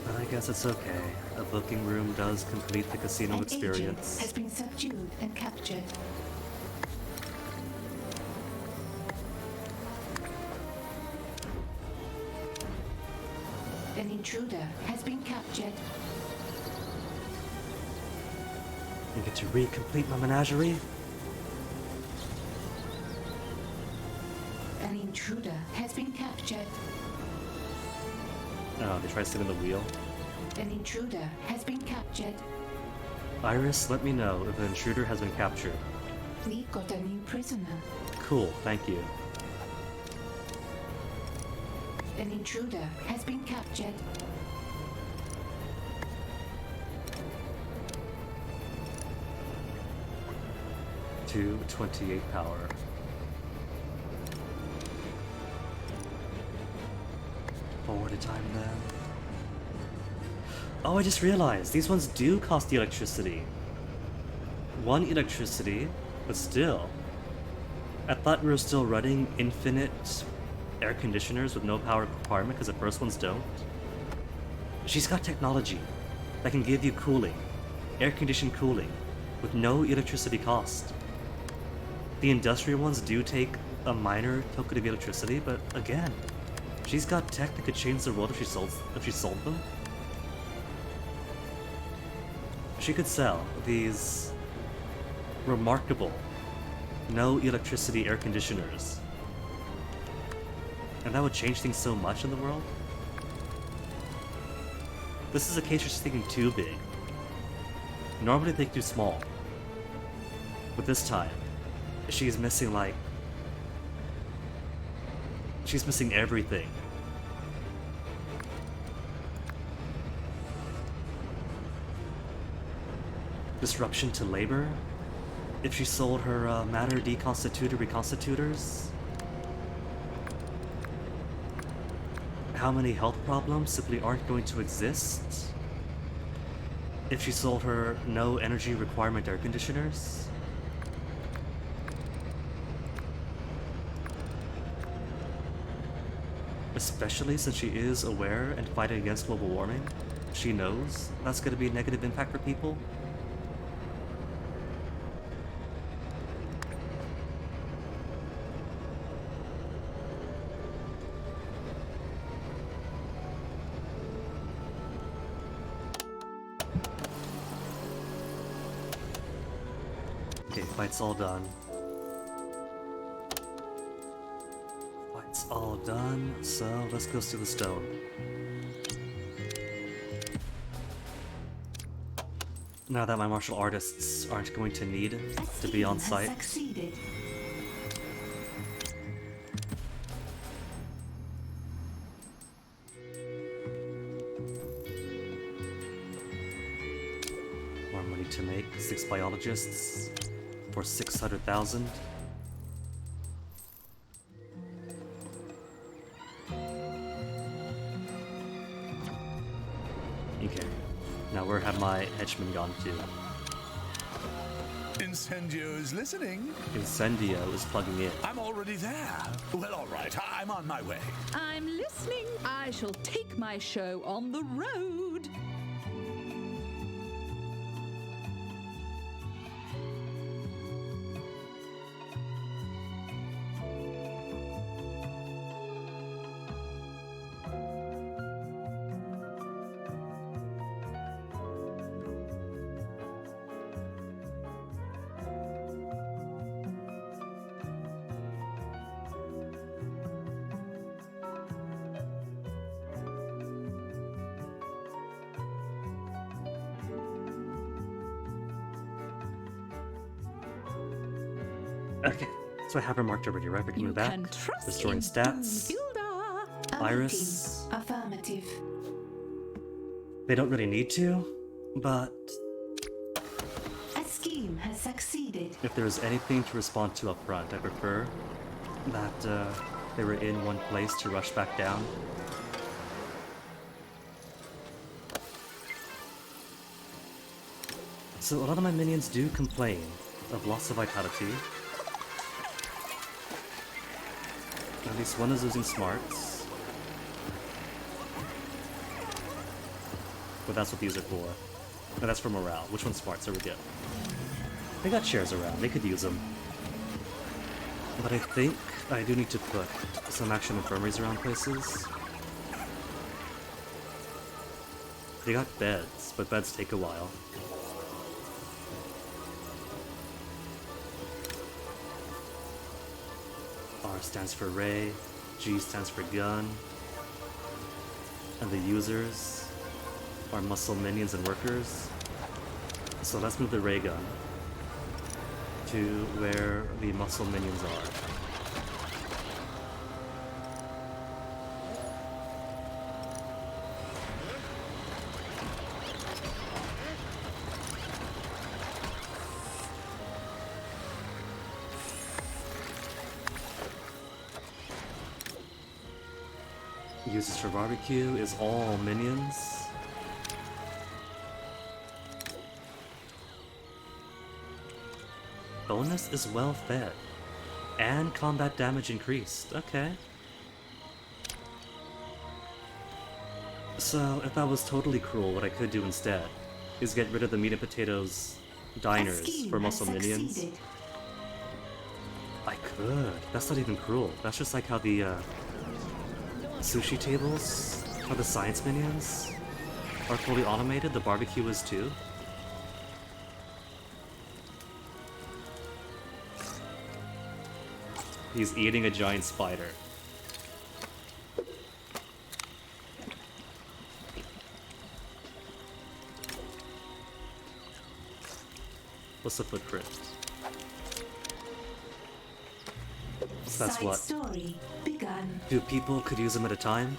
But I guess it's okay. A booking room does complete the casino An agent experience. has been subdued and captured. An intruder has been captured. I get to re-complete my menagerie. An intruder has been captured. Oh, they try to sit in the wheel. An intruder has been captured. Iris, let me know if an intruder has been captured. We got a new prisoner. Cool, thank you. An intruder has been captured. To 28 power. Forward a time then. Oh, I just realized these ones do cost the electricity. 1 electricity, but still. I thought we were still running infinite air conditioners with no power requirement because the first ones don't. She's got technology that can give you cooling, air conditioned cooling, with no electricity cost. The industrial ones do take a minor token of electricity, but again, She's got tech that could change the world if she sold them. She could sell these remarkable no electricity air conditioners. And that would change things so much in the world. This is a case where she's thinking too big. Normally they think too small. But this time, she's missing like... she's missing everything. Disruption to labor? If she sold her matter deconstitutor reconstitutors? How many health problems simply aren't going to exist? If she sold her no energy requirement air conditioners? Especially since she is aware and fighting against global warming. She knows that's going to be a negative impact for people. Okay, fight's all done. Fight's all done, so let's go see the stone. Now that my martial artists aren't going to need to be on site. Succeeded. More money to make. 6 biologists for 600,000. Okay. Now where have my henchmen gone to? Incendio is listening. Incendio is plugging in. I'm already there. Well, all right. I'm on my way. I'm listening. I shall take my show on the road. Okay, so I have her marked already, right? We can You move back. can trust Restoring in stats. Doombuilder. Iris. Affirmative. They don't really need to, but A scheme has succeeded. if there's anything to respond to up front, I prefer that they were in one place to rush back down. So a lot of my minions do complain of loss of vitality. At least one is losing smarts. But that's what these are for. And that's for morale. Which one's smarts are we good? They got chairs around, they could use them. But I think I do need to put some action infirmaries around places. They got beds, but beds take a while. R stands for ray, G stands for gun, and the users are muscle minions and workers. So let's move the ray gun to where the muscle minions are. Uses for barbecue is all minions. Bonus is well fed. And combat damage increased. Okay. So, if I was totally cruel, what I could do instead is get rid of the meat and potatoes diners for muscle minions. I could. That's not even cruel. That's just like how the sushi tables for the science minions are fully automated. The barbecue is too. He's eating a giant spider. What's the footprint? So that's Side what. story begun. 2 people could use them at a time?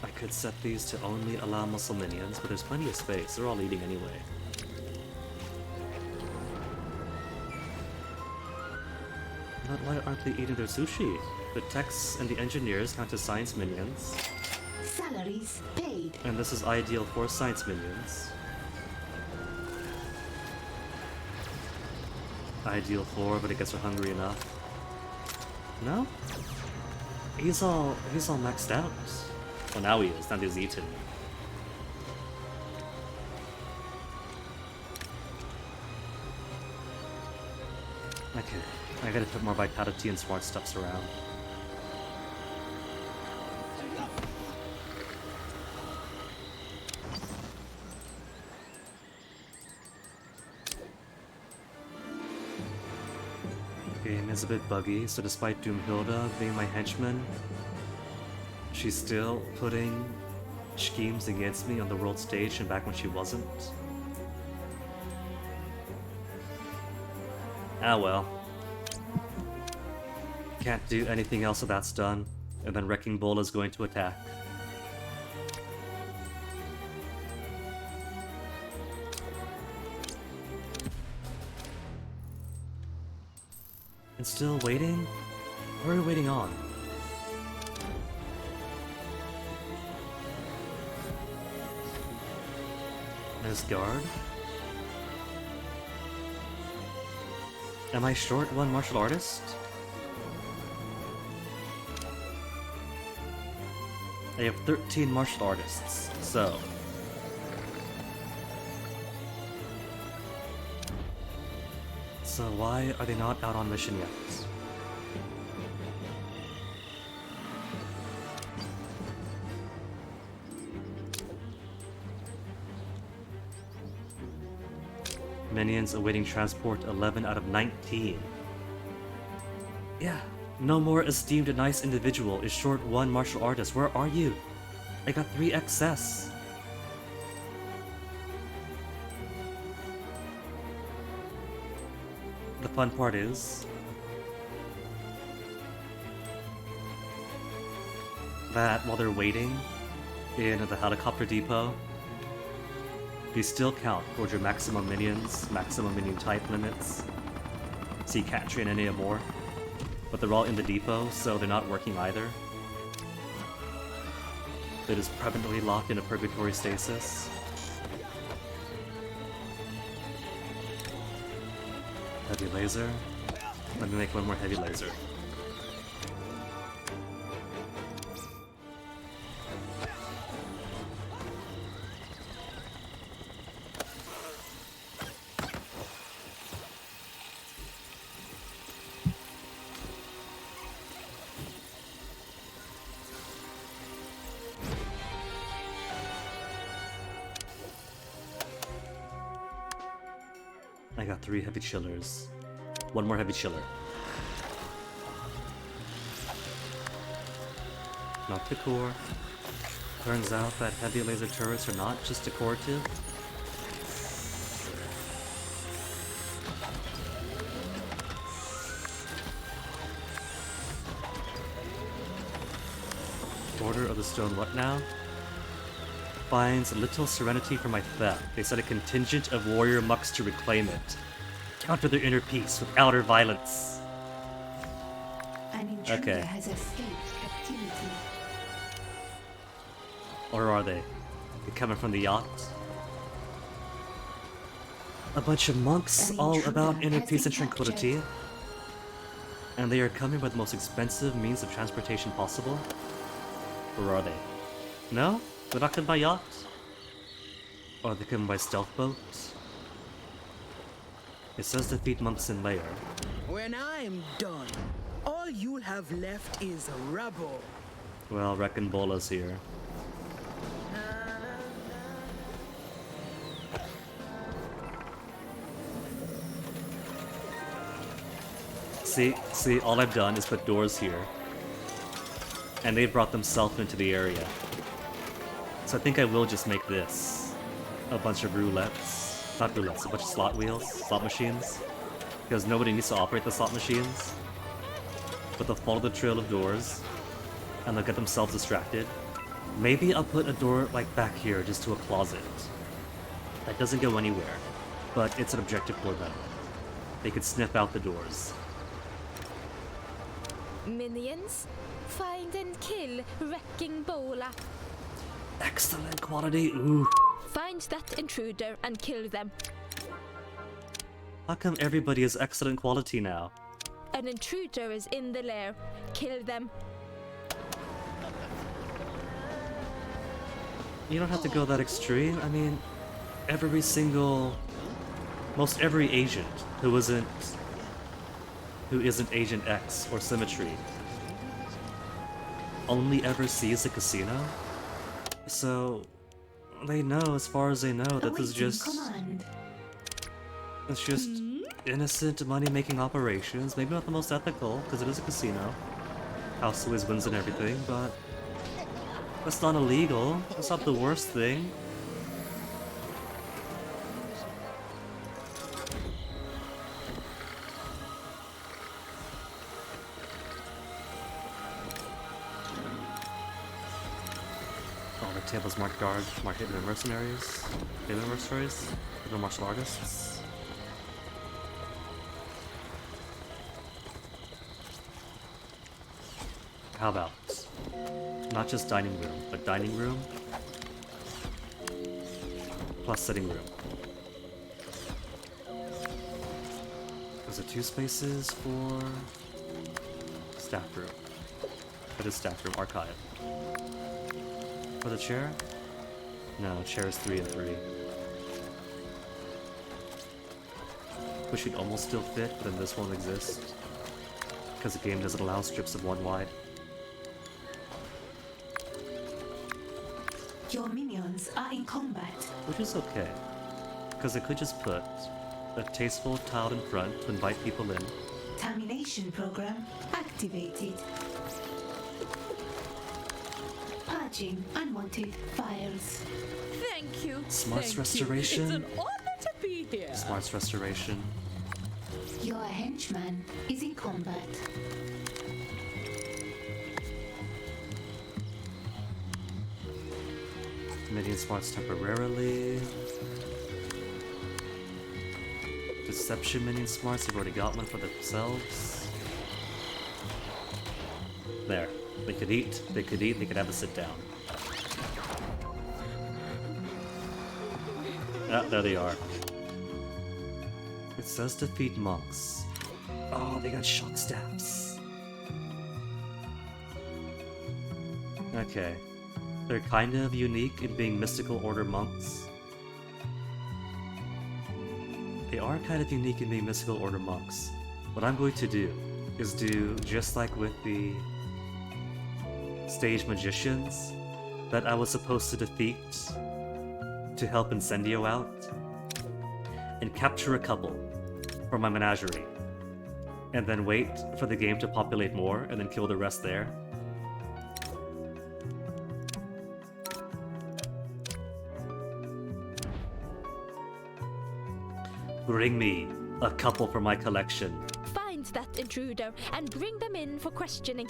I could set these to only allow muscle minions, but there's plenty of space. They're all eating anyway. But why aren't they eating their sushi? The techs and the engineers count as science minions, Salaries paid. and this is ideal for science minions. Ideal for, but I guess we're hungry enough. No? He's all maxed out. Well, now he is. Now he's eaten. Okay, I gotta put more vitality and smart stuffs around. Game is a bit buggy, so despite Doomhilda being my henchman, she's still putting schemes against me on the world stage and back when she wasn't. Ah well. Can't do anything else if that's done, and then Wrecking Bull is going to attack. And still waiting? What are we waiting on? There's guard. Am I short 1 martial artist? I have 13 martial artists, so... So why are they not out on mission yet? Minions awaiting transport 11 out of 19. Yeah, no more esteemed nice individual is short 1 martial artist. Where are you? I got 3 excess. The fun part is that while they're waiting in the helicopter depot, they still count towards your maximum minions, maximum minion type limits. So you can't train any more. But they're all in the depot, so they're not working either. They're just permanently locked in a purgatory stasis. Heavy laser. Let me make 1 more heavy laser. I got 3 heavy chillers. 1 more heavy chiller. Not the core. Turns out that heavy laser turrets are not just decorative. Order of the Stone what now? Finds little serenity for my theft. They set a contingent of warrior mucks to reclaim it. Counter their inner peace with outer violence. An intruder Okay. has escaped captivity. Or are they? They're coming from the yacht? A bunch of monks An all intruder about inner has peace been and tranquility. And they are coming by the most expensive means of transportation possible? Or are they? No? They're not coming by yacht? Or are they coming by stealth boat? It says defeat monks in lair. When I'm done, all you'll have left is rubble. Well, reckon Bola's here. See, all I've done is put doors here. And they've brought themselves into the area. So I think I will just make this a bunch of roulettes. Not roulettes, a bunch of slot wheels, slot machines. Because nobody needs to operate the slot machines. But they'll follow the trail of doors. And they'll get themselves distracted. Maybe I'll put a door like back here just to a closet. That doesn't go anywhere. But it's an objective for them. They can sniff out the doors. Minions, find and kill Wrecking Bola. Excellent quality, ooh. Find that intruder and kill them. How come everybody is excellent quality now? An intruder is in the lair. Kill them. You don't have to go that extreme. I mean, most every agent who isn't Agent X or Symmetry only ever sees a casino. So they know, as far as they know, that this is just it's just innocent money-making operations. Maybe not the most ethical, because it is a casino. House always wins and everything, but that's not illegal. That's not the worst thing. All the tables marked guard, marked hidden mercenaries, hidden martial artists. How about not just dining room, but dining room plus sitting room. Is there 2 spaces for staff room? It is staff room, archive. For the chair? No, chair is 3 and 3. Which should almost still fit, but then this won't exist. Because the game doesn't allow strips of 1 wide. Your minions are in combat. Which is okay. Because I could just put a tasteful tile in front to invite people in. Termination program activated. Purging unwanted files. Thank you. Smarts Thank restoration. You. It's an honor to be here. Smarts restoration. Your henchman is in combat. Minion smarts temporarily. Deception minion smarts, they've already got one for themselves. There. They could eat, they could have a sit down. Ah, there they are. It says defeat monks. Oh, they got shot staffs. Okay. They're kind of unique in being mystical order monks. They are kind of unique in being mystical order monks. What I'm going to do is do just like with the stage magicians that I was supposed to defeat to help Incendio out, and capture a couple for my menagerie, and then wait for the game to populate more and then kill the rest there. Bring me a couple for my collection. Find that intruder and bring them in for questioning.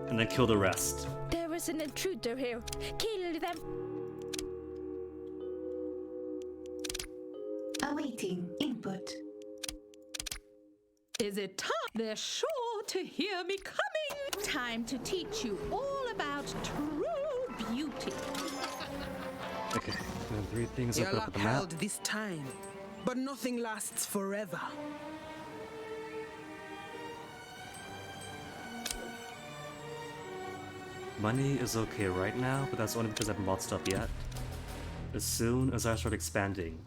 And then kill the rest. There is an intruder here. Kill them. Awaiting input. Is it time? They're sure to hear me coming. Time to teach you all about true beauty. Okay, then 3 things You're open up with the map. upheld this time, but nothing lasts forever. Money is okay right now, but that's only because I haven't bought stuff yet. As soon as I start expanding,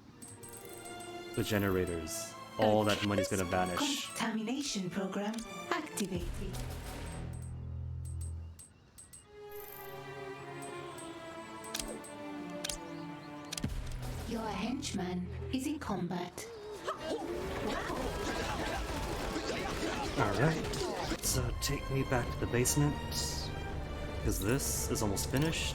the generators. All that money's gonna vanish. Contamination program activated. Your henchman is in combat. Alright, so take me back to the basement, because this is almost finished.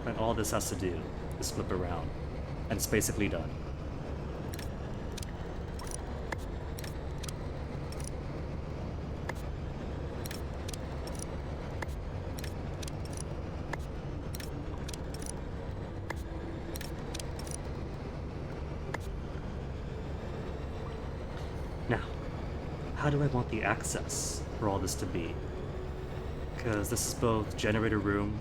And all this has to do is flip around, and it's basically done. Now, how do I want the access for all this to be? Because this is both generator room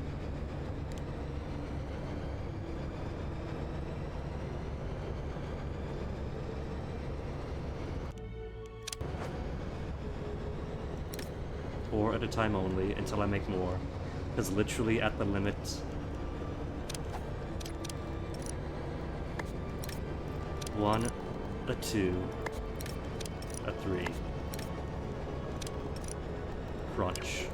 or at a time only until I make more. Because literally at the limit, one, a two, a three. Crunch.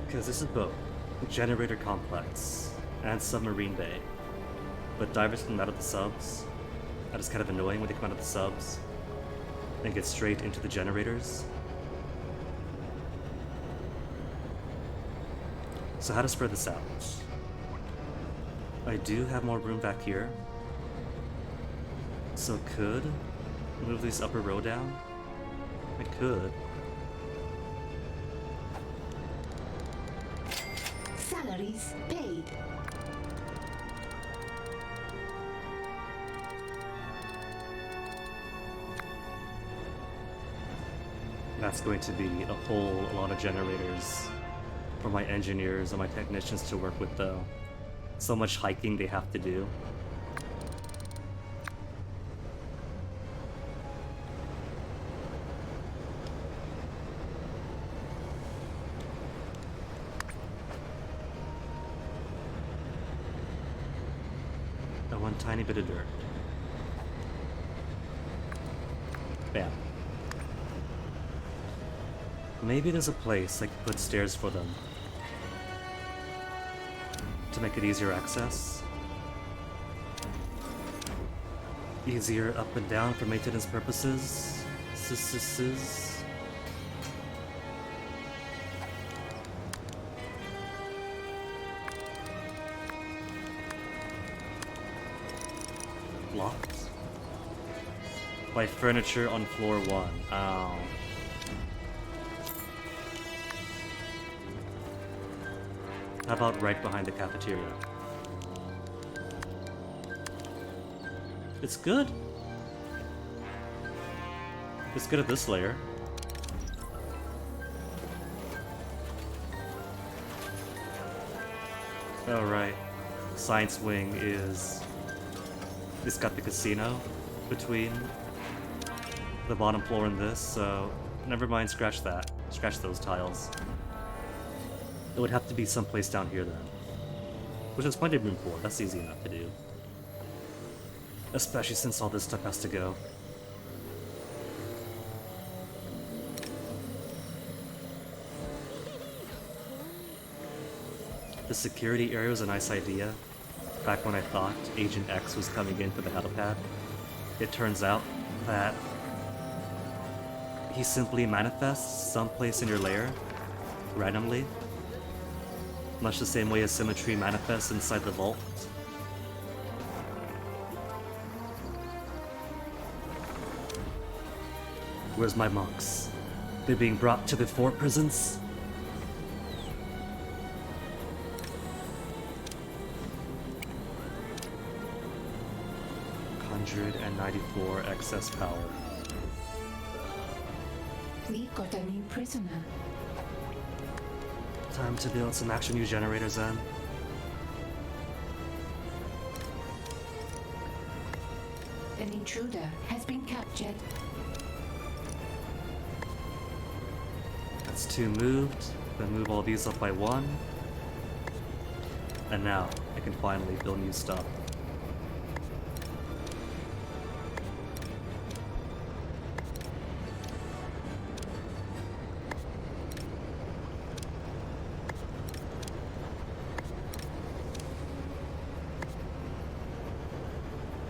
Because this is both generator complex and submarine bay. But divers come out of the subs. That is kind of annoying when they come out of the subs and get straight into the generators. So how to spread this out? I do have more room back here, so could move this upper row down. I could. Salaries paid. That's going to be a whole lot of generators for my engineers and my technicians to work with, though. So much hiking they have to do. And one tiny bit of dirt. Bam. Maybe there's a place I could put stairs for them to make it easier access. Easier up and down for maintenance purposes. Locked. By furniture on floor 1. Ow. How about right behind the cafeteria? It's good. It's good at this layer. Oh right. Science wing is... It's got the casino between the bottom floor and this, so never mind, scratch that. Scratch those tiles. It would have to be someplace down here then. Which is plenty of room for, that's easy enough to do. Especially since all this stuff has to go. The security area was a nice idea. Back when I thought Agent X was coming in for the helipad, it turns out that he simply manifests someplace in your lair, randomly. Much the same way as symmetry manifests inside the vault. Where's my monks? They're being brought to the fort prisons? $194 excess power. We got a new prisoner. Time to build some action use generators then. An intruder has been captured. That's 2 moved. Then move all these up by 1. And now I can finally build new stuff.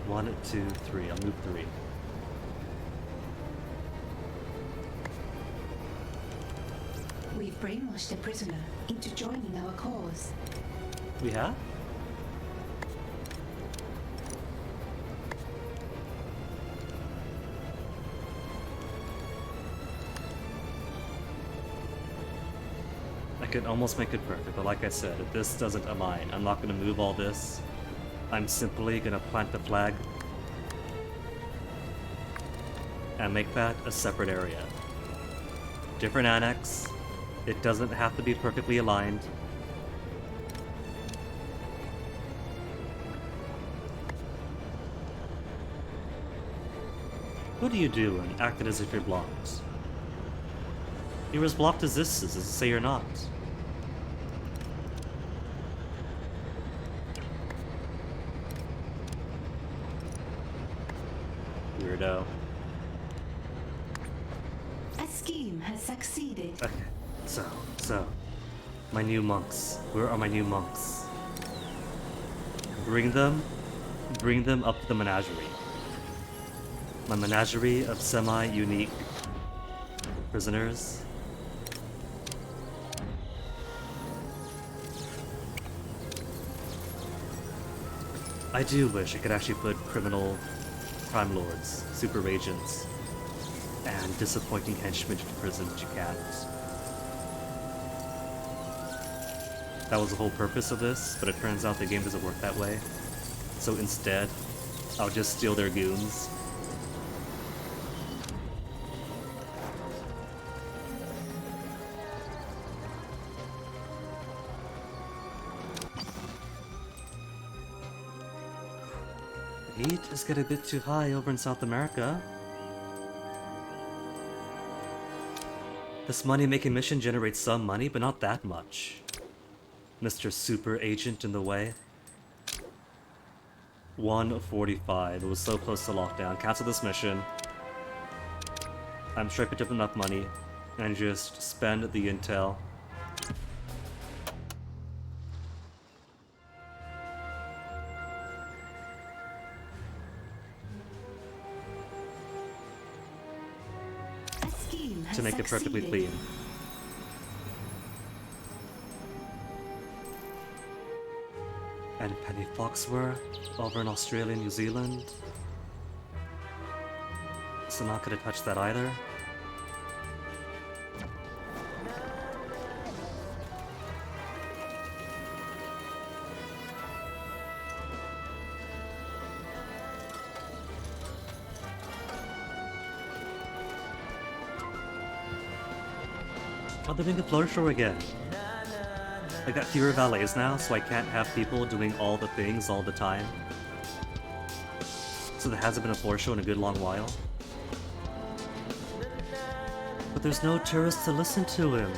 One, 2, 3. I'll move 3. We've brainwashed a prisoner into joining our cause. We have? I could almost make it perfect, but like I said, if this doesn't align, I'm not going to move all this. I'm simply going to plant the flag and make that a separate area. Different annex. It doesn't have to be perfectly aligned. What do you do when acted as if you're blocked? You're as blocked as this is, as to say you're not. Weirdo. A scheme has succeeded. Okay, so, my new monks. Where are my new monks? Bring them up to the menagerie. My menagerie of semi-unique prisoners. I do wish I could actually put criminal crime lords, super agents, and disappointing henchmen to prison, but you can't. That was the whole purpose of this, but it turns out the game doesn't work that way. So instead, I'll just steal their goons. The heat is getting a bit too high over in South America. This money-making mission generates some money, but not that much. Mr. Super Agent in the way. 1:45. It was so close to lockdown. Cancel this mission. I'm sure I picked up enough money and just spend the intel. A scheme has To make it perfectly succeeded. clean. And Penny Foxworth over in Australia, New Zealand. So not gonna touch that either. Oh, they're doing a floor show again. I got fewer valets now, so I can't have people doing all the things all the time. So there hasn't been a floor show in a good long while. But there's no tourists to listen to him.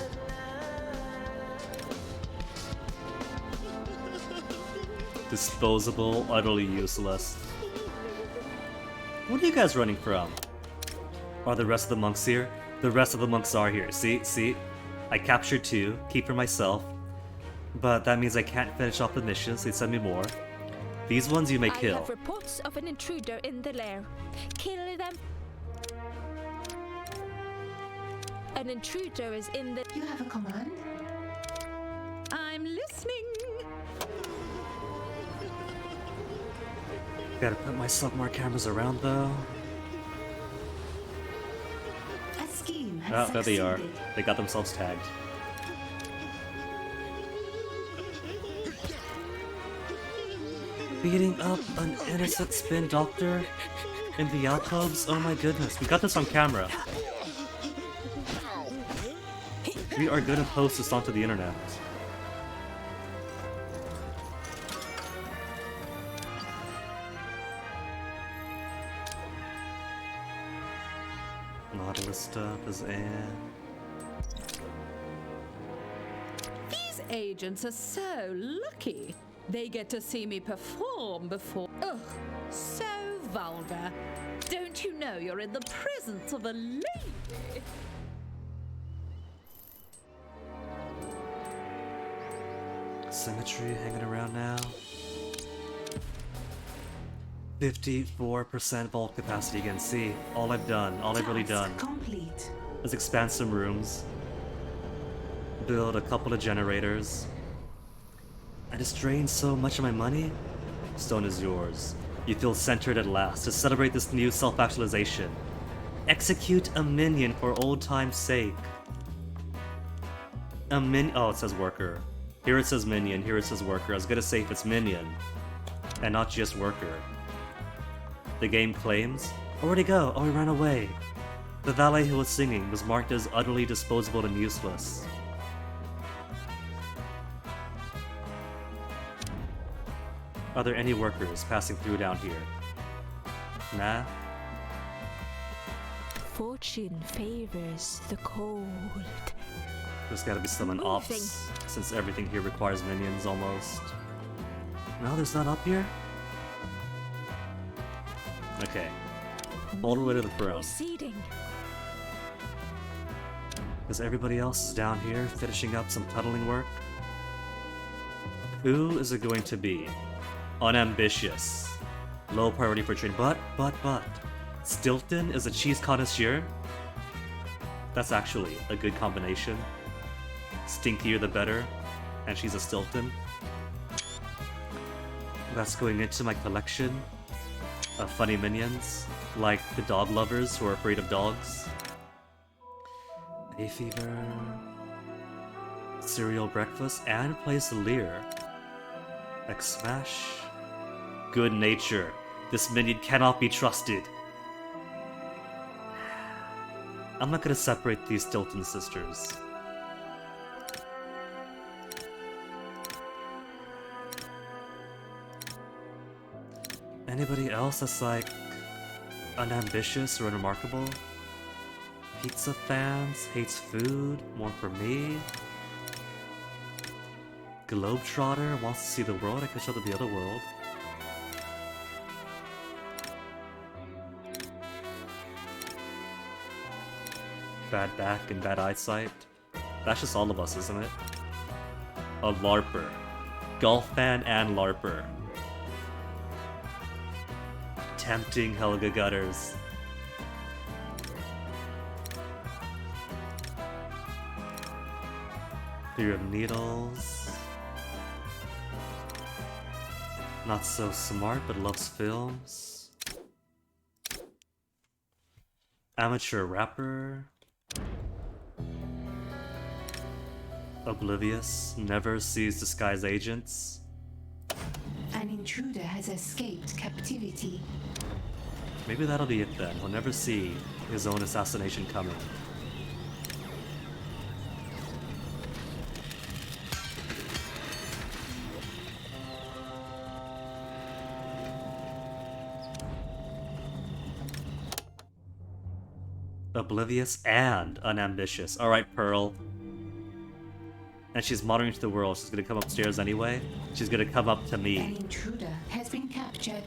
Disposable, utterly useless. What are you guys running from? Are the rest of the monks here? The rest of the monks are here. See? I captured 2, keep for myself. But that means I can't finish off the missions, they send me more. These ones you may I kill. have reports of an intruder in the lair. Kill them. An intruder is in the... You have a command? I'm listening. Gotta put my more cameras around though. A scheme has Oh, there they are. succeeded. They got themselves tagged. Beating up an innocent spin doctor in the alcoves? Oh my goodness, we got this on camera. We are gonna post this onto the internet. Nautilus stuff is in. agents are so lucky. They get to see me perform before. Ugh, so vulgar. Don't you know you're in the presence of a lady? Symmetry hanging around now. 54% vault capacity again. See, all I've really done Complete. is expand some rooms, build a couple of generators. I just drained so much of my money. Stone is yours. You feel centered at last. To celebrate this new self-actualization, execute a minion for old time's sake. Oh, it says worker. Here it says minion, here it says worker. I was gonna say if it's minion, and not just worker. The game claims, oh, where'd he go? Oh, he ran away. The valet who was singing was marked as utterly disposable and useless. Are there any workers passing through down here? Nah? Fortune favors the cold. There's gotta be someone ops, since everything here requires minions almost. No, there's none up here? Okay. All the way to the throne. Proceeding. Because everybody else is down here finishing up some tunneling work. Who is it going to be? Unambitious. Low priority for trade, but. Stilton is a cheese connoisseur? That's actually a good combination. Stinkier the better, and she's a Stilton. That's going into my collection of funny minions, like the dog lovers who are afraid of dogs. Hay fever, cereal breakfast, and plays the Lear. X smash. Good nature. This minion cannot be trusted. I'm not gonna separate these Stilton sisters. Anybody else that's like unambitious or unremarkable? Pizza fans, hates food, more for me. Globetrotter wants to see the world, I could show them the other world. Bad back and bad eyesight. That's just all of us, isn't it? A LARPer. Golf fan and LARPer. Tempting Helga Gutters. Fear of Needles. Not so smart but loves films. Amateur rapper. Oblivious, never sees disguised agents. An intruder has escaped captivity. Maybe that'll be it then. He'll never see his own assassination coming. Oblivious and unambitious. Alright, Pearl. And she's monitoring the world. She's gonna come upstairs anyway. She's gonna come up to me. An intruder has been captured.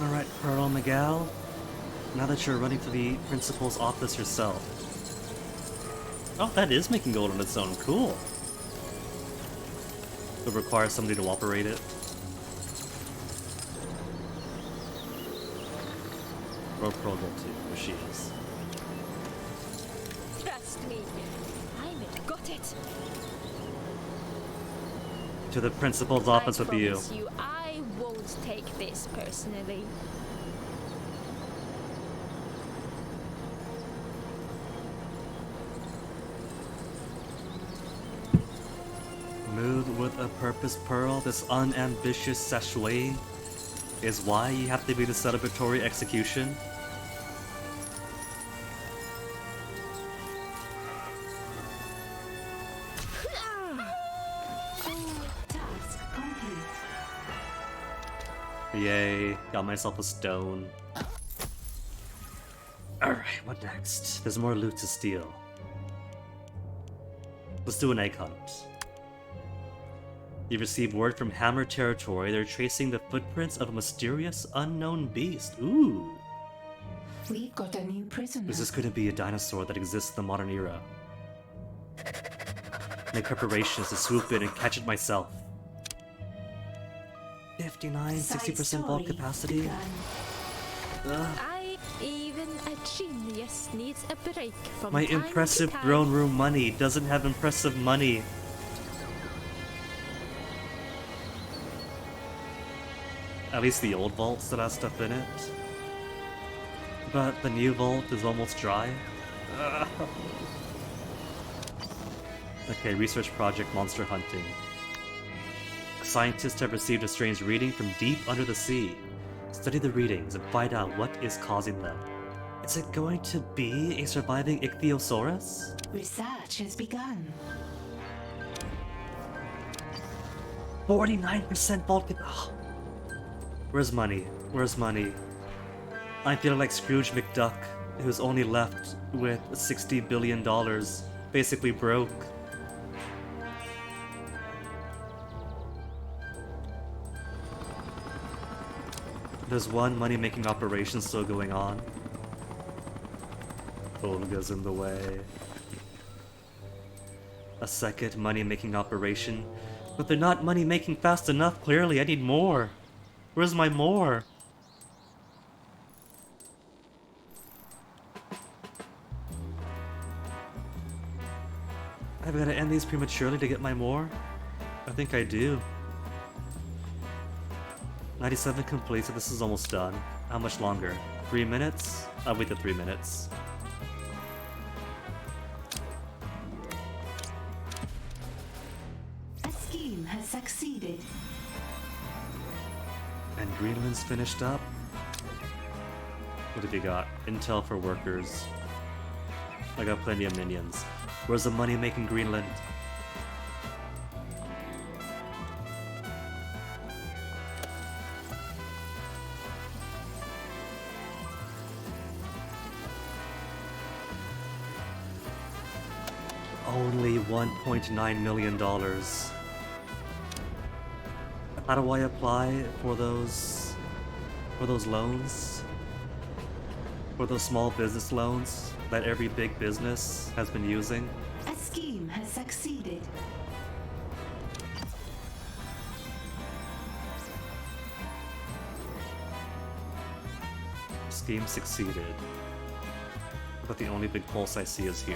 Alright, Pearl Miguel. Now that you're running for the principal's office yourself. Oh, that is making gold on its own. Cool. It requires somebody to operate it. Where Pearl go to? Where she is. Trust me. I got it. To the principal's office with you. promise you, I won't take this personally. Move with a purpose, Pearl. This unambitious sashway is why you have to be the celebratory execution. Yay, got myself a stone. Alright, what next? There's more loot to steal. Let's do an egg hunt. You receive word from Hammer Territory. They're tracing the footprints of a mysterious unknown beast. Ooh. We've got a new prisoner. Is this going to be a dinosaur that exists in the modern era? Make preparations to swoop in and catch it myself. 59, 60% vault capacity. Even a genius needs a break from My time impressive to time. throne room money doesn't have impressive money. At least the old vault still has stuff in it. But the new vault is almost dry. Okay, research project monster hunting. Scientists have received a strange reading from deep under the sea. Study the readings and find out what is causing them. Is it going to be a surviving ichthyosaurus? Research has begun. 49% vault cap- Where's money? Where's money? I'm feeling like Scrooge McDuck, who's only left with $60 billion, basically broke. There's one money-making operation still going on. Olga's in the way. A second money-making operation. But they're not money-making fast enough, clearly. I need more. Where's my more? I've got to end these prematurely to get my more? I think I do. 97 complete, so this is almost done. How much longer? 3 minutes? I'll wait the 3 minutes. A scheme has succeeded. And Greenland's finished up. What have you got? Intel for workers. I got plenty of minions. Where's the money making Greenland? Only $1.9 million. How do I apply for those loans? For those small business loans that every big business has been using? A scheme has succeeded. Scheme succeeded. But the only big pulse I see is here.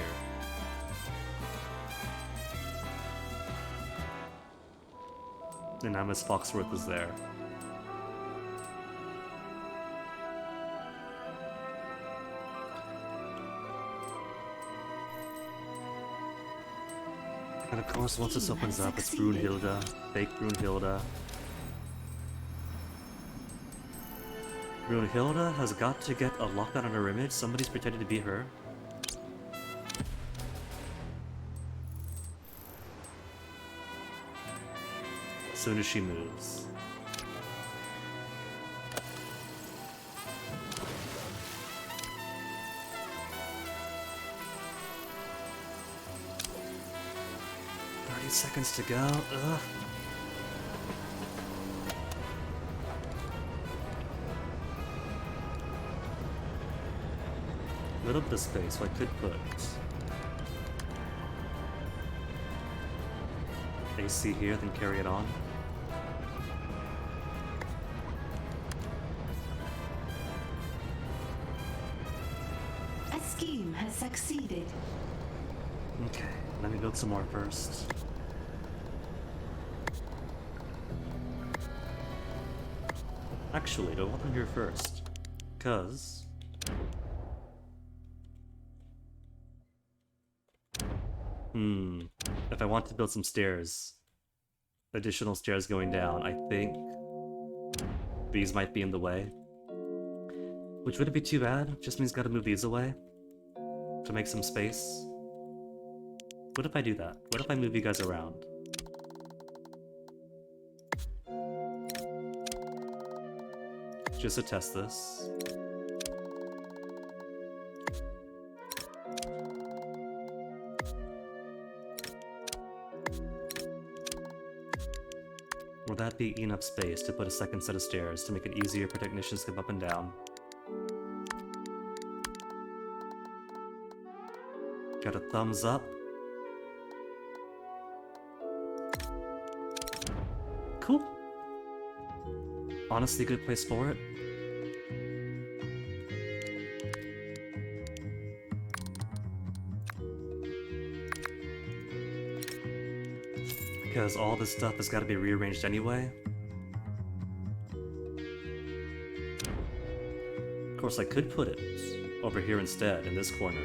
And now Miss Foxworth is there. And of course, once this opens up, it's Brunhilde. Fake Brunhilde. Brunhilde has got to get a lockdown on her image. Somebody's pretending to be her. As soon as she moves. Seconds to go. Ugh. A little bit of space, so I could put AC here, then carry it on. A scheme has succeeded. Okay, let me build some more first. Actually, do I want them here first? Because... if I want to build some stairs, additional stairs going down, I think these might be in the way. Which wouldn't be too bad, just means gotta move these away to make some space. What if I do that? What if I move you guys around? just to test this. Will that be enough space to put a second set of stairs to make it easier for technicians to come up and down? Got a thumbs up. Cool. Honestly, good place for it. Because all this stuff has got to be rearranged anyway. Of course, I could put it over here instead, in this corner.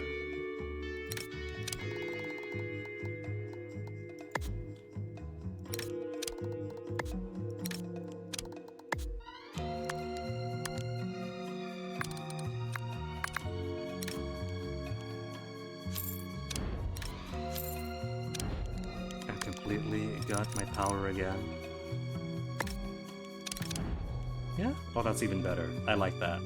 Got my power again. Yeah? Oh, that's even better. I like that.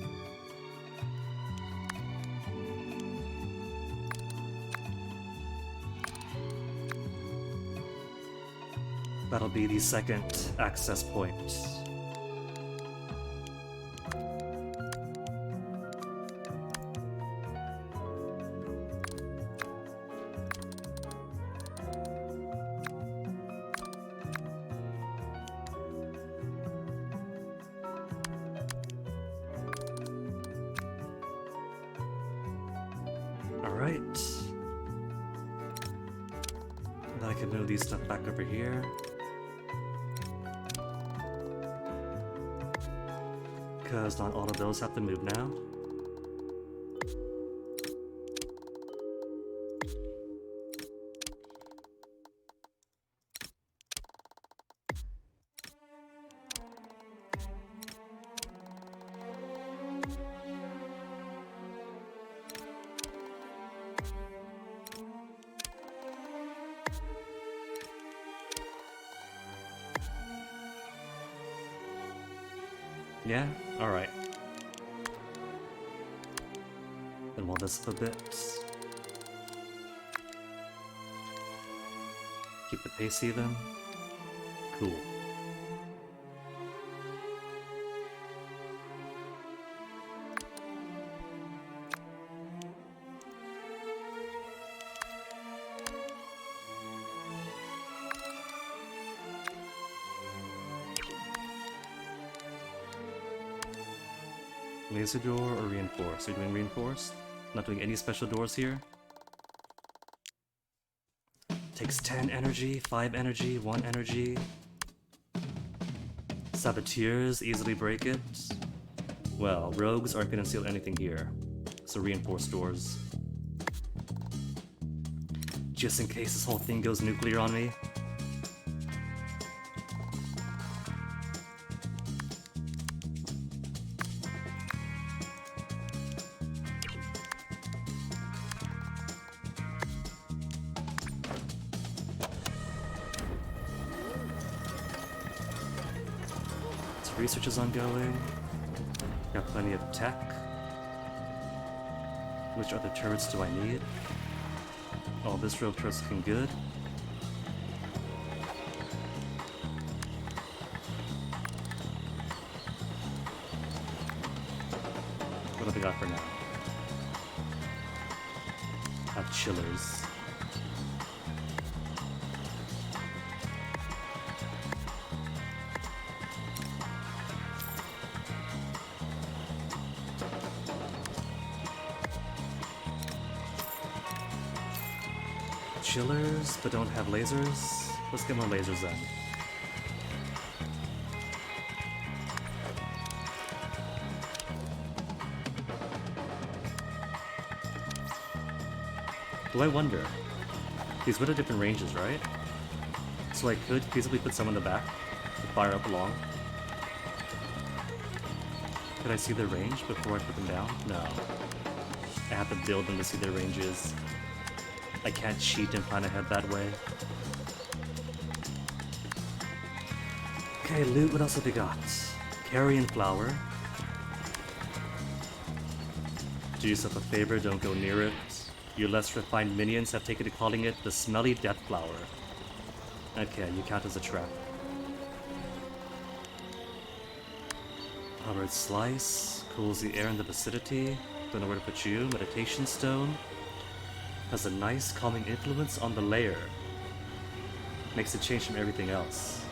That'll be the second access point. Alright. Then I can move these stuff back over here. Because not all of those have to move now. Yeah? Alright. Then we'll this up a bit. Keep the pace even. Cool. Laser door or reinforced? Are you doing reinforced? Not doing any special doors here? Takes 10 energy, 5 energy, 1 energy. Saboteurs easily break it. Well, rogues aren't gonna steal anything here. So reinforced doors. Just in case this whole thing goes nuclear on me. Research is ongoing. Got plenty of tech. Which other turrets do I need? Oh, this row of turret's looking good. What have we got for now? Have chillers. Chillers, but don't have lasers? Let's get more lasers then. Do I wonder? These would have different ranges, right? So I could feasibly put some in the back to fire up along. Could I see their range before I put them down? No. I have to build them to see their ranges. I can't cheat and plan ahead that way. Okay, loot, what else have we got? Carrion flower. Could you do yourself a favor? Don't go near it. Your less refined minions have taken to calling it the smelly death flower. Okay, you count as a trap. Armored slice. Cools the air in the vicinity. Don't know where to put you. Meditation stone. Has a nice calming influence on the layer. Makes it change from everything else.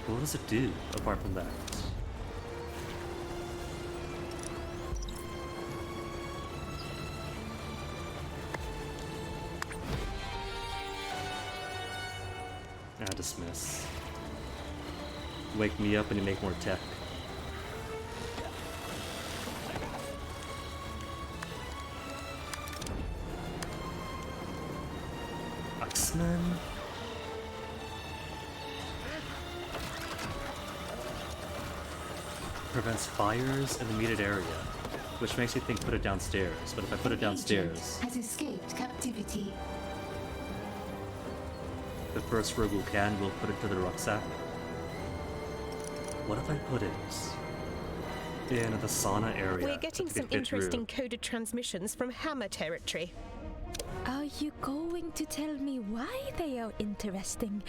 But what does it do apart from that? Dismiss. Wake me up and you make more tech. X-Men? Prevents fires in the immediate area, which makes me think put it downstairs. But if I put it downstairs, has escaped captivity. the first rogue who can will put it to the rucksack. What if I put it in the sauna area? We're getting to some get interesting through? coded transmissions from Hammer territory. Are you going to tell me why they are interesting?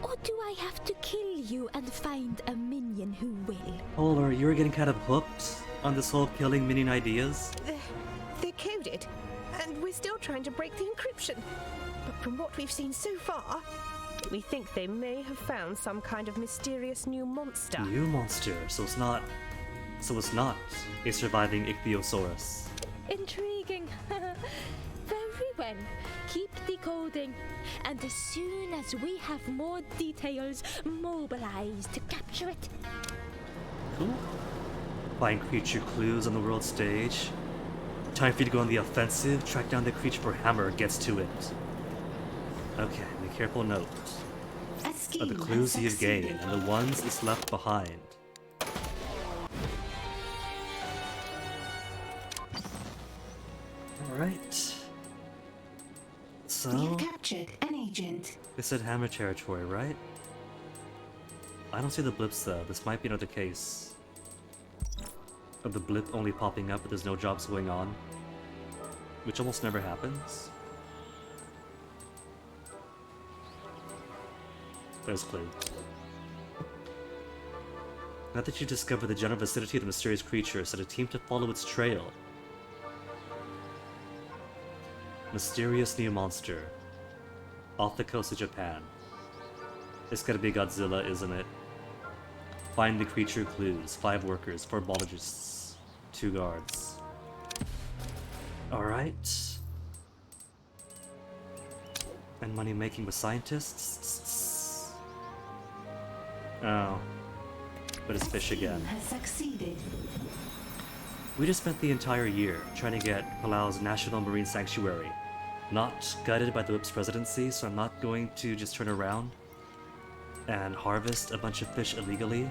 Or do I have to kill you and find a minion who will? Polar, you're getting kind of hooked on this whole killing minion ideas. They're coded, and we're still trying to break the encryption. But from what we've seen so far, we think they may have found some kind of mysterious new monster. New monster, so it's not a surviving Ichthyosaurus. Intriguing. Very well. Keep decoding. And as soon as we have more details, mobilize to capture it. Cool. Find creature clues on the world stage. Time for you to go on the offensive, track down the creature before Hammer gets to it. Okay, make careful note of the clues you've gained and the ones it's left behind. Alright. So, We have captured an agent. they said Hammer territory, right? I don't see the blips though. This might be another case of the blip only popping up but there's no jobs going on, which almost never happens. There's clue. Now that you discover the general vicinity of the mysterious creature, set a team to follow its trail. Mysterious new monster. Off the coast of Japan. It's gotta be Godzilla, isn't it? Find the creature clues. 5 workers, 4 biologists, 2 guards. Alright. And money making with scientists? Oh. But it's fish again. Has succeeded. We just spent the entire year trying to get Palau's National Marine Sanctuary. Not guided by the Whip's presidency, so I'm not going to just turn around and harvest a bunch of fish illegally.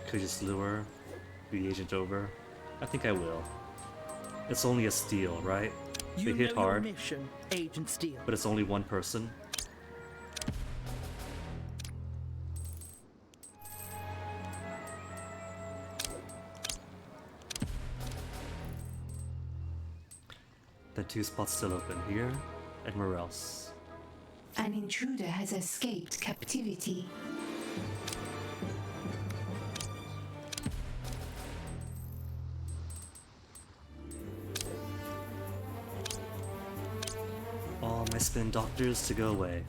Could just lure the agent over? I think I will. It's only a steal, right? They hit hard, mission, Agent Steel. but it's only one person. The 2 spots still open here, and where else? An intruder has escaped captivity. All my spin doctors to go away.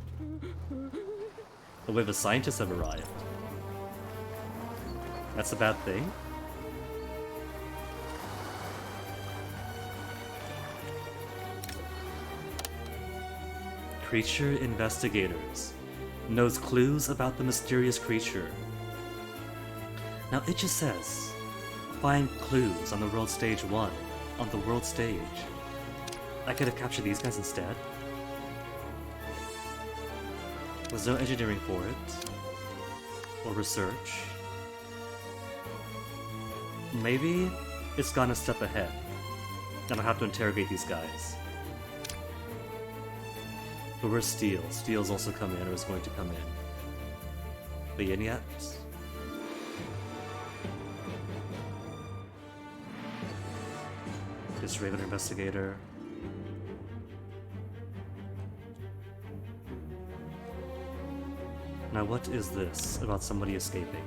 A wave of scientists have arrived. That's a bad thing? Creature investigators. Knows clues about the mysterious creature. Now it just says, find clues on the world stage 1. On the world stage. I could have captured these guys instead. There's no engineering for it. Or research. Maybe it's gone a step ahead. And I'll have to interrogate these guys. But where's Steel? Steel's also come in, or is going to come in. They in yet? This Raven Investigator. Now what is this about somebody escaping?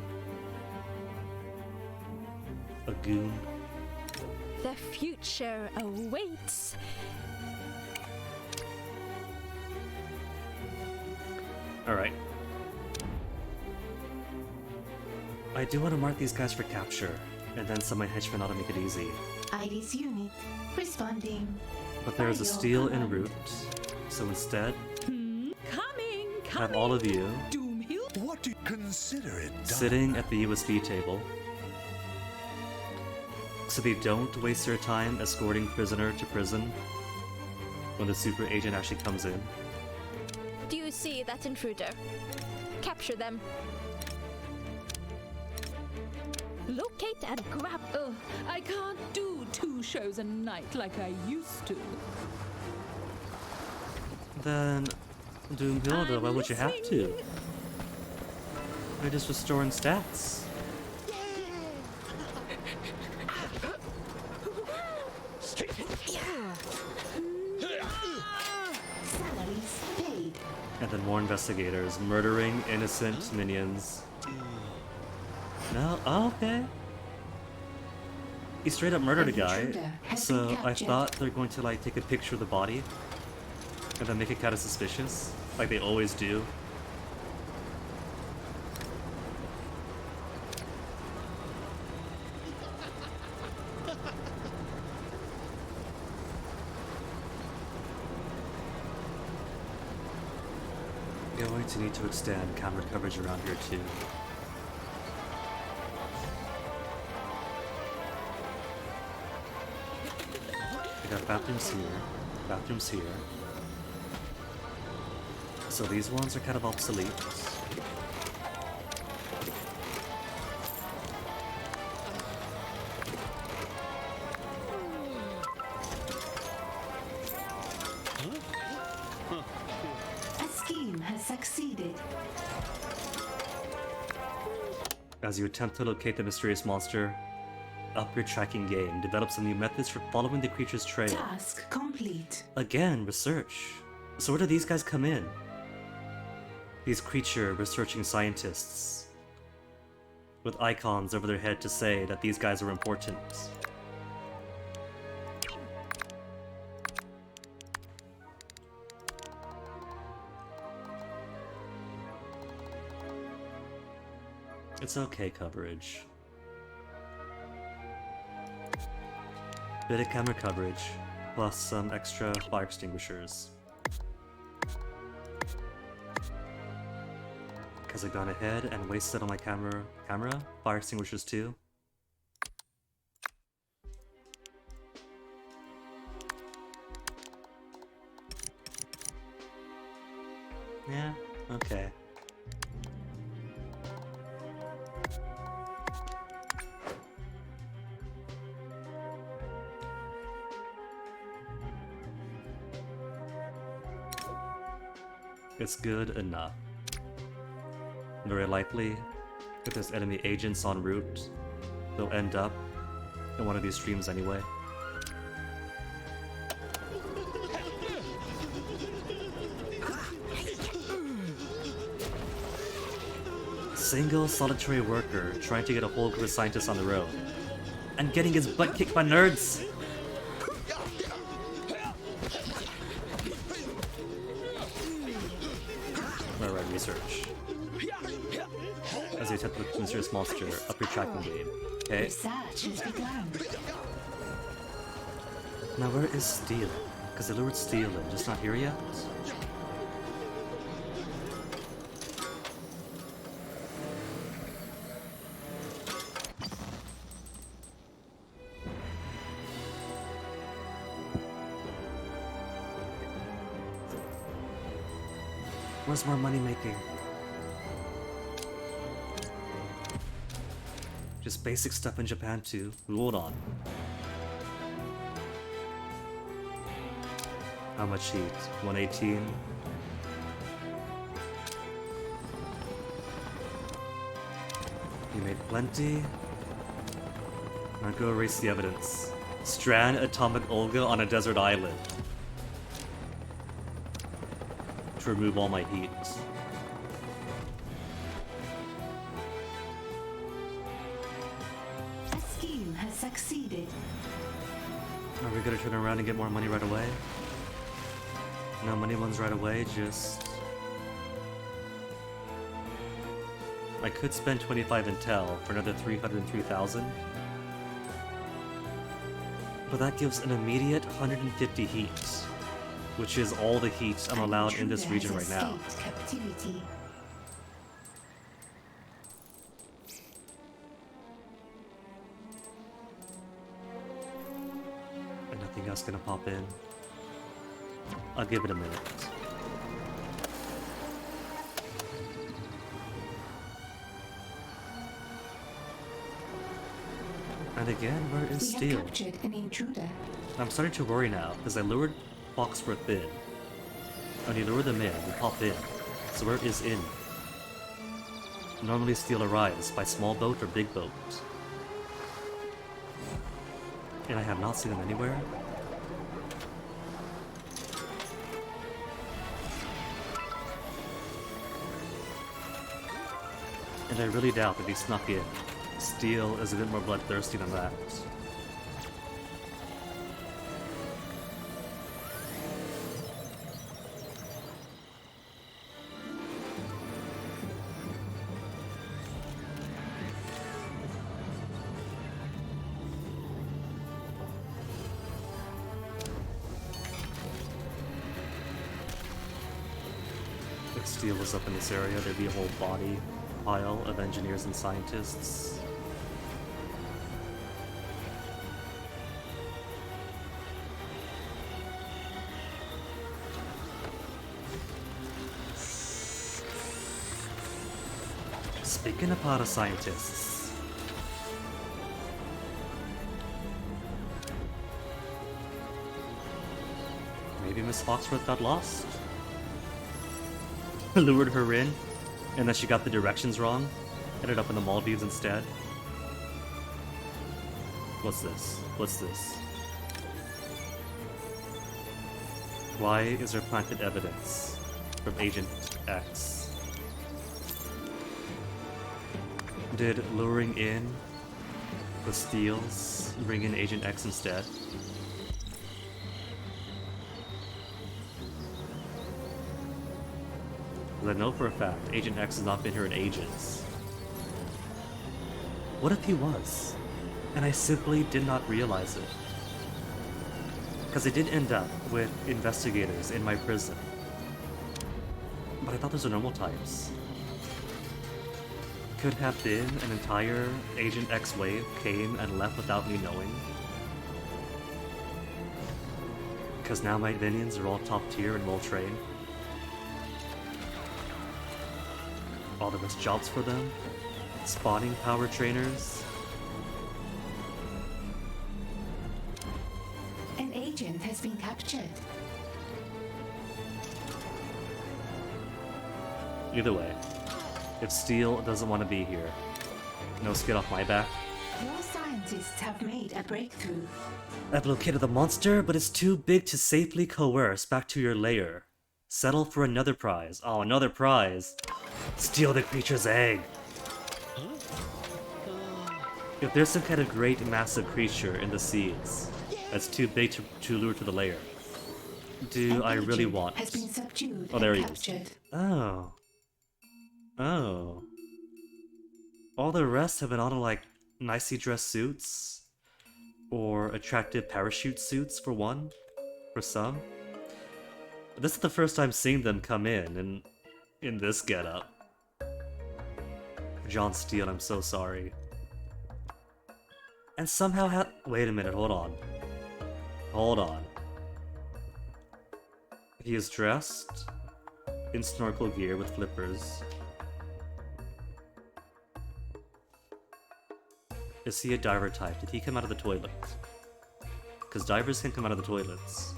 A goon? The future awaits. Alright. I do want to mark these guys for capture, and then send my henchmen out to make it easy. ID's unit responding. But there is a Steel en route, so instead, have all of you What do you consider it done? sitting at the USB table, so they don't waste their time escorting prisoner to prison when the super agent actually comes in. Do you see that intruder? Capture them. Locate and grab. Ugh, I can't do 2 shows a night like I used to. Then, Doomhilda, why would you have to? They're just restoring stats. Salaries paid. And then more investigators murdering innocent minions. No? Oh, okay. He straight up murdered a guy, so I thought they're going to like take a picture of the body and then make it kind of suspicious, like they always do. We're going to need to extend camera coverage around here too. We got bathrooms here, bathrooms here. So these ones are kind of obsolete. A scheme has succeeded. As you attempt to locate the mysterious monster, up your tracking game. Develop some new methods for following the creature's trail. Task complete. Again, research. So where do these guys come in? These creature researching scientists. With icons over their head to say that these guys are important. It's okay, coverage. Bit of camera coverage, plus some extra fire extinguishers. Because I've gone ahead and wasted on my camera fire extinguishers too. Yeah, okay. It's good enough. Very likely, if there's enemy agents en route, they'll end up in one of these streams anyway. Single solitary worker trying to get a whole group of scientists on the road, and getting his butt kicked by nerds! Alright, research. As you attempt to look for the mysterious monster, up your tracking game. Okay? Research has begun. Now where is Steel? Because I lured Steel in, just not here yet? Where's more money making? Just basic stuff in Japan too. Hold on. How much heat? 118? You made plenty. Now go erase the evidence. Strand Atomic Olga on a desert island. To remove all my heat. A scheme has succeeded. Are we gonna turn around and get more money right away? No money ones right away, just... I could spend 25 intel for another 303,000. But that gives an immediate 150 heat, which is all the heat I'm allowed in this region right now. Captivity. And nothing else gonna pop in. I'll give it a minute. And again, where is We Steel? have captured an intruder. I'm starting to worry now, because I lured Foxworth in. When you lure them in, we pop in. So where is in? Normally Steel arrives by small boat or big boat. And I have not seen them anywhere. And I really doubt that he snuck in. Steel is a bit more bloodthirsty than that. If Steel was up in this area, there'd be a whole body pile of engineers and scientists. Speaking of part of scientists, maybe Miss Foxworth got lost? Lured her in, and then she got the directions wrong, ended up in the Maldives instead. What's this? What's this? Why is there planted evidence from Agent X? Did luring in the Steels bring in Agent X instead? Because I know for a fact Agent X has not been here in ages. What if he was? And I simply did not realize it. Because I did end up with investigators in my prison. But I thought those were normal types. Could have been an entire Agent X wave came and left without me knowing. Because now my minions are all top tier and well trained. All the best jobs for them. Spawning power trainers. An agent has been captured. Either way, if Steel doesn't want to be here, no skin off my back. Your scientists have made a breakthrough. I've located the monster, but it's too big to safely coerce back to your lair. Settle for another prize. Oh, another prize. Steal the creature's egg. If there's some kind of great massive creature in the seas that's too big to lure to the lair, do I really want? Has been subdued Oh, there and he is. captured. Oh. Oh. All the rest have been on like nicely dressed suits, or attractive parachute suits for one, for some. This is the first time seeing them come in this getup. John Steele, I'm so sorry. And somehow wait a minute, hold on. Hold on. He is dressed in snorkel gear with flippers. Is he a diver type? Did he come out of the toilet? Because divers can come out of the toilets.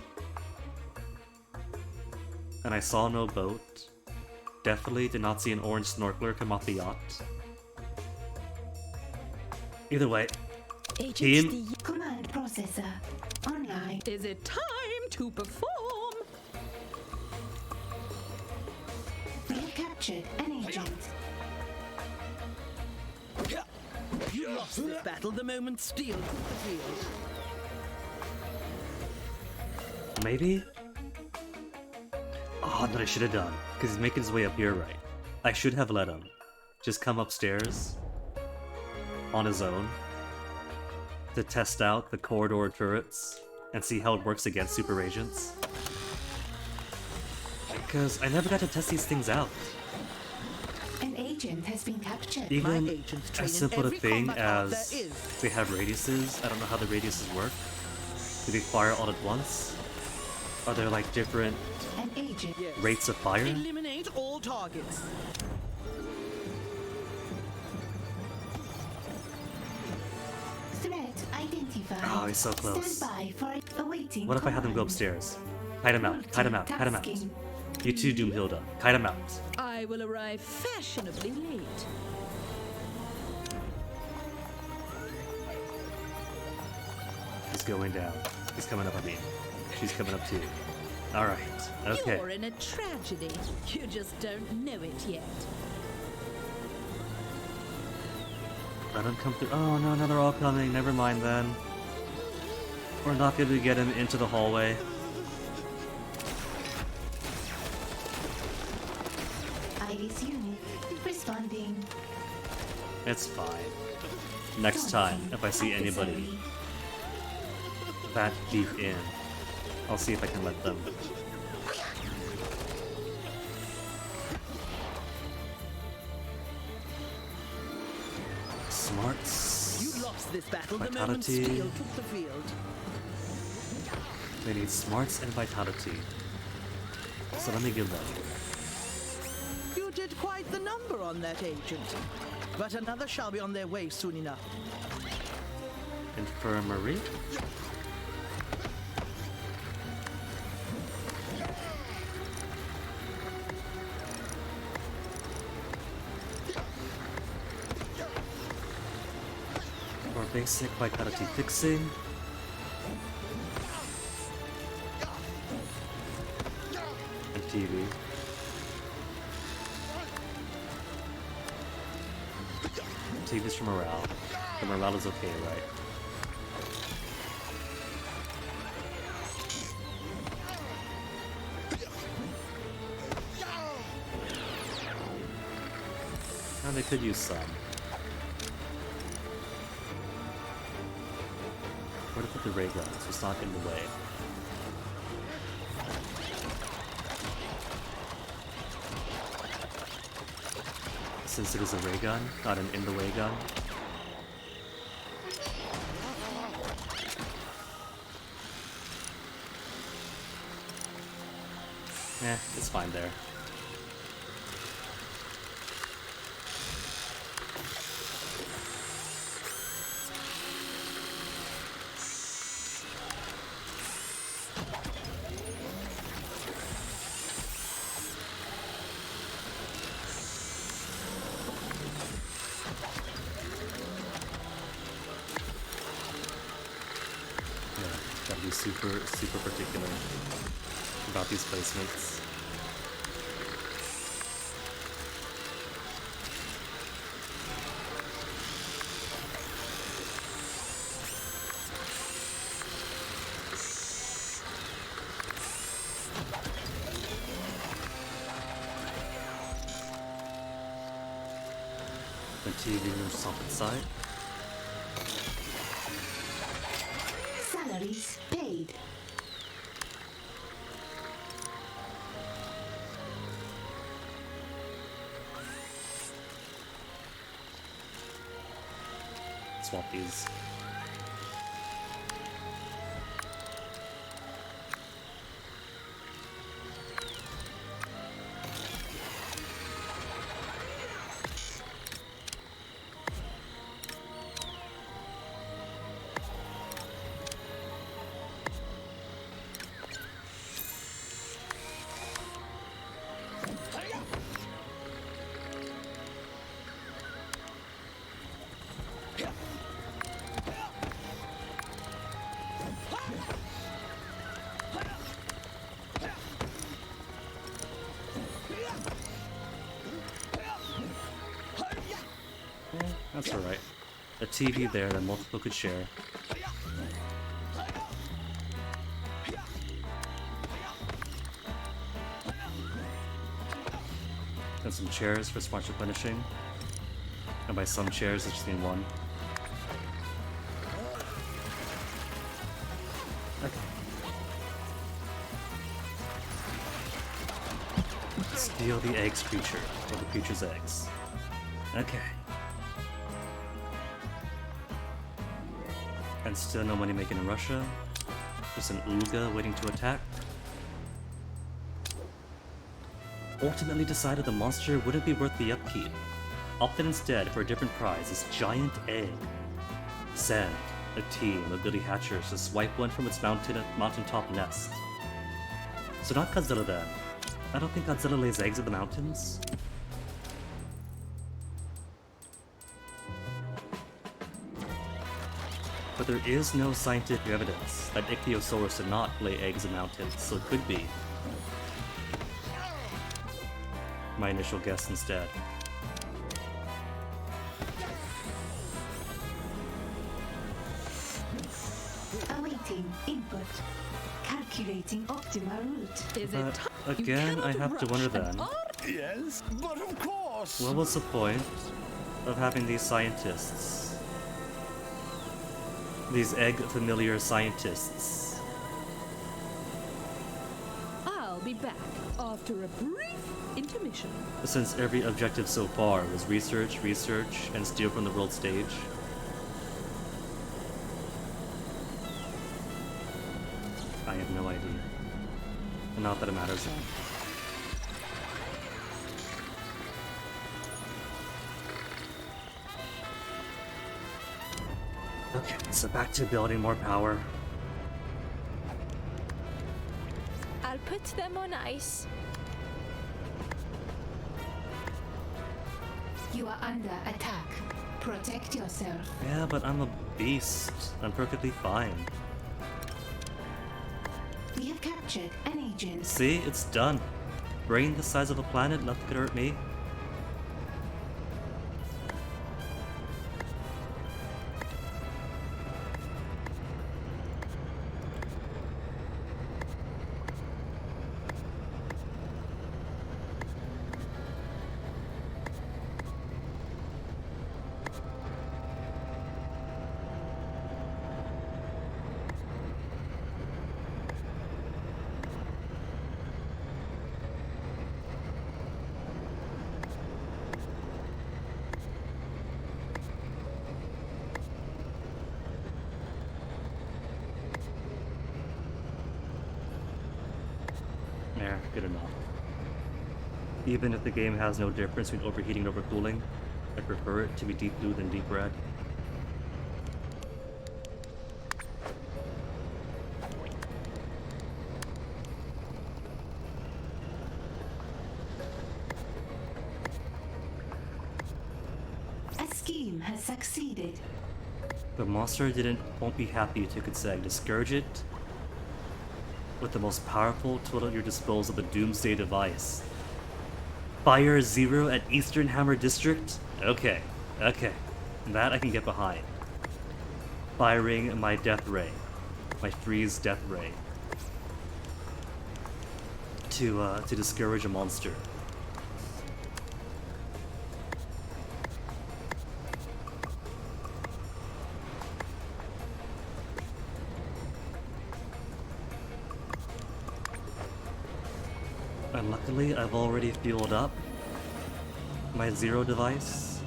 And I saw no boat. Definitely did not see an orange snorkeler come off the yacht. Either way, Agent Team. Steve. Command processor online. Is it time to perform? We have captured an agent. You lost this battle the moment steel took the field. Maybe? Oh, that I should have done. Because he's making his way up here, right? I should have let him just come upstairs on his own to test out the corridor turrets and see how it works against super agents. Because I never got to test these things out. An agent has been captured. Even agents train as in simple a every thing combat art as there is. they have radiuses. I don't know how the radiuses work. Do they fire all at once? Are there like different An agent. Yes. rates of fire? Eliminate all targets. Threat identified. Oh, he's so close. Stand by for awaiting. What if I had them go command. upstairs? Hide him out, hide him out, hide him out. Multitasking. You too, Doomhilda. Hide him out. I will arrive fashionably late. He's going down. He's coming up on me. She's coming up too. Alright, okay. You're in a tragedy. You just don't know it yet. Let him come through. Oh no, no, they're all coming. Never mind then. We're not going to get him into the hallway. Iris unit responding. It's fine. Next time, if I see anybody that deep in, I'll see if I can let them. Smarts. You lost this battle the moment Vitality. steel took the field. They need smarts and vitality. So let me give them. You did quite the number on that agent. But another shall be on their way soon enough. Infirmary. More basic vitality fixing. And TV. TV's for morale. The morale is okay, right? And they could use some. Where to put the ray guns so it's not in the way? Since it is a ray gun, not an in the way gun. It's fine there. Gotta be super particular about these placements. The TV room's off its side. Salaries paid. Swap these. That's alright. A TV there that multiple could share. And some chairs for smart replenishing. And by some chairs, I just mean one. Okay. Steal the eggs creature, or the creature's eggs. Okay. And still no money making in Russia. Just an Uga waiting to attack. Ultimately decided the monster wouldn't be worth the upkeep. Opted instead for a different prize, this giant egg. Send a team of Billy Hatchers to swipe one from its mountaintop nest. So not Godzilla then. I don't think Godzilla lays eggs in the mountains. But there is no scientific evidence that Ichthyosaurus did not lay eggs in mountains, so it could be. My initial guess instead. Awaiting input. Calculating optimal route. Is it But again, I have to wonder then, Yes, but of course. what was the point of having these scientists? These egg familiar scientists. I'll be back after a brief intermission. Since every objective so far was research, and steal from the world stage. I have no idea. Not that it matters. Okay, so back to building more power. I'll put them on ice. You are under attack. Protect yourself. Yeah, but I'm a beast. I'm perfectly fine. We have captured an agent. See, it's done. Brain the size of a planet, nothing could hurt me. Yeah, good enough. Even if the game has no difference between overheating and overcooling, I prefer it to be deep blue than deep red. A scheme has succeeded. The monster won't be happy you took its egg. Discourage it with the most powerful tool at your disposal, the Doomsday device. Fire Zero at Eastern Hammer District? Okay, okay. That I can get behind. Firing my Death Ray. My Freeze Death Ray. To discourage a monster. And luckily, I've already fueled up my Zero device.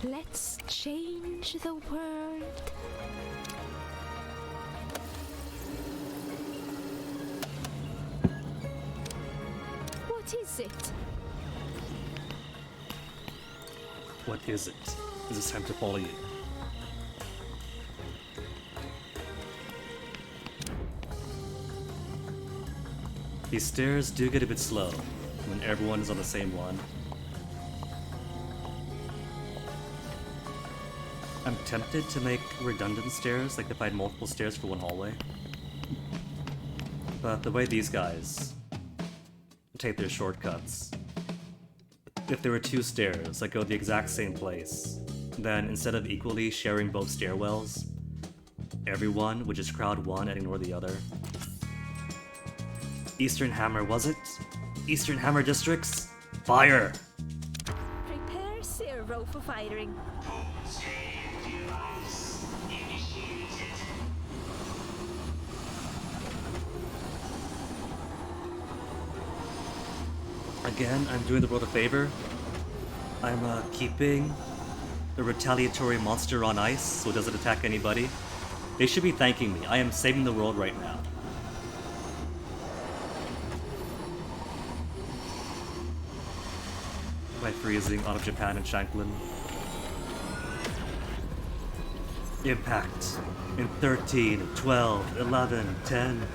Let's change the world. What is it? What is it? Is it time to follow you? These stairs do get a bit slow when everyone is on the same one. I'm tempted to make redundant stairs, like if I had multiple stairs for one hallway. But the way these guys take their shortcuts, if there were two stairs that go the exact same place, then instead of equally sharing both stairwells, everyone would just crowd one and ignore the other. Eastern Hammer, was it? Eastern Hammer districts? Fire! Prepare servo for firing. Again, I'm doing the world a favor. I'm keeping the retaliatory monster on ice so it doesn't attack anybody. They should be thanking me. I am saving the world right now. By freezing out of Japan and Shanklin. Impact in 13, 12, 11, 10.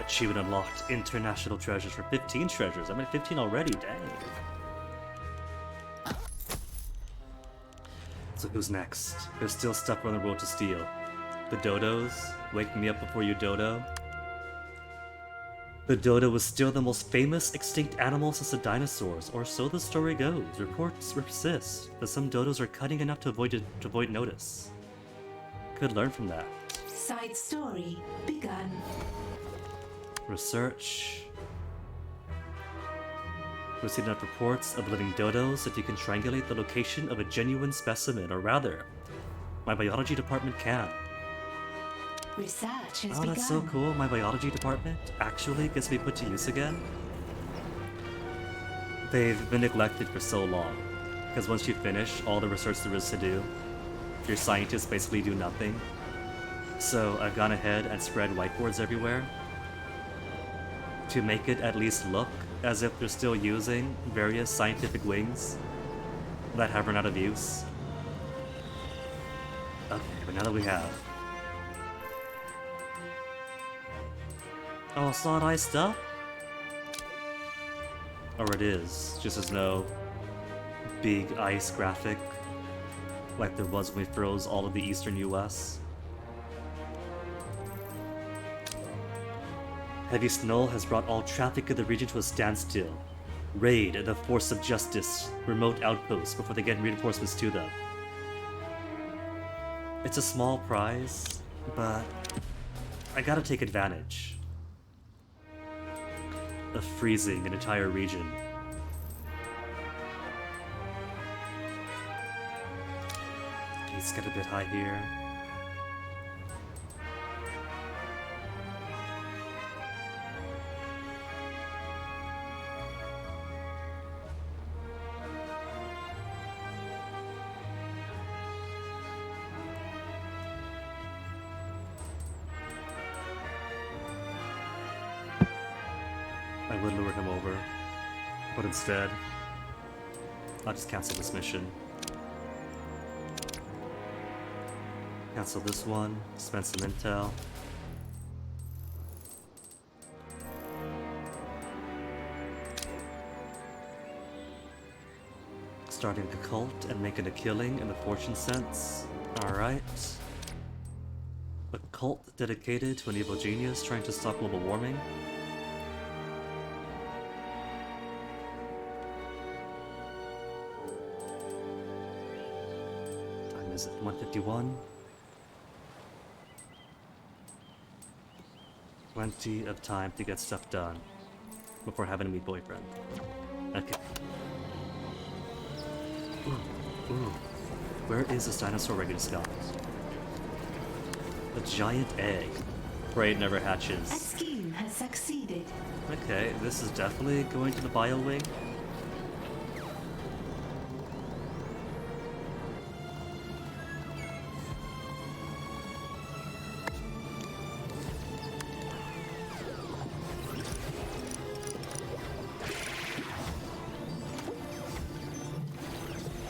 Achievement unlocked. International treasures for 15 treasures. I'm at 15 already, dang. So who's next? There's still stuff on the road to steal. The dodos? Wake me up before you dodo. The dodo was still the most famous extinct animal since the dinosaurs, or so the story goes. Reports persist that some dodos are cunning enough to avoid notice. Could learn from that. Side story begun. Research. We've seen enough reports of living dodos that you can triangulate the location of a genuine specimen, or rather, my biology department can. Research has Oh, that's so cool. My biology department actually gets to be put to use again. They've been neglected for so long, because once you finish all the research there is to do, your scientists basically do nothing. So I've gone ahead and spread whiteboards everywhere to make it at least look as if they're still using various scientific wings that have run out of use. Okay, but now that we have... Oh, it's not ice stuff? Or it is, just as no big ice graphic like there was when we froze all of the eastern US. Heavy snow has brought all traffic in the region to a standstill. Raid the Force of Justice remote outposts before they get reinforcements to them. It's a small prize, but I gotta take advantage of freezing an entire region. Let's get a bit high here. I would lure him over, but instead, I'll just cancel this mission. Cancel this one, spend some intel. Starting a cult and making a killing in the fortune sense. Alright. A cult dedicated to an evil genius trying to stop global warming. Time is 1:51. Plenty of time to get stuff done before having to meet boyfriend. Okay. Ooh. Where is this dinosaur ready to scout? A giant egg. Pray it never A hatches. scheme has succeeded. Okay, this is definitely going to the bio wing.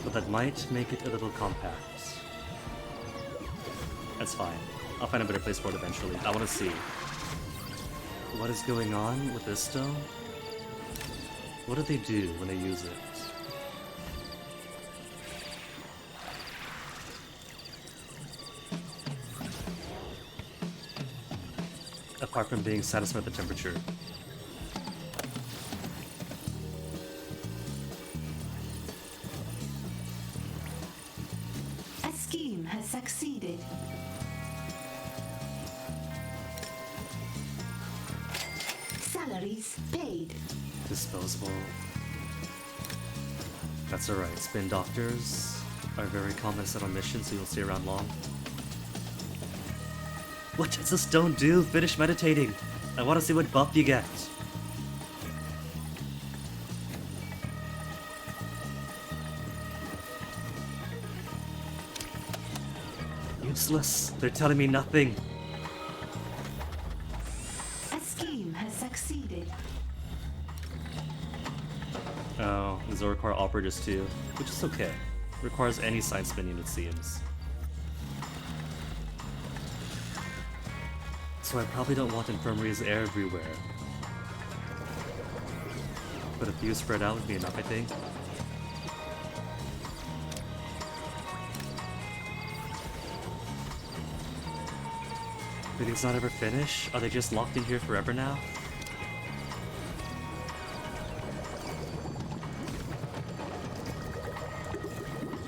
But that might make it a little compact. That's fine. I'll find a better place for it eventually. I want to see what is going on with this stone. What do they do when they use it? apart from being satisfied with the temperature. A scheme has succeeded. Salaries paid. Disposable. That's alright. Spin doctors are very common set on missions, so you'll stay around long. What does the stone do? Finish meditating. I want to see what buff you get. Useless. They're telling me nothing. A scheme has succeeded. Oh, these will require operators too, which is okay. Requires any side spinning, it seems. So I probably don't want infirmaries everywhere. But a few spread out would be enough, I think. Did these not ever finish? Are they just locked in here forever now?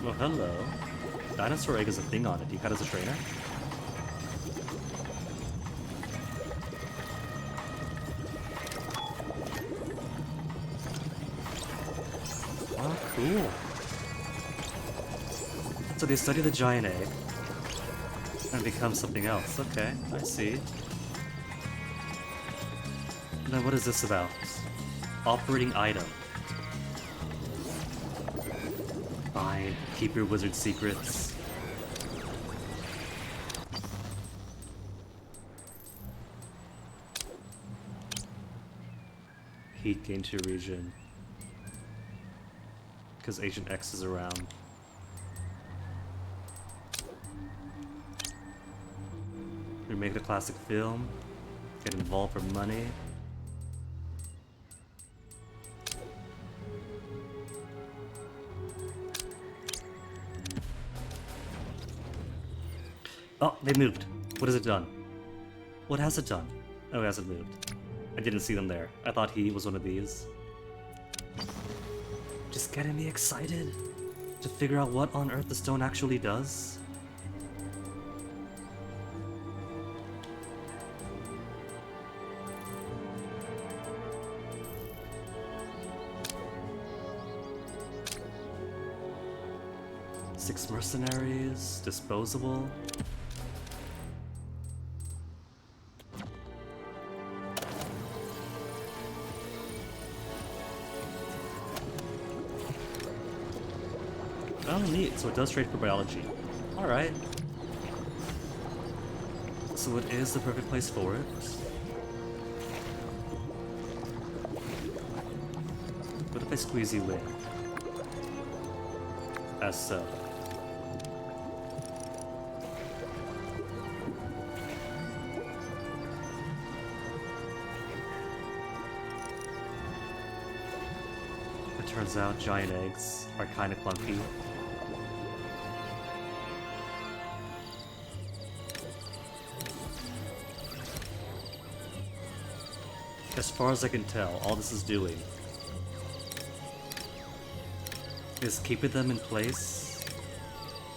Well, hello. Dinosaur egg is a thing on it. Do you cut as a trainer? Oh, cool. So they study the giant egg and become something else. Okay, I see. Now what is this about? Operating item. Fine, keep your wizard secrets. Heat gain to region. Because Agent X is around. Remake the classic film. Get involved for money. Oh, they moved. What has it done? What has it done? Oh, it hasn't moved. I didn't see them there. I thought he was one of these. Just getting me excited to figure out what on earth the stone actually does. Six mercenaries, disposable. Oh, neat. So it does trade for biology. Alright. So it is the perfect place for it. What if I squeeze you in? As so. It turns out giant eggs are kinda clunky. As far as I can tell, all this is doing is keeping them in place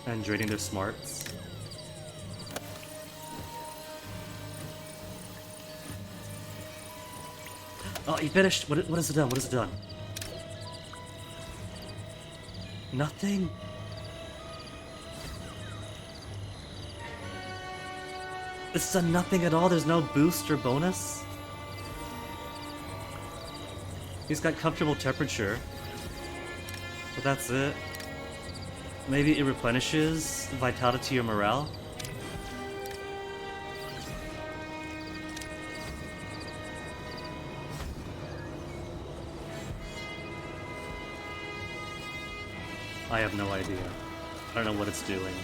and draining their smarts. Oh, he finished! What has it done? What has it done? Nothing? It's done nothing at all? There's no boost or bonus? He's got comfortable temperature. But that's it. Maybe it replenishes vitality or morale? I have no idea. I don't know what it's doing.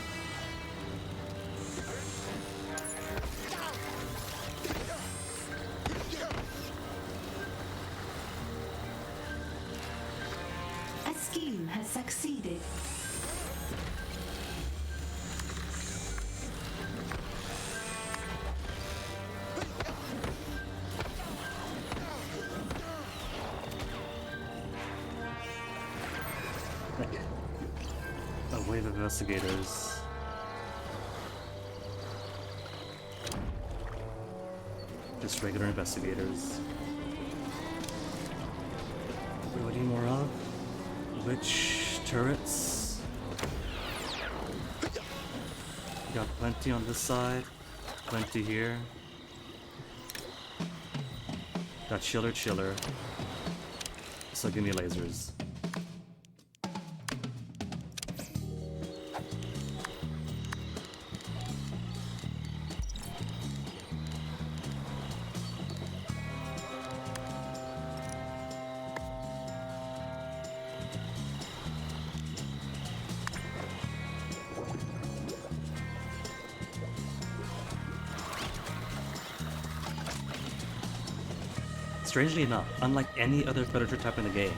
A scheme has succeeded. investigators. Just regular investigators. What do I need more of? Which turrets? Got plenty on this side, plenty here. Got chiller. So give me lasers. Strangely enough, unlike any other predator type in the game,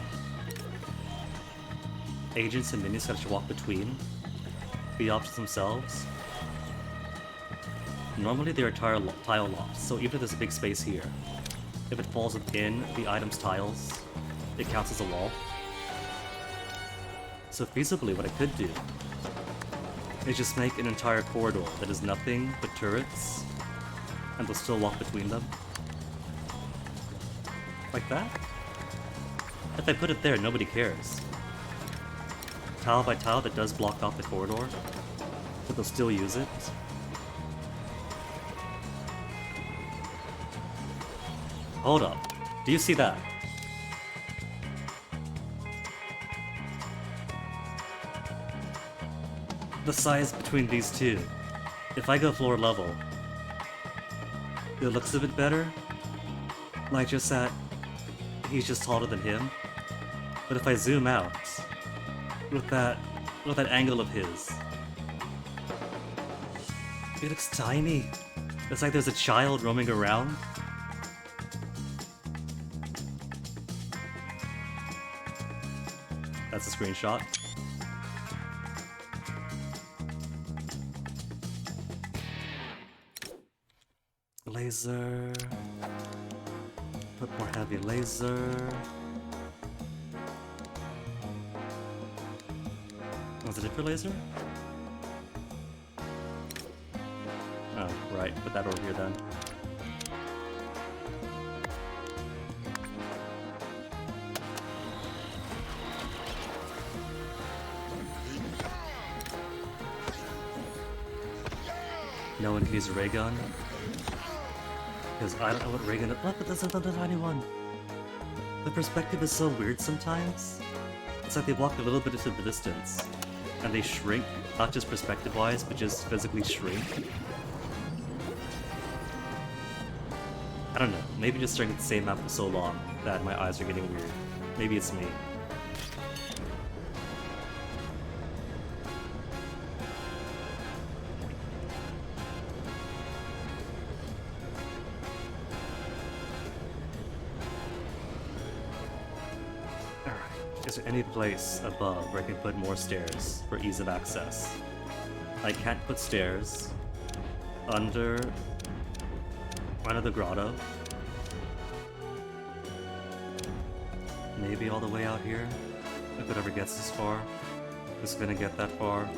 agents and minions can walk between the objects themselves. Normally they are tile locked, so even if there's a big space here, if it falls within the item's tiles, it counts as a wall. So feasibly what I could do is just make an entire corridor that is nothing but turrets, and they'll still walk between them. Like that? If I put it there, nobody cares. Tile by tile, that does block off the corridor, but they'll still use it. Hold up. Do you see that? The size between these two. If I go floor level, it looks a bit better. Like just that he's just taller than him. But if I zoom out with that angle of his, it looks tiny. It's like there's a child roaming around. That's a screenshot. Laser. Put more heavy laser. Was it a different laser? Oh, right. Put that over here then. No one can use a ray gun. Because I don't know what ray gun is. What? But that's not the tiny one. The perspective is so weird sometimes. It's like they walk a little bit into the distance. And they shrink, not just perspective-wise, but just physically shrink. I don't know. Maybe just staring at the same map for so long that my eyes are getting weird. Maybe it's me. Is there any place above where I can put more stairs for ease of access? I can't put stairs under the grotto. Maybe all the way out here, if it ever gets this far. It's gonna get that far.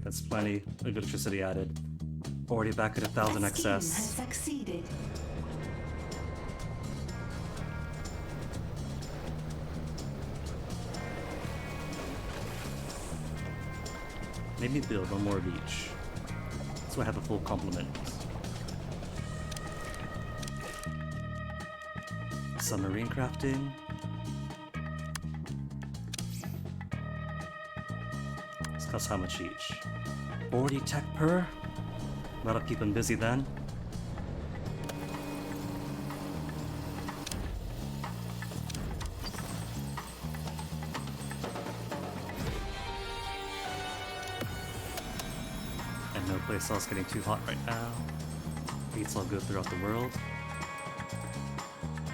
That's plenty of electricity added. Already back at 1,000 That scheme has excess. succeeded. Maybe build one more of each, so I have a full complement. Submarine crafting. This costs how much each? 40 tech per? That'll keep him busy then. And no place else getting too hot right now. Heat's all good throughout the world.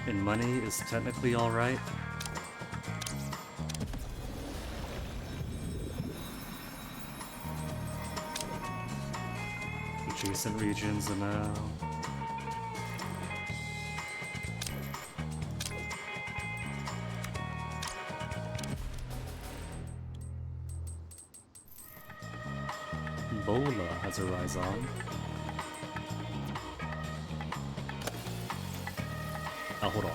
And money is technically alright. Adjacent regions are now. Bola has a rise on. Oh, hold on,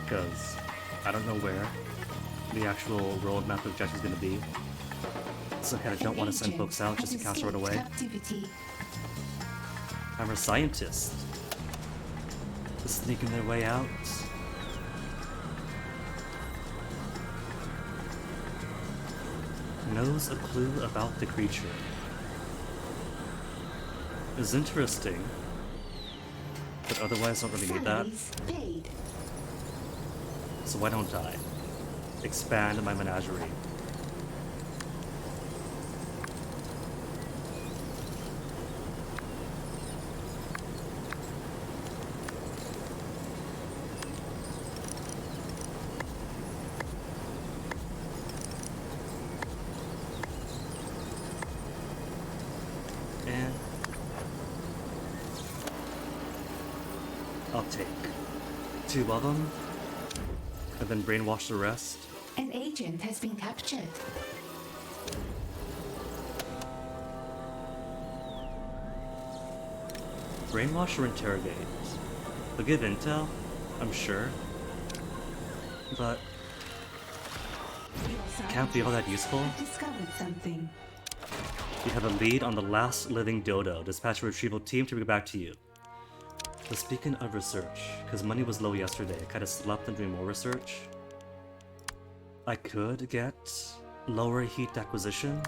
because I don't know where the actual roadmap objective is going to be. So I kind of don't want to send folks out just to cast right away. I'm a scientist. Just sneaking their way out. Knows a clue about the creature. Is interesting, but otherwise don't really need that. So why don't I expand my menagerie? And I'll take 2 of them. And then brainwash the rest. An agent has been captured. Brainwash or interrogate? They'll give intel, I'm sure. But can't be all that useful. Discovered something. You have a lead on the last living dodo. Dispatch a retrieval team to bring it back to you. But speaking of research, because money was low yesterday, I kind of slept on doing more research. I could get lower heat acquisition.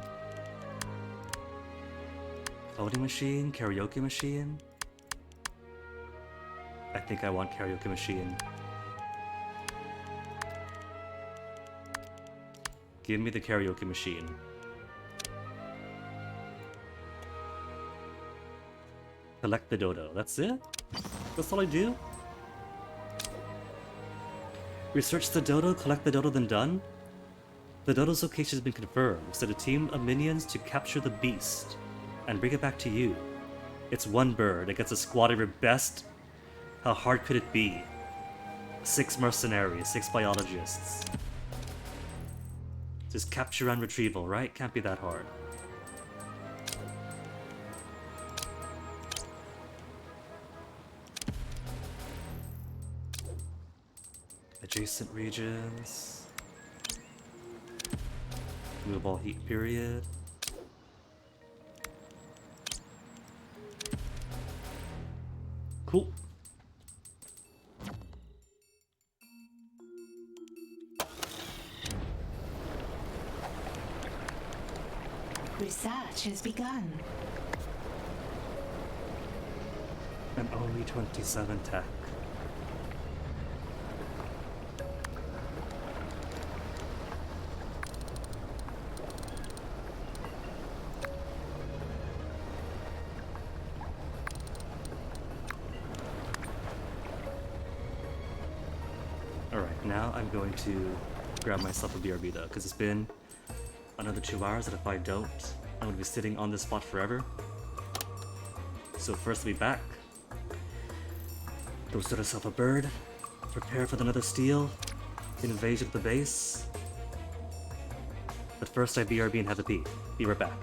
Voting machine, karaoke machine. I think I want karaoke machine. Give me the karaoke machine. Collect the dodo. That's it? That's all I do? Research the dodo, collect the dodo, then done? The dodo's location has been confirmed. Send a team of minions to capture the beast and bring it back to you. It's one bird against a squad of your best. How hard could it be? 6 mercenaries, 6 biologists. Just capture and retrieval, right? Can't be that hard. Adjacent regions. Move all heat period. Cool. Research has begun. And only 27 tech. Alright, now I'm going to grab myself a BRB though, because it's been another 2 hours, and if I don't, I'm going to be sitting on this spot forever. So first, be back. Go set yourself a bird. Prepare for another steal. Invasion of the base. But first, I BRB and have a pee. Be right back.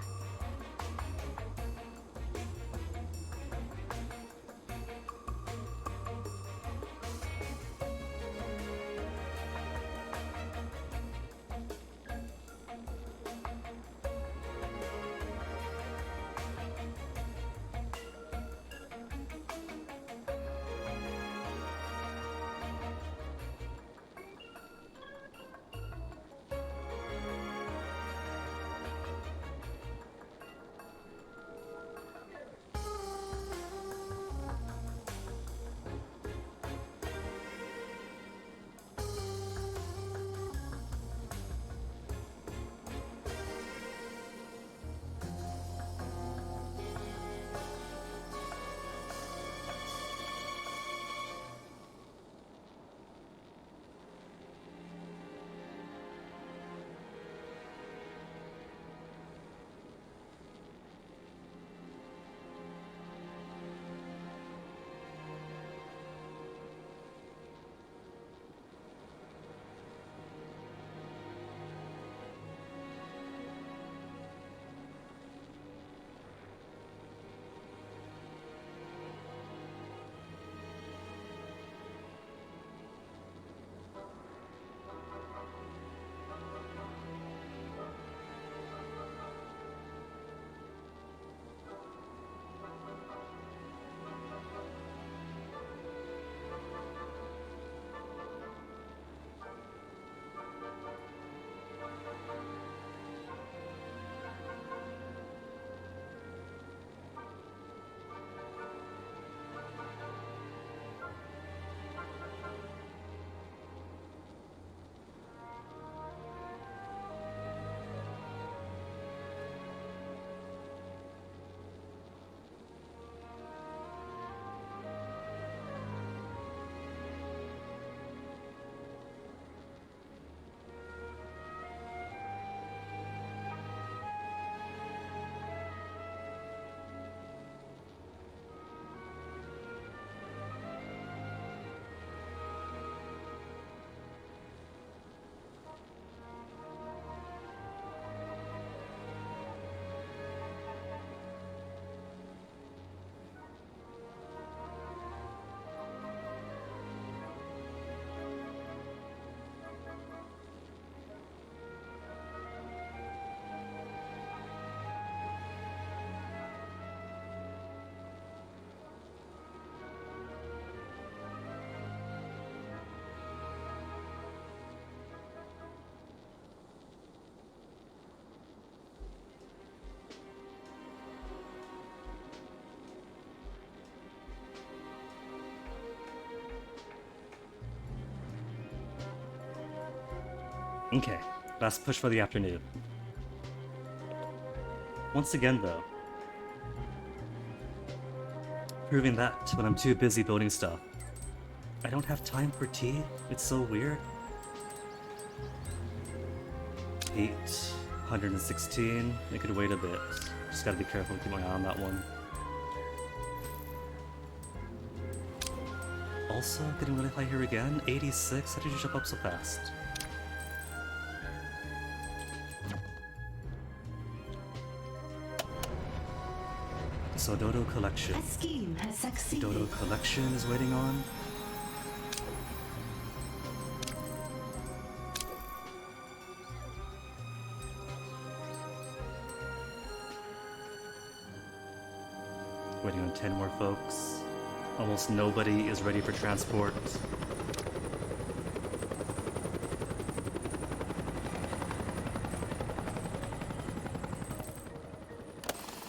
Okay, last push for the afternoon. Once again, though, proving that when I'm too busy building stuff, I don't have time for tea. It's so weird. 8, 116. I could wait a bit. Just gotta be careful and keep my eye on that one. Also, getting really high here again. 86. How did you jump up so fast? So Dodo Collection. A scheme has succeeded. Dodo Collection is waiting on. Waiting on 10 more folks. Almost nobody is ready for transport.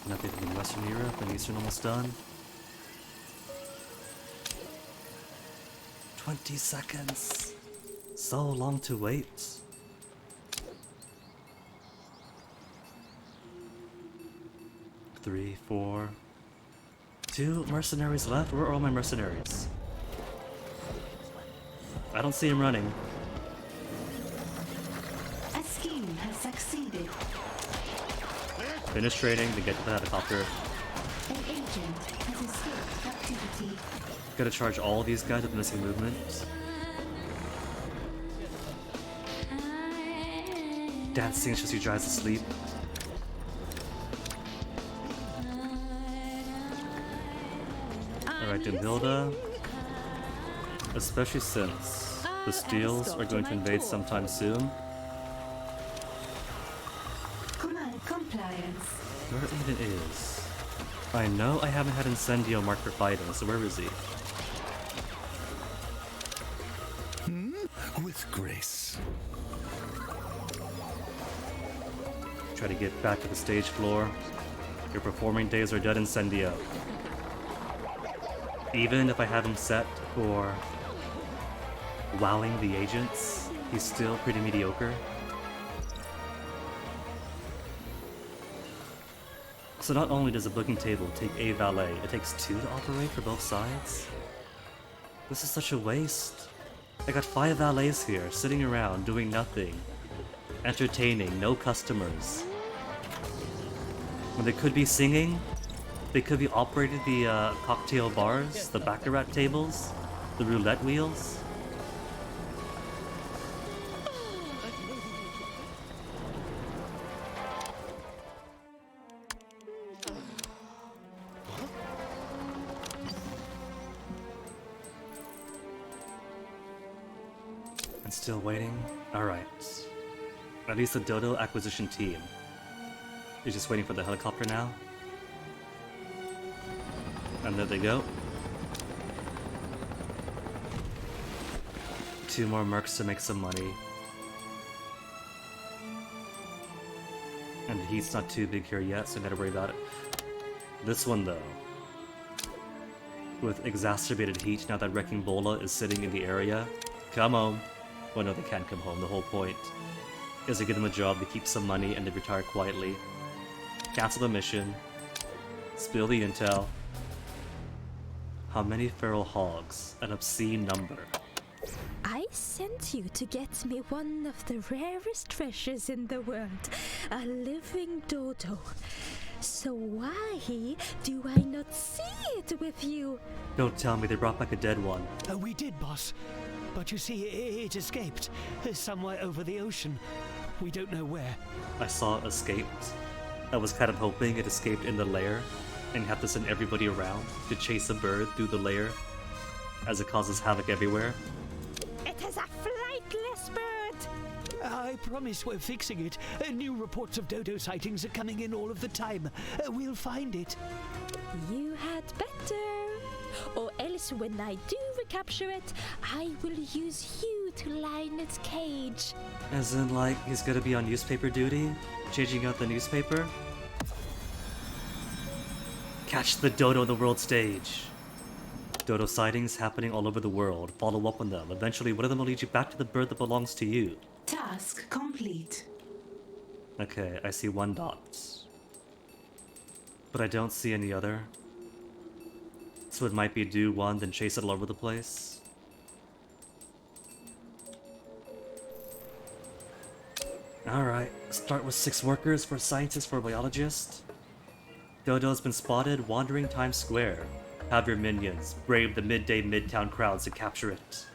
Nothing in Western Europe and Eastern almost done. 20 seconds. So long to wait. Three, 4. 2 mercenaries left? Where are all my mercenaries? I don't see him running. A scheme has succeeded. Finish trading to get to the helicopter. An agent has escaped captivity. Gotta charge all these guys with missing movement. Dancing just you drives to sleep. Alright, Dunhilda. Especially since the steels are going to invade sometime soon. Command compliance. Where even is? I know I haven't had Incendio marked for fighting, so where is he? With grace. Try to get back to the stage floor. Your performing days are dead, Incendio. Even if I have him set for wowing the agents, he's still pretty mediocre. So not only does a booking table take a valet, it takes 2 to operate for both sides? This is such a waste. I got 5 valets here, sitting around, doing nothing. Entertaining, no customers. When they could be singing, they could be operating the cocktail bars, the baccarat tables, the roulette wheels. And still waiting? Alright. At least the Dodo acquisition team is just waiting for the helicopter now. And there they go. 2 more mercs to make some money. And the heat's not too big here yet, so I gotta worry about it. This one though, with exacerbated heat now that Wrecking Bola is sitting in the area. Come home. Well, no, they can't come home. The whole point is to give them a job to keep some money and to retire quietly. Cancel the mission. Spill the intel. How many feral hogs? An obscene number. I sent you to get me one of the rarest treasures in the world, a living dodo. So why do I not see it with you? Don't tell me they brought back a dead one. We did, boss. But you see, it escaped. Somewhere over the ocean. We don't know where. I saw it escaped. I was kind of hoping it escaped in the lair and have to send everybody around to chase a bird through the lair as it causes havoc everywhere. It is a flightless bird! I promise we're fixing it. New reports of dodo sightings are coming in all of the time. We'll find it. You had better. Or else when I do recapture it, I will use you to line its cage. As in, like, he's gonna be on newspaper duty? Changing out the newspaper? Catch the dodo on the world stage. Dodo sightings happening all over the world. Follow up on them. Eventually, one of them will lead you back to the bird that belongs to you. Task complete. Okay, I see one dot. But I don't see any other. So it might be do one, then chase it all over the place. Alright, start with 6 workers for a scientist for a biologist. Dodo's been spotted wandering Times Square. Have your minions brave the midday midtown crowds to capture it.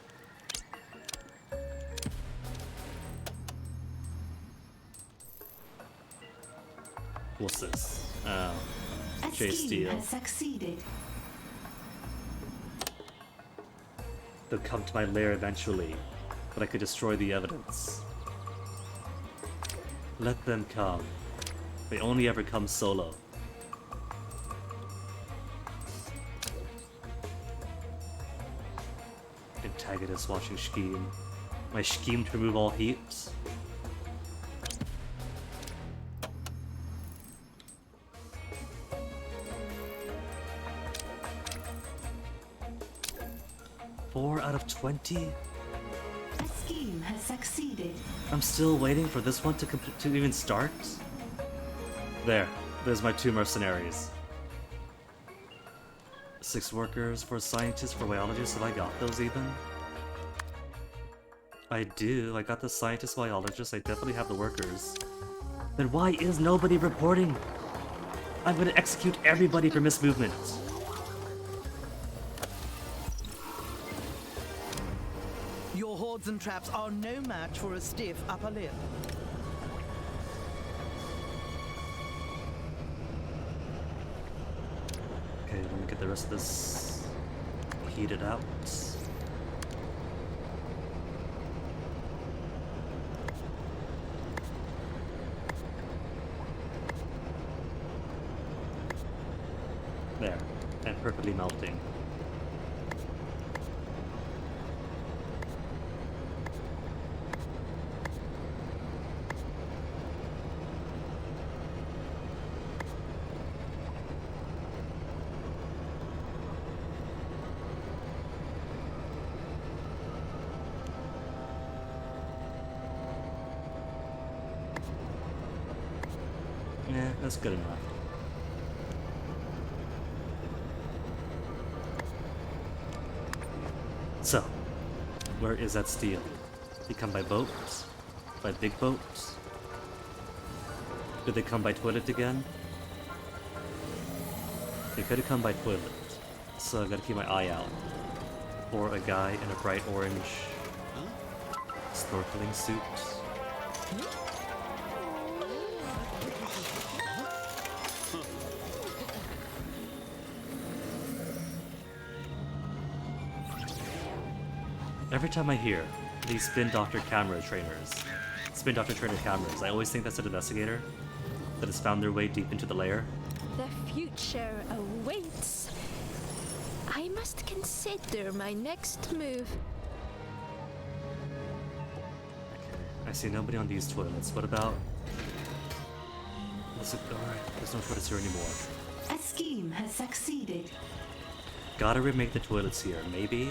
What's this? A Chase scheme Steele. has succeeded. They'll come to my lair eventually, but I could destroy the evidence. Let them come. They only ever come solo. Antagonist watching scheme. My scheme to remove all heat. Four out of 20? A scheme has succeeded. I'm still waiting for this one to even start? There's my 2 mercenaries. 6 workers for a scientist for a biologist. Have I got those even? I do. I got the scientist biologist. I definitely have the workers. Then why is nobody reporting? I'm gonna execute everybody for mismovement. Your hordes and traps are no match for a stiff upper lip. Okay, let me get the rest of this heated out. There, and perfectly melting. Yeah, that's good enough. So, where is that steel? They come by boats? By big boats? Did they come by toilet again? They could have come by toilet, so I gotta keep my eye out for a guy in a bright orange snorkeling suit. Every time I hear these spin doctor camera trainers, spin doctor trainer cameras, I always think that's an investigator that has found their way deep into the lair. The future awaits. I must consider my next move. I see nobody on these toilets. What about... Alright, there's no toilets here anymore. A scheme has succeeded. Gotta remake the toilets here, maybe?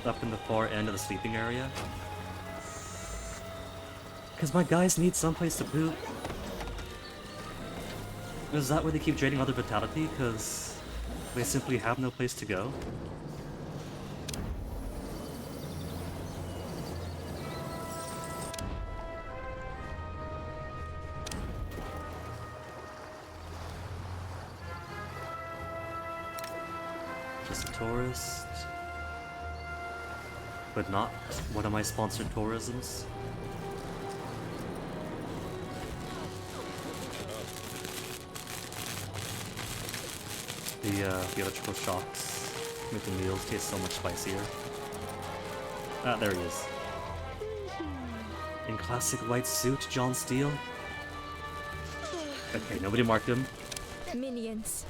Up in the far end of the sleeping area? Because my guys need someplace to poop. Is that where they keep draining all their vitality? Because they simply have no place to go? Just a tourist. But not one of my sponsored tourisms. The electrical shocks make the meals taste so much spicier. Ah, there he is. In classic white suit, John Steele. Okay, nobody marked him. Minions,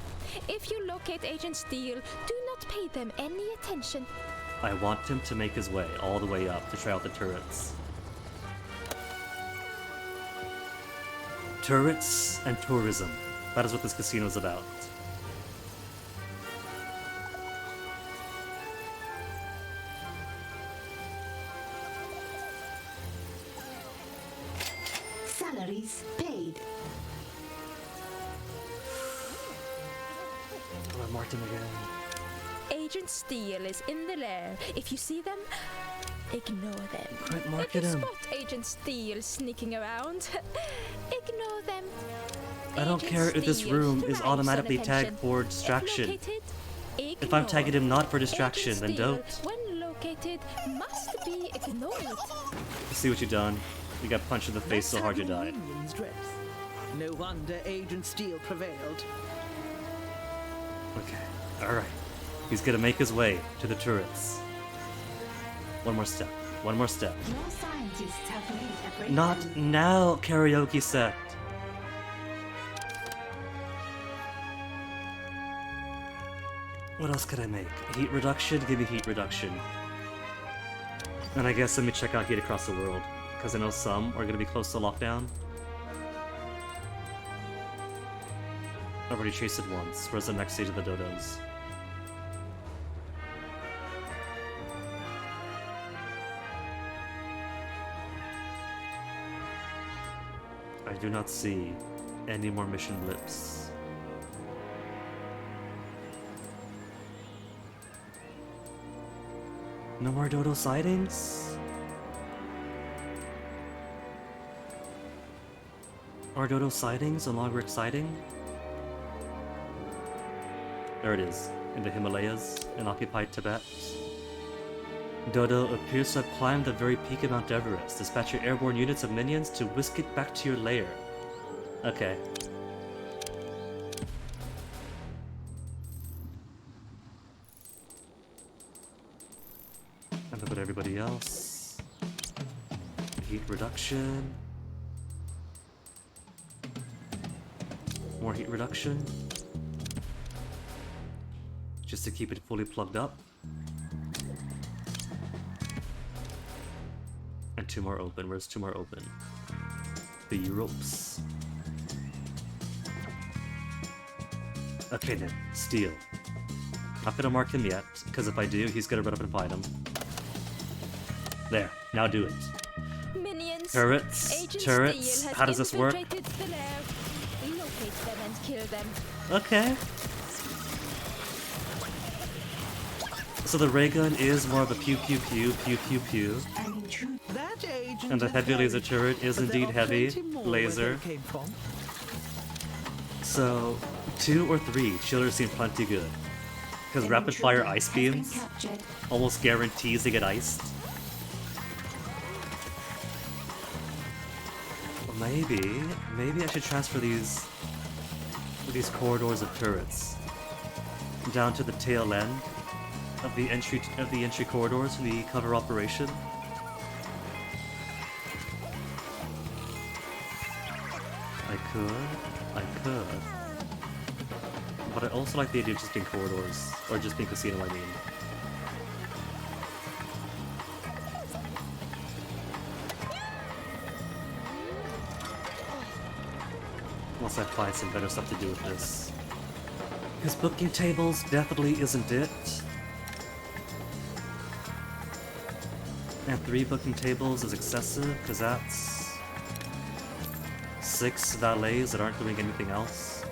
if you locate Agent Steele, do not pay them any attention. I want him to make his way all the way up to try out the turrets. Turrets and tourism. That is what this casino is about. Salaries paid. Oh, Martin again. Agent Steele is in the lair. If you see them, ignore them. Quit If marking you him. spot Agent Steele sneaking around, ignore them. I don't Agent care if this Steele room is thrives on automatically attention. tagged for distraction. Located, If I'm tagging him ignore. not for distraction, Agent then Steele, don't. when located, must be ignored. See what you done. You got punched in the face Let's so hard you have your died. minion's dress. No wonder Agent Steele prevailed. Okay, alright. He's gonna make his way to the turrets. One more step. One more step. No scientists have made a breakthrough. Not now, karaoke set. What else could I make? Heat reduction? Give me heat reduction. And I guess let me check out heat across the world, because I know some are gonna be close to lockdown. I've already chased it once. Where's the next stage of the dodos? I do not see any more mission blips. No more dodo sightings? Are dodo sightings a longer sighting? There it is, in the Himalayas, in occupied Tibet. Dodo appears to have climbed the very peak of Mount Everest. Dispatch your airborne units of minions to whisk it back to your lair. Okay. And about everybody else. Heat reduction. More heat reduction. Just to keep it fully plugged up. And two more open. Where's two more open? The Europes. Okay then, Steel. Not gonna mark him yet, because if I do, he's gonna run up and find him. There, now do it. Minions. Turrets, Agent turrets. Steele has How does this work? infiltrated the lair. Locate them and kill them. Okay. So the ray gun is more of a pew pew pew pew pew pew. That agent And the has heavy laser perished, turret is but there indeed are heavy plenty more laser. where they came from. So 2 or 3 chillers seem plenty good. Because rapid fire ice beams almost guarantees they get iced. Well, maybe I should transfer these corridors of turrets down to the tail end of the entry corridors for the cover operation. I could. But I also like the idea of just being corridors, or just being casino, I mean. Once I find some better stuff to do with this. Because booking tables definitely isn't it. And 3 booking tables is excessive, because that's 6 valets that aren't doing anything else.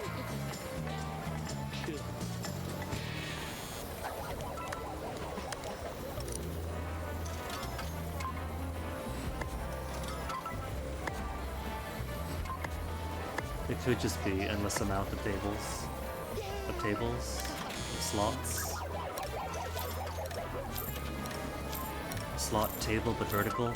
It could just be endless amount of tables. Of slots. Slot table, but vertical.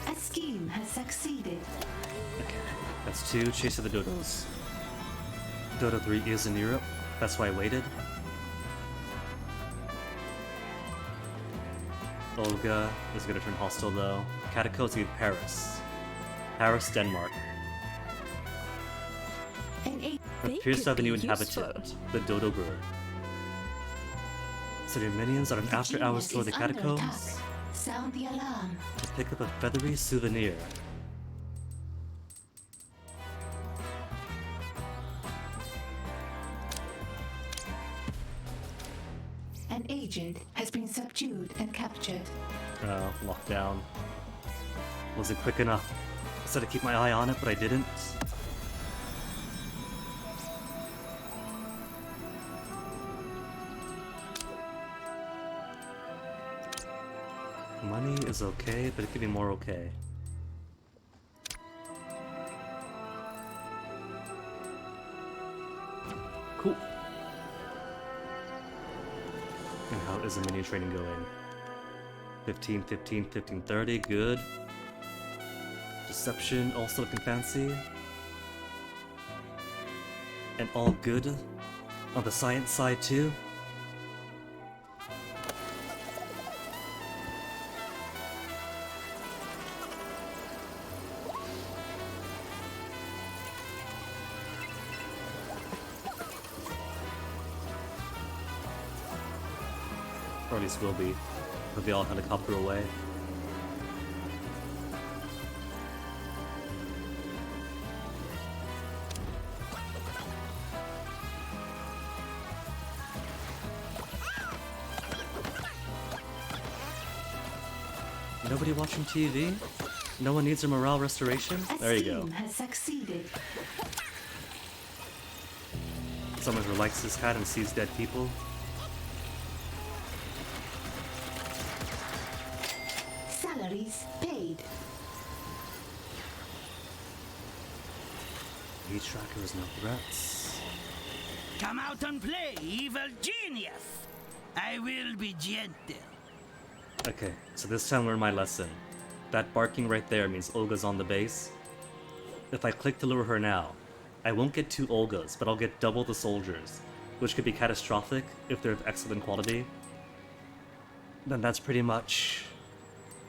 A scheme has succeeded. Okay, that's 2. Chase of the Dodos. Dodo 3 is in Europe. That's why I waited. Olga is gonna turn hostile though. Catacombs in Paris. Paris, Denmark. Appears to have a new inhabitant, the Dodo bird. So your minions are an after-hours tour of the catacombs Sound the alarm. to pick up a feathery souvenir. agent has been subdued and captured. Lockdown. Wasn't quick enough. I said to keep my eye on it, but I didn't. Money is okay, but it could be more okay. Cool. And how is the minion training going? 15, 15, 15, 30, good. Deception, also looking fancy. And all good on the science side too. Or at least will be. But they all helicopter away. Nobody watching TV? No one needs a morale restoration? There you go. Has succeeded. Someone who likes this cat and sees dead people. Salaries paid. Each tracker is no threats. Come out and play, evil genius! I will be gentle. Okay, so this time learn my lesson. That barking right there means Olga's on the base. If I click to lure her now, I won't get 2 Olgas, but I'll get double the soldiers, which could be catastrophic if they're of excellent quality. Then that's pretty much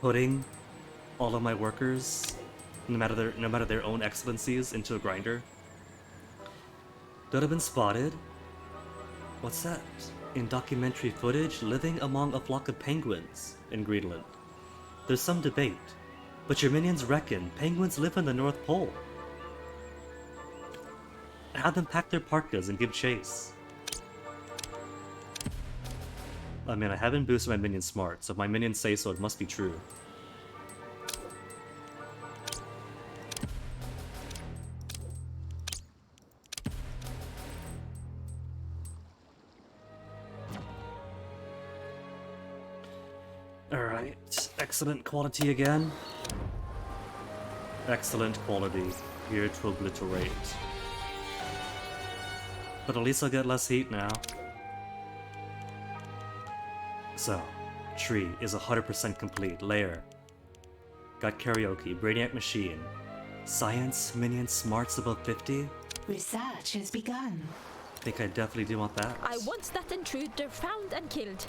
putting all of my workers, no matter their own excellencies, into a grinder. That have been spotted. What's that? In documentary footage, living among a flock of penguins in Greenland. There's some debate, but your minions reckon penguins live in the North Pole. Have them pack their parkas and give chase. I mean, I haven't boosted my minions smart, so if my minions say so, it must be true. Alright, excellent quality again. Excellent quality, here to obliterate. But at least I'll get less heat now. So, tree is 100% complete. Layer. Got karaoke, Brainiac Machine. Science, minion, smarts above 50. Research has begun. Think I definitely do want that. I want that intruder found and killed.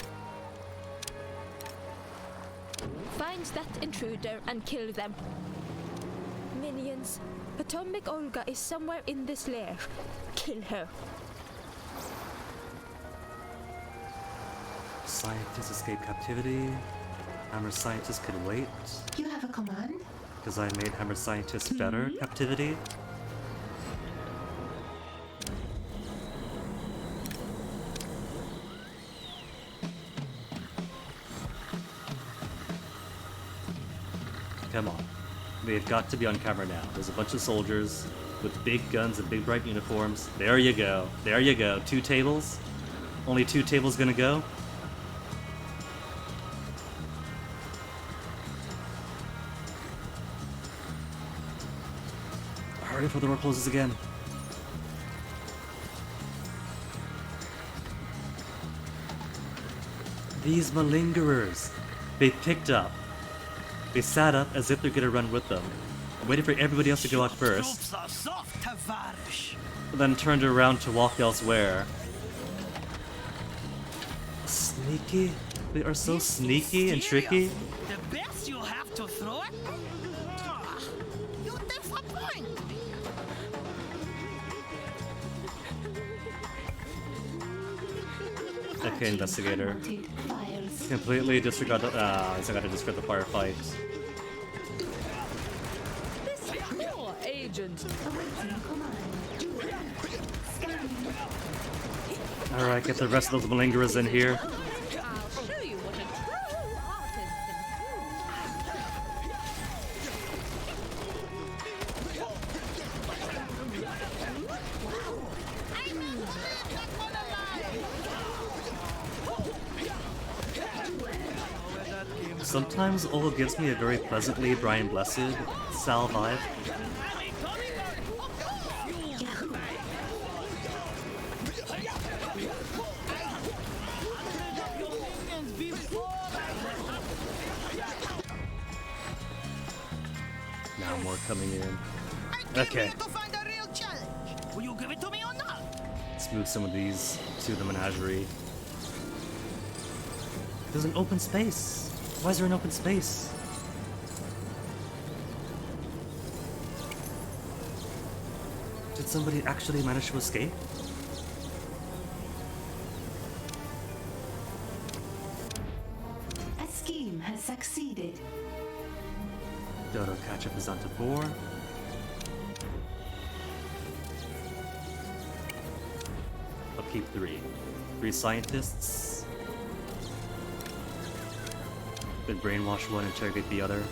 Find that intruder and kill them. Minions, Atomic Olga is somewhere in this lair. Kill her. Scientists escape captivity. Hammer scientists could wait. You have a command? Because I made hammer scientists better captivity. Come on. They've got to be on camera now. There's a bunch of soldiers with big guns and big bright uniforms. There you go. There you go. 2 tables. Only 2 tables gonna go. Hurry before the door closes again. These malingerers. They picked up. They sat up as if they're gonna run with them, waiting for everybody else to go out first, then turned around to walk elsewhere. Sneaky? They are so sneaky and tricky. The best you have to throw it? You disappoint. Okay, investigator. Completely disregard the. I gotta disregard the firefight. This poor agent. Alright, get the rest of those malingerers in here. Sometimes Olo gives me a very pleasantly Brian Blessed Sal vibe. Now more coming in. Okay. Will you give it to me or not? Let's move some of these to the menagerie. There's an open space. Why is there an open space? Did somebody actually manage to escape? A scheme has succeeded. Dodo catch-up is on to 4. Upkeep 3. 3 scientists. Then brainwash one, interrogate the other.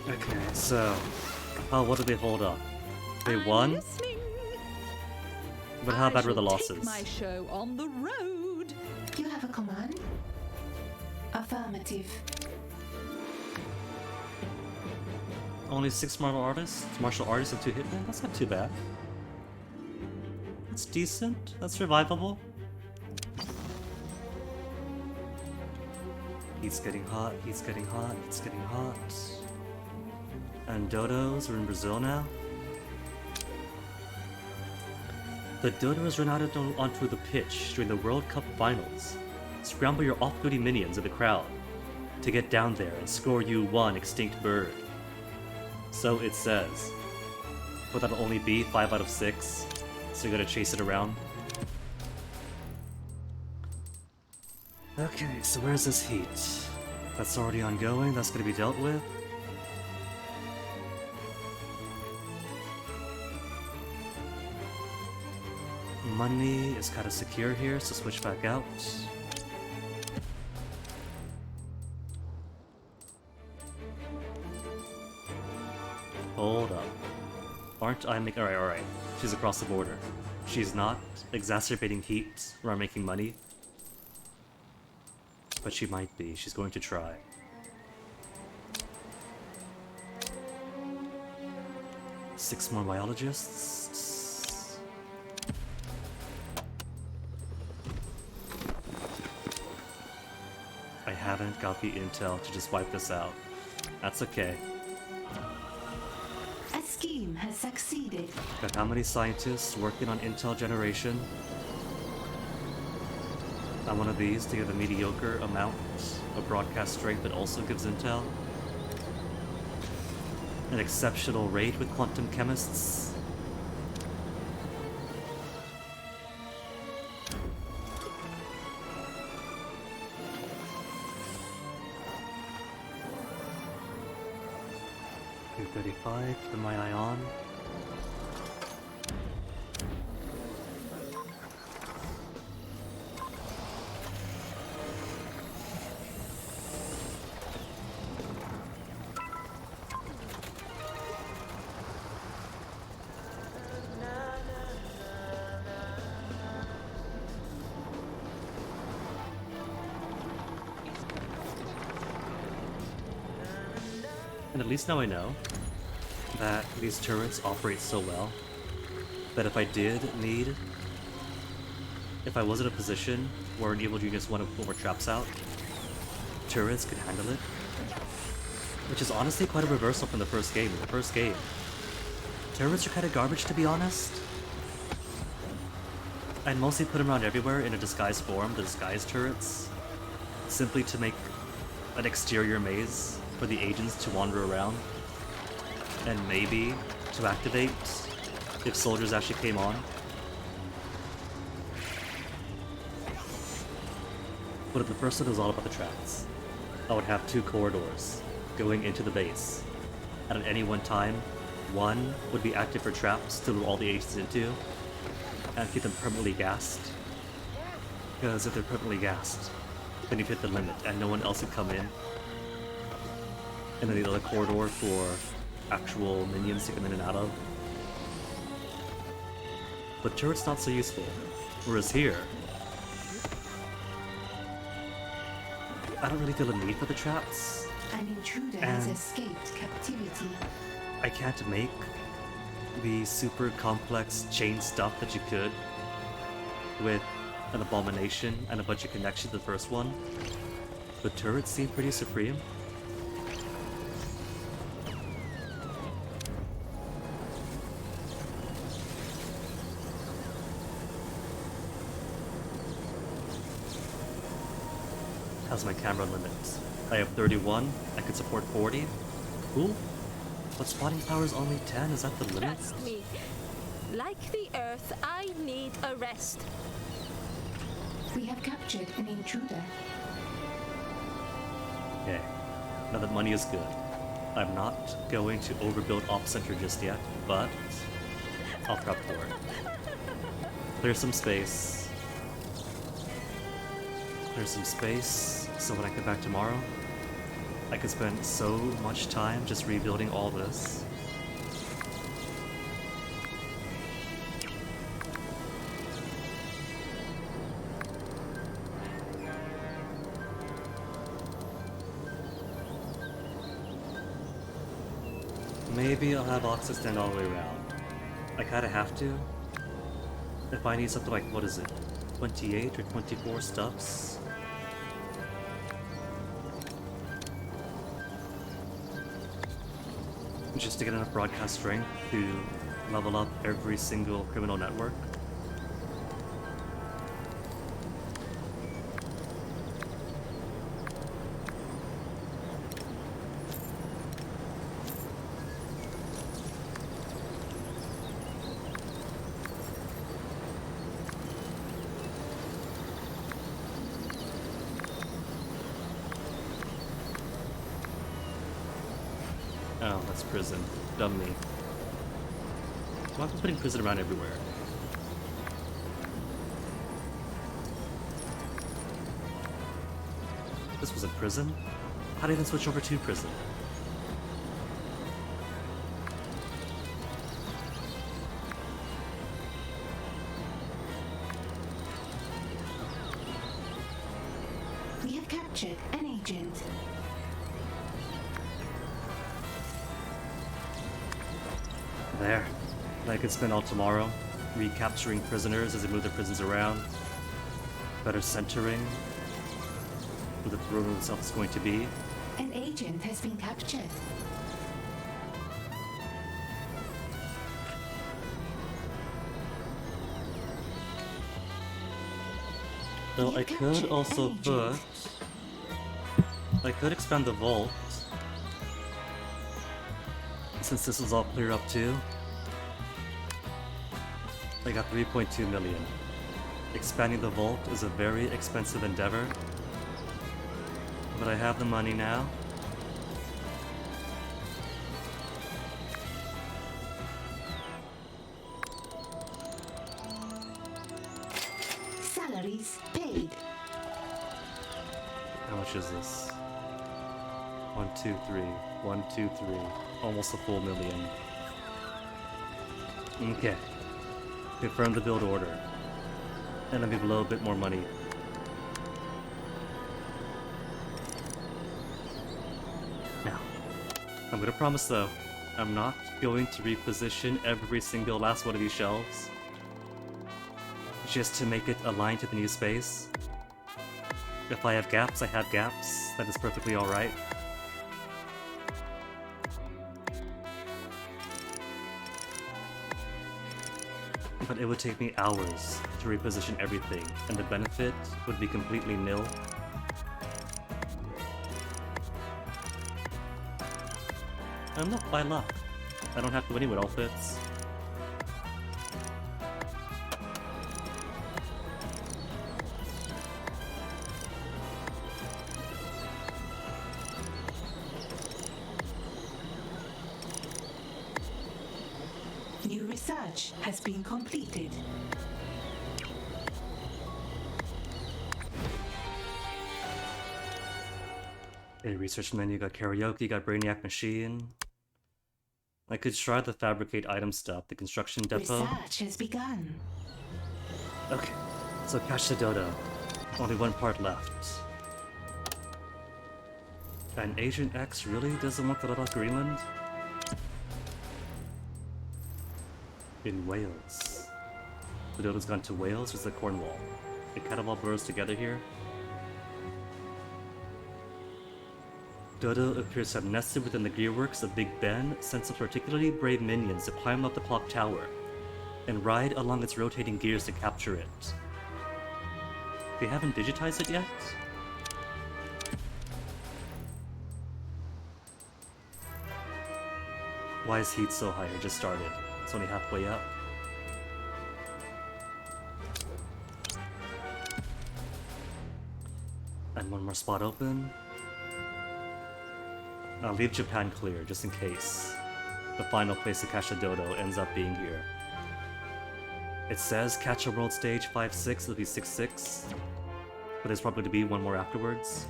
Okay, so... Oh, what did they hold up? They won? But how bad were the losses? My show on the road. You have a command? Affirmative. Only 6 martial artists and 2 hitmen? That's not too bad. That's decent. That's survivable. He's getting hot, he's getting hot, it's getting hot. And Dodos are in Brazil now. The Dodos run out onto the pitch during the World Cup finals. Scramble your off-duty minions in the crowd to get down there and score you one extinct bird. So it says. But that'll only be 5 out of 6, so you gotta chase it around. Okay, so where's this heat? That's already ongoing, that's gonna be dealt with. Money is kind of secure here, so switch back out. Hold up. Aren't I making... Alright. She's across the border. She's not exacerbating heat or making money. But she might be. She's going to try. Six more biologists. I haven't got the intel to just wipe this out. That's okay. A scheme has succeeded. Got how many scientists working on intel generation? I'm one of these to give a mediocre amount of broadcast strength that also gives intel. An exceptional rate with quantum chemists. Q35 for my ion. And at least now I know that these turrets operate so well that if I did need... If I was in a position where an evil genius wanted to put more traps out, turrets could handle it. Which is honestly quite a reversal from the first game. In the first game, turrets are kind of garbage, to be honest. I'd mostly put them around everywhere in a disguised form, the disguised turrets, simply to make an exterior maze for the agents to wander around, and maybe to activate if soldiers actually came on. But if the first one was all about the traps, I would have 2 corridors going into the base. And at any one time, one would be active for traps to lure all the agents into, and keep them permanently gassed. Because if they're permanently gassed, then you've hit the limit and no one else can come in. and then the other corridor for actual minions to come in and out of. But turret's not so useful. Whereas here, I don't really feel a need for the traps. An intruder has escaped captivity. I can't make the super complex chain stuff that you could with an abomination and a bunch of connections to the first one. The turrets seem pretty supreme. How's my camera limit? I have 31. I could support 40. Cool. But spotting power is only 10. Is that the limit? Trust me. Like the Earth, I need a rest. We have captured an intruder. Okay. Now that money is good. I'm not going to overbuild Op Center just yet, but I'll prep for it. There's some space. There's some space, so when I come back tomorrow, I could spend so much time just rebuilding all this. Maybe I'll have Ox extend all the way around. I kinda have to. If I need something like, what is it, 28 or 24 stuffs? Just to get enough broadcast strength to level up every single criminal network. Oh, that's prison. Dumb me. Why am I putting prison around everywhere? This was a prison? How did I even switch over to prison? We have captured an agent. There. I could spend all tomorrow recapturing prisoners as they move their prisons around. Better centering where the throne room itself is going to be. An agent has been captured. Though You I could captured also an put... agent. I could expand the vault. Since this was all cleared up too. I got 3.2 million. Expanding the vault is a very expensive endeavor. But I have the money now. Salaries paid. How much is this? 1, 2, 3. 1, 2, 3. Almost a full million. Okay. Confirm the build order. And let me blow a bit more money. Now, I'm gonna promise though, I'm not going to reposition every single last one of these shelves. Just to make it align to the new space. If I have gaps, I have gaps. That is perfectly alright. But it would take me hours to reposition everything, and the benefit would be completely nil. And look, by luck, I don't have to anyway, it all fits. New research has been completed. A research menu, got karaoke, got Brainiac Machine. I could try the fabricate item stuff, the construction depot. Research has begun. Okay, so Cache the Dodo. Only one part left. And Agent X really doesn't want to let off Greenland? In Wales. The Dodo's gone to Wales or is it Cornwall? It kind of all blurs together here. Dodo appears to have nested within the gearworks of Big Ben, sent some particularly brave minions to climb up the clock tower and ride along its rotating gears to capture it. They haven't digitized it yet? Why is heat so high? It just started. It's only halfway up. And one more spot open. I'll leave Japan clear, just in case the final place to catch a Dodo ends up being here. It says catch a world stage 5-6, it'll be 6-6, but there's probably to be one more afterwards.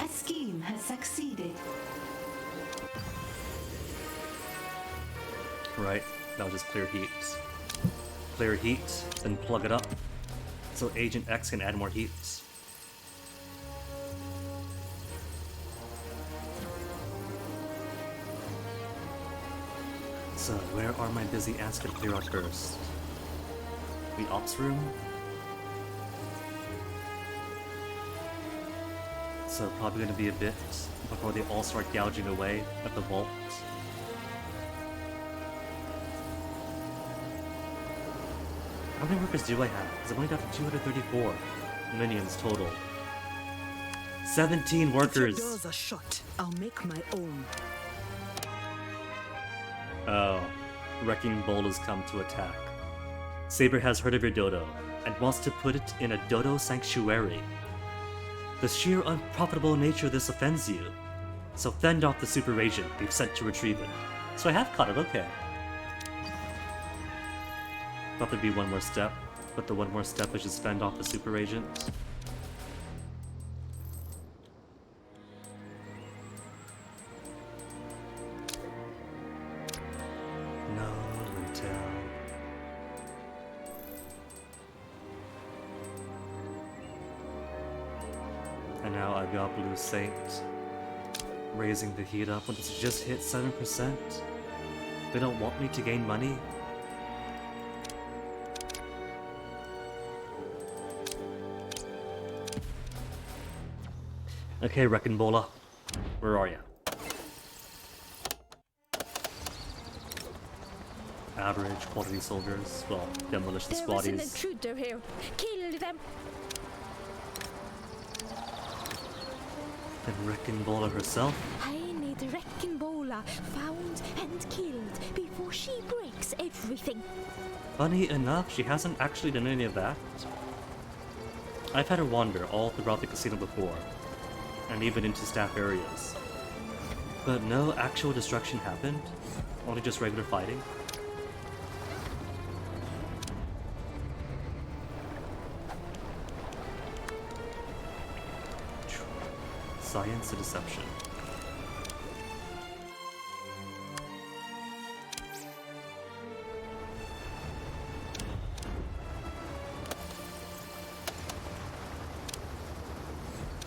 A scheme has succeeded. Right, that'll just clear heat. Clear heat, then plug it up, so Agent X can add more heat. So, where are my busy ants gonna clear out first? The ops room? So, probably gonna be a bit before they all start gouging away at the vault. How many workers do I have? Because I've only got 234 minions total. 17 workers! If your doors are shut, I'll make my own. Oh, Wrecking Bull has come to attack. Saber has heard of your Dodo, and wants to put it in a Dodo sanctuary. The sheer unprofitable nature of this offends you, so fend off the super agent we've sent to retrieve it. So I have caught it, okay. Thought there'd be one more step, but the one more step is just fend off the super agent. No retail. And now I've got Blue Saint raising the heat up when it's just hit 7%. They don't want me to gain money. Okay, Wrecking Bola, where are you? Average quality soldiers, well, demolish the There is an squaddies. intruder here. Kill them. And Wrecking Bola herself? I need Wrecking Bola found and killed before she breaks everything. Funny enough, she hasn't actually done any of that. I've had her wander all throughout the casino before, and even into staff areas. But no actual destruction happened, only just regular fighting. Science and deception.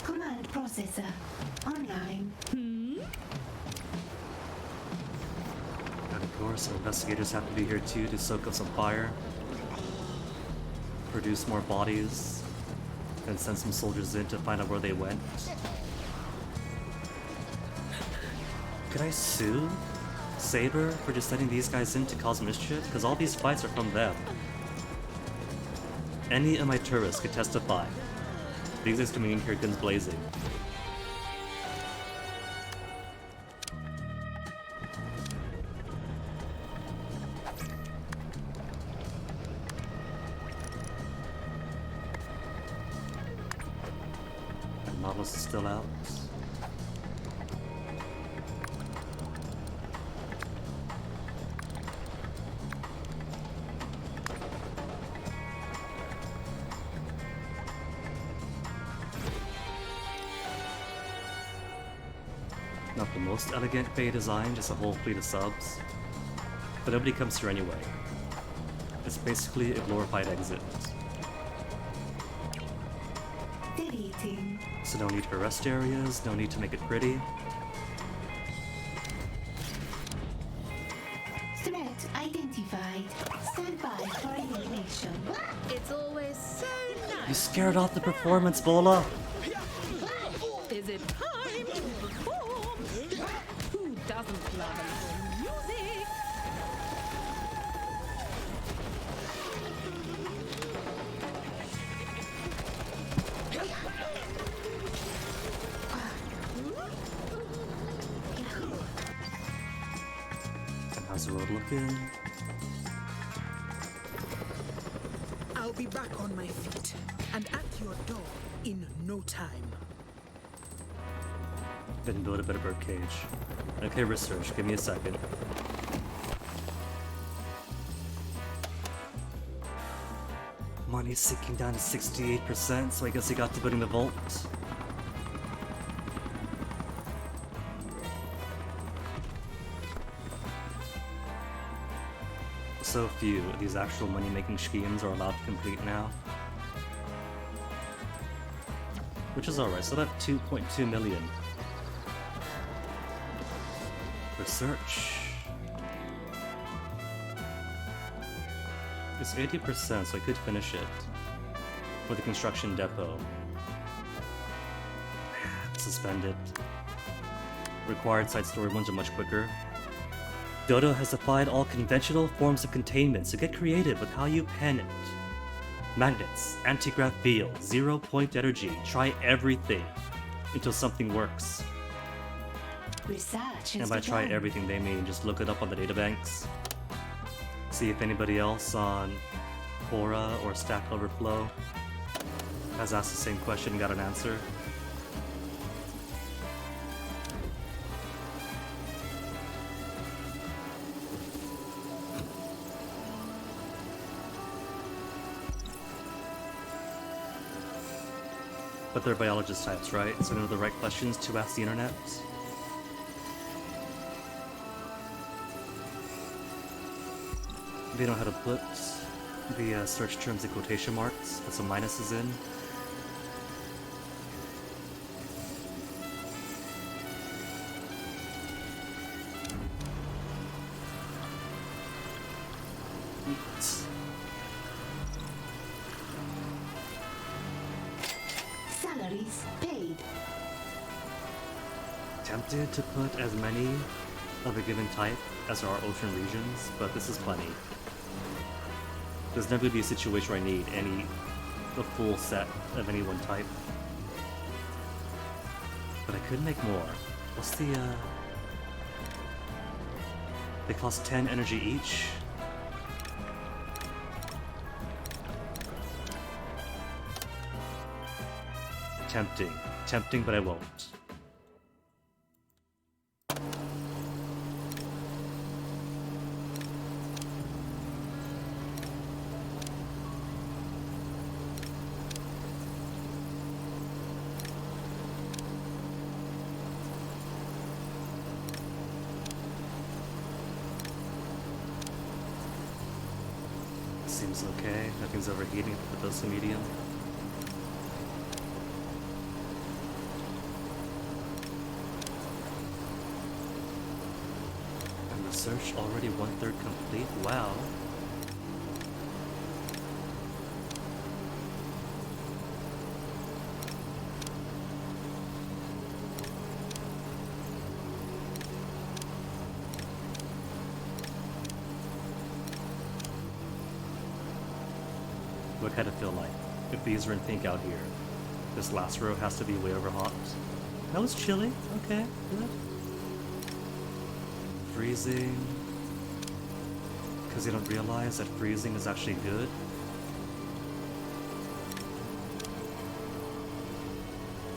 Command processor online. And of course, investigators have to be here too to soak up some fire, produce more bodies, and send some soldiers in to find out where they went. Could I sue Saber for just sending these guys in to cause mischief? Because all these fights are from them. Any of my tourists could testify. These guys coming in here guns blazing. And Nautilus is still out. Not the most elegant bay design, just a whole fleet of subs. But nobody comes here anyway. It's basically a glorified exit. Deleting. So no need for rest areas, no need to make it pretty. Threat identified. Stand by for elimination. It's always so You nice. scared off the performance, Bola! Is it time to perform? Who doesn't love a little music? How's the road looking? I'll be back on my feet and at your door in no time. Didn't build a better birdcage. Okay, research, give me a second. Money's sinking down to 68%, so I guess he got to building the vault. So few of these actual money-making schemes are allowed to complete now. Which is alright, so about 2.2 million. Research. It's 80%, so I could finish it. For the construction depot. Suspended. Required site story ones are much quicker. Dodo has defied all conventional forms of containment, so get creative with how you pen it. Magnets, anti-grav field, 0-point energy. Try everything until something works. Research And has by try begun. everything, they mean just look it up on the databanks. See if anybody else on Quora or Stack Overflow has asked the same question and got an answer. But they're biologist types, right? So they know the right questions to ask the internet. They know how to put the search terms in quotation marks, put some minuses in. Salaries paid. Tempted to put as many of a given type as there are ocean regions, but this is plenty. There's never going to be a situation where I need the full set of any one type. But I could make more. What's the, They cost 10 energy each. Tempting. Tempting, but I won't. Seems okay. Nothing's overheating. Put those to medium. And research already 1/3 complete. Wow. What kind of feel like? If these are in pink out here, this last row has to be way over hot. That was chilly. Okay, good. Freezing. Because you don't realize that freezing is actually good.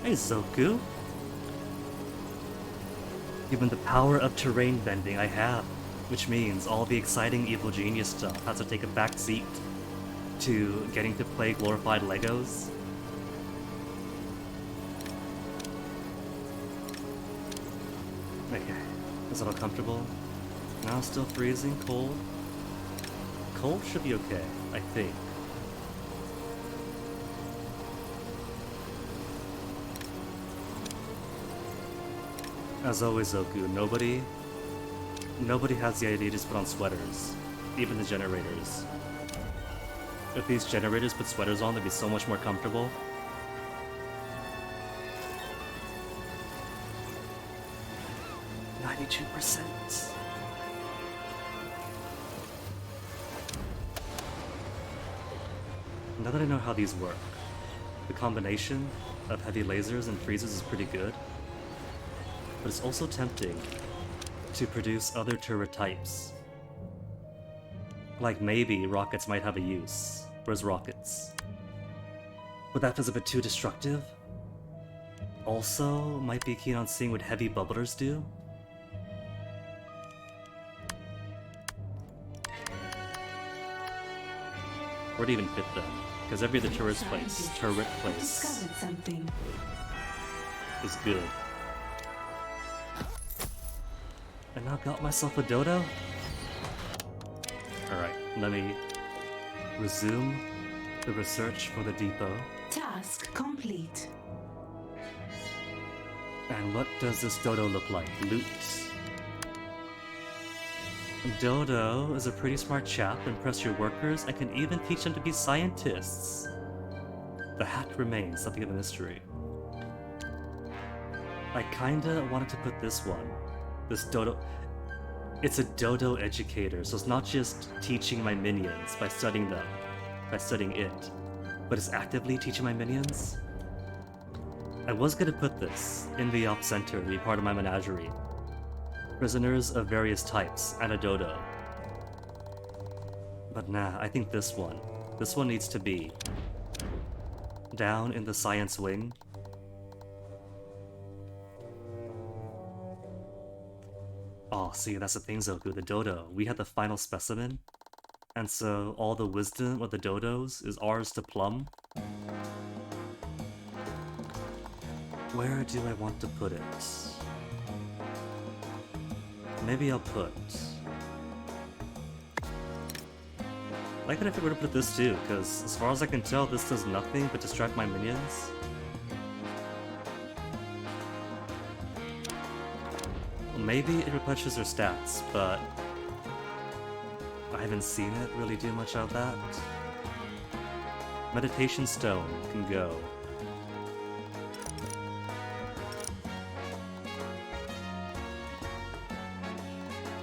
Hey, Zoku. Given the power of terrain bending I have, which means all the exciting evil genius stuff has to take a back seat to getting to play glorified Legos. Okay, is it all comfortable? Now still freezing, cold? Cold should be okay, I think. As always, Zoku, nobody has the idea to just put on sweaters. Even the generators. If these generators put sweaters on, they'd be so much more comfortable. %. Now that I know how these work, the combination of heavy lasers and freezes is pretty good, but it's also tempting to produce other turret types. Like maybe rockets might have a use. Where's rockets? But that feels a bit too destructive. Also, might be keen on seeing what heavy bubblers do. Where to even fit them? Because every other turret place Discovered something. is good. And now got myself a dodo? Alright, let me resume the research for the depot. Task complete. And what does this dodo look like? Loot. Dodo is a pretty smart chap, impress your workers, and can even teach them to be scientists. The hat remains something of a mystery. I kinda wanted to put this one. This dodo... It's a dodo educator, so it's not just teaching my minions by studying them, by studying it, but it's actively teaching my minions. I was gonna put this in the op center to be part of my menagerie. Prisoners of various types, and a dodo. But nah, I think this one needs to be down in the science wing. Oh, see, that's the thing, Zoku, the dodo. We had the final specimen, and so all the wisdom of the dodos is ours to plumb. Where do I want to put it? Maybe I'll put... I could have figured to put this too, because as far as I can tell, this does nothing but distract my minions. Maybe it replenishes their stats, but I haven't seen it really do much of that. Meditation Stone can go.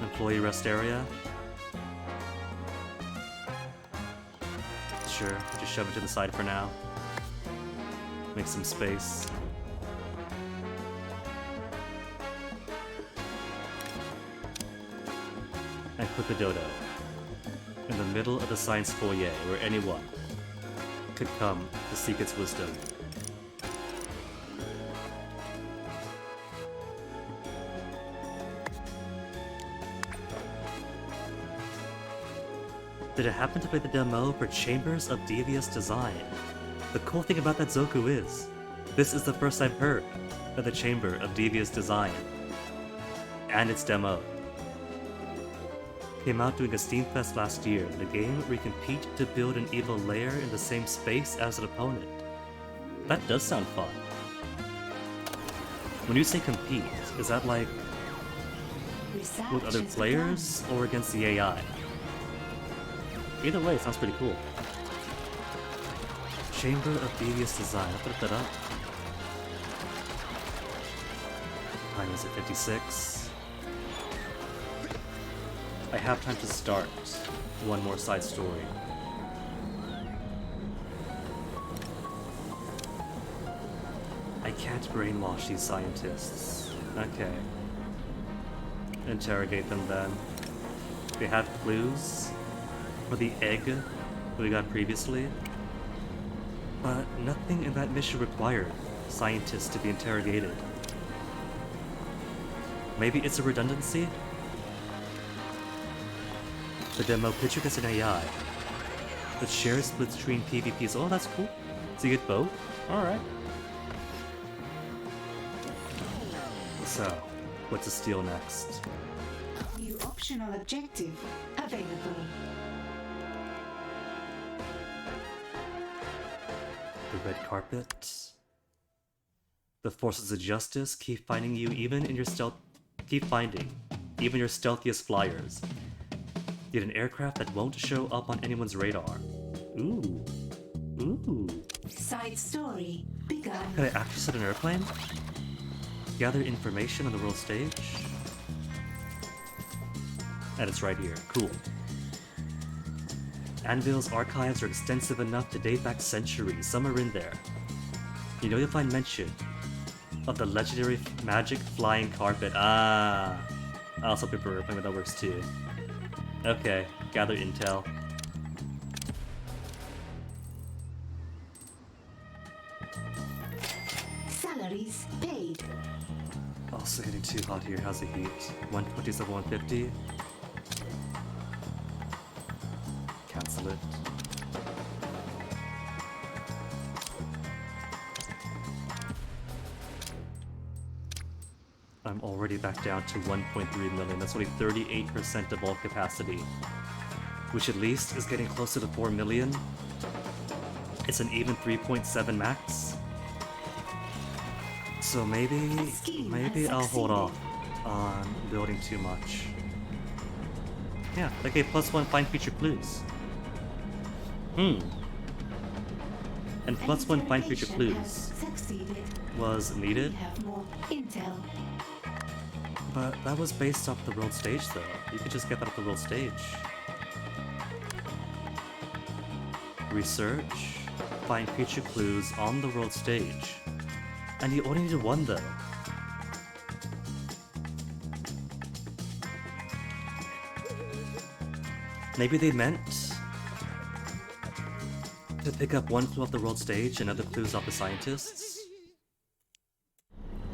Employee rest area. Sure, just shove it to the side for now. Make some space. And put the dodo in the middle of the science foyer where anyone could come to seek its wisdom. Did I happen to play the demo for Chambers of Devious Design? The cool thing about that, Zoku, is this is the first I've heard of the Chamber of Devious Design and its demo. Came out during a Steam Fest last year, the game where you compete to build an evil lair in the same space as an opponent. That does sound fun. When you say compete, is that like with other players or against the AI? Either way, it sounds pretty cool. Chamber of Devious Design, I'll put that up. Time is at 56. I have time to start one more side story. I can't brainwash these scientists. Okay. Interrogate them then. They had clues for the egg that we got previously, but nothing in that mission required scientists to be interrogated. Maybe it's a redundancy? The demo picture gets an AI. The share splits between PvPs. Oh, that's cool. So you get both? Alright. So, what to steal next. New optional objective available. The red carpet. The forces of justice keep finding you even in your even your stealthiest flyers. Get an aircraft that won't show up on anyone's radar. Ooh. Ooh. Side story begun. Could I actually set an airplane? Gather information on the world stage. And it's right here. Cool. Anvil's archives are extensive enough to date back centuries. Some are in there. You know you'll find mention of the legendary magic flying carpet. Ah. I also prefer airplane, but that works too. Okay, gather intel. Salaries paid. Also getting too hot here. How's the heat? 127, 150. Cancel it. I'm already back down to 1.3 million. That's only 38% of all capacity, which at least is getting closer to 4 million. It's an even 3.7 max. So maybe I'll hold off on building too much. Yeah, that gave +1 find feature clues. And +1 find feature clues was needed. We have more intel. But that was based off the world stage though. You could just get that off the world stage. Research, find feature clues on the world stage. And you only needed one though. Maybe they meant to pick up one clue off the world stage and other clues off the scientists.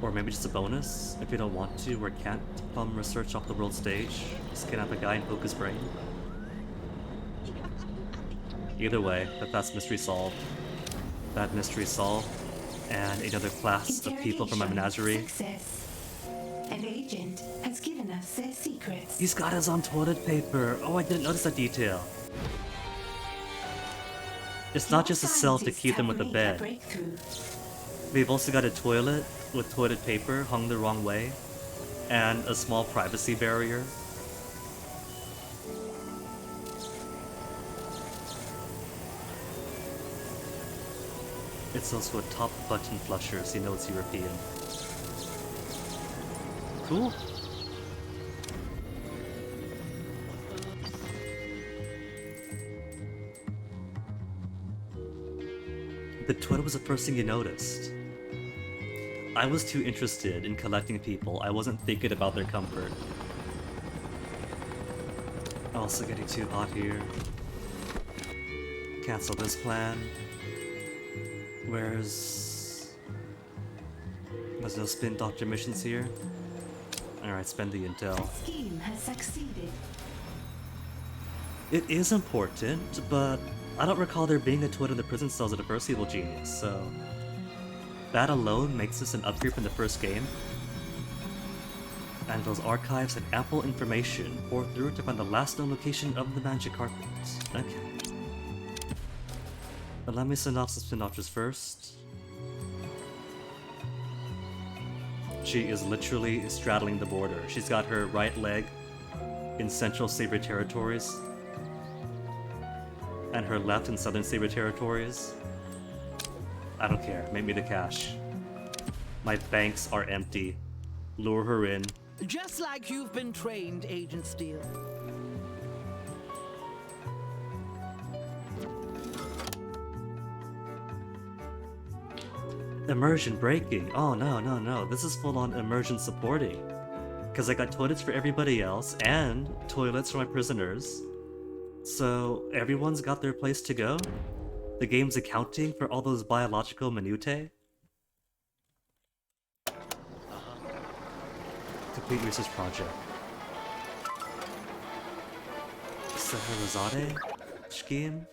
Or maybe just a bonus, if you don't want to or can't from research off the world stage. Just kidnap a guy and poke his brain. Either way, that's mystery solved. That mystery solved, and another class of people from my menagerie. Success. An agent has given us their secrets. He's got his on toilet paper. Oh, I didn't notice that detail. It's not just a cell to keep them with a bed. They've also got a toilet with toilet paper hung the wrong way, and a small privacy barrier. It's also a top button flusher, so you know it's European. Cool. The toilet was the first thing you noticed. I was too interested in collecting people, I wasn't thinking about their comfort. Also getting too hot here. Cancel this plan. There's no spin doctor missions here. Alright, spend the intel. The scheme has succeeded. It is important, but I don't recall there being a toilet in the prison cells of the first Evil Genius, so that alone makes this an upgrade from the first game. And those archives had ample information poured through to find the last known location of the magic carpet. Okay. But let me synopsis Sinatras first. She is literally straddling the border. She's got her right leg in Central Saber territories, and her left in Southern Saber territories. I don't care, make me the cash. My banks are empty. Lure her in. Just like you've been trained, Agent Steele. Immersion breaking. Oh no. This is full on immersion supporting. Because I got toilets for everybody else and toilets for my prisoners. So everyone's got their place to go. The game's accounting for all those biological minutiae. Complete research project. Scheherazade scheme?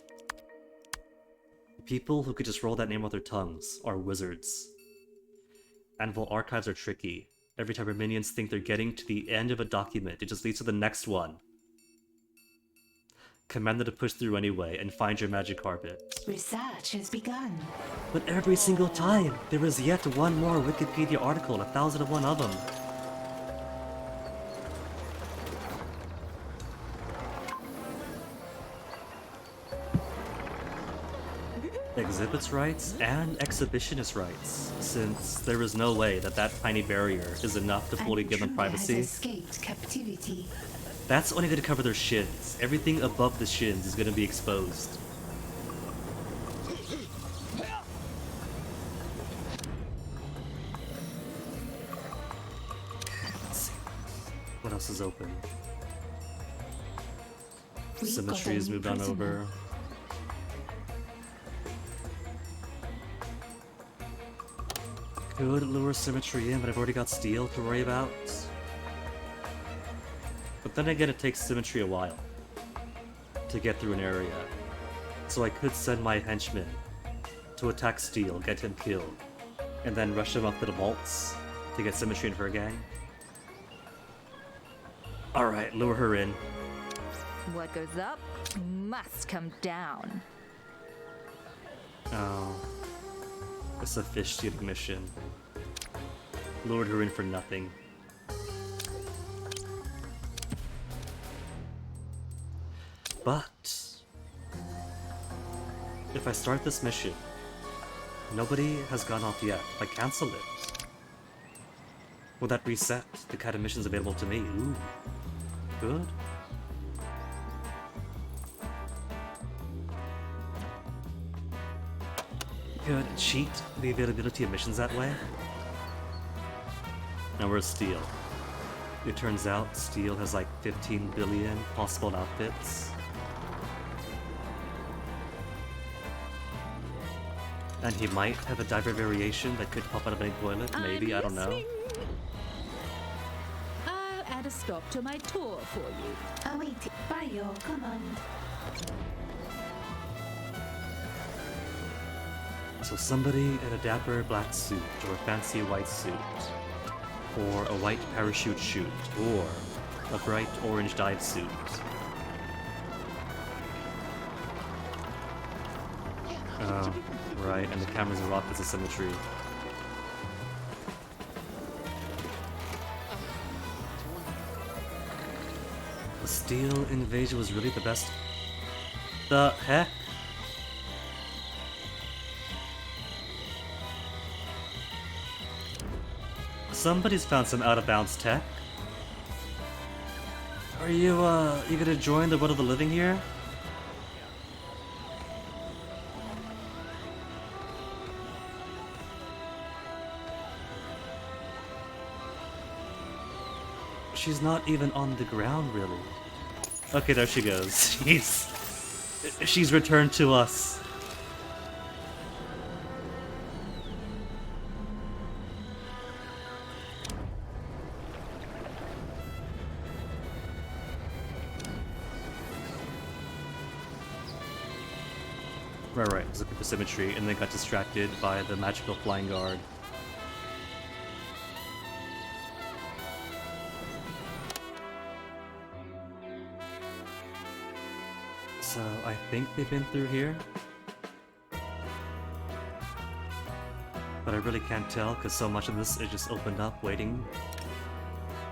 People who could just roll that name off their tongues are wizards. Anvil archives are tricky. Every time our minions think they're getting to the end of a document, it just leads to the next one. Command them to push through anyway and find your magic carpet. Research has begun. But every single time, there is yet one more Wikipedia article, 1001 of them. Exhibits rights and exhibitionist rights, since there is no way that that tiny barrier is enough to fully give them privacy. Has escaped captivity. That's only going to cover their shins. Everything above the shins is going to be exposed. Let's see. What else is open? Symmetry has moved on over. Could lure Symmetry in, but I've already got Steel to worry about. But then again, it takes Symmetry a while to get through an area. So I could send my henchman to attack Steel, get him killed, and then rush him up to the vaults to get Symmetry and her gang. Alright, lure her in. What goes up must come down. Oh. It's a fish stealing mission. Lured her in for nothing. But if I start this mission, nobody has gone off yet. If I cancel it, will that reset the kind of missions available to me? Ooh, good. Could cheat the availability of missions that way? Now where's Steel? It turns out Steel has like 15 billion possible outfits. And he might have a diver variation that could pop out of any toilet, maybe, I don't know. I'll add a stop to my tour for you. Awaited by your command. So somebody in a dapper black suit, or a fancy white suit, or a white parachute chute, or a bright orange dive suit. Oh, right, and the cameras are off as a Symmetry. The Steel invasion was really the best. The heck? Somebody's found some out-of-bounds tech. Are you gonna join the World of the Living here? She's not even on the ground, really. Okay, there she goes. She's returned to us. Right, I was looking for Symmetry, and then got distracted by the magical flying guard. So, I think they've been through here. But I really can't tell, because so much of this is just opened up, waiting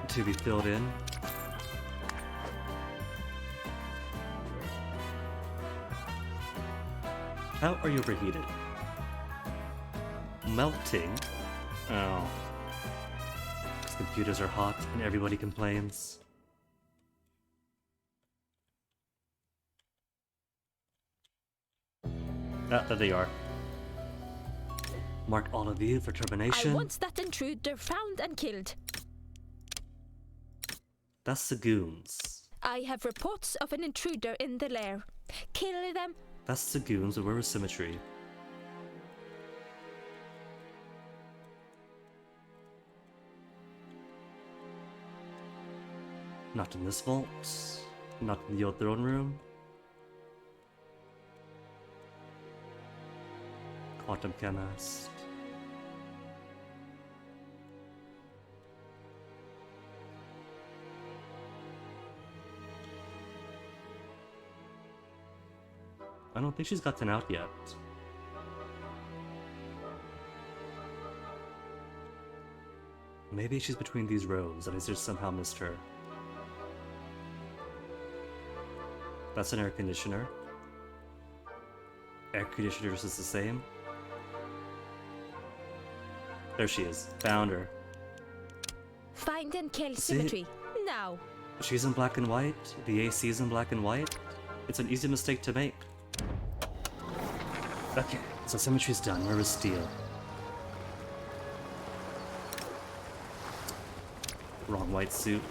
to be filled in. How are you overheated? Melting? Oh. These computers are hot and everybody complains. Ah, there they are. Mark all of you for termination. I want that intruder found and killed. That's the goons. I have reports of an intruder in the lair. Kill them. That's the goons, where is Symmetry? Not in this vault. Not in the old throne room. Quantum Chemist. I don't think she's gotten out yet. Maybe she's between these rows and I just somehow missed her. That's an air conditioner. Air conditioner is the same. There she is. Found her. Find and kill See? symmetry. Now. She's in black and white. The AC's in black and white. It's an easy mistake to make. Okay, so symmetry's done. Where is steel? Wrong white suit.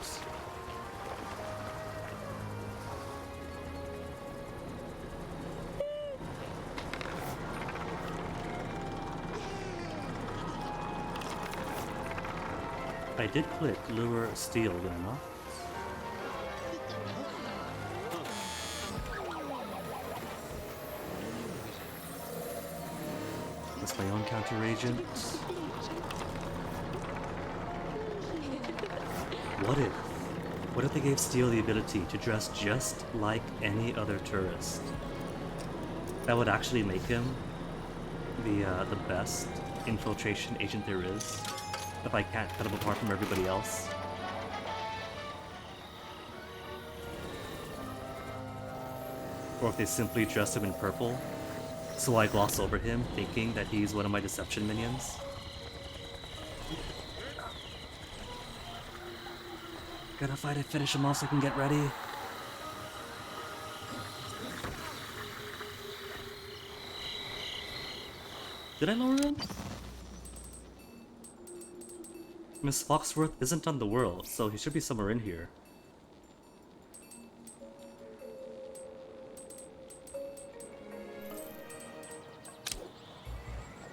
I did click lure steel, did I not? That's my own counter agent. What if they gave Steel the ability to dress just like any other tourist? That would actually make him the best infiltration agent there is. If I can't cut him apart from everybody else. Or if they simply dress him in purple, so I gloss over him, thinking that he's one of my deception minions. Gotta fight and finish him off so I can get ready. Did I lower him? Miss Foxworth isn't on the world, so he should be somewhere in here.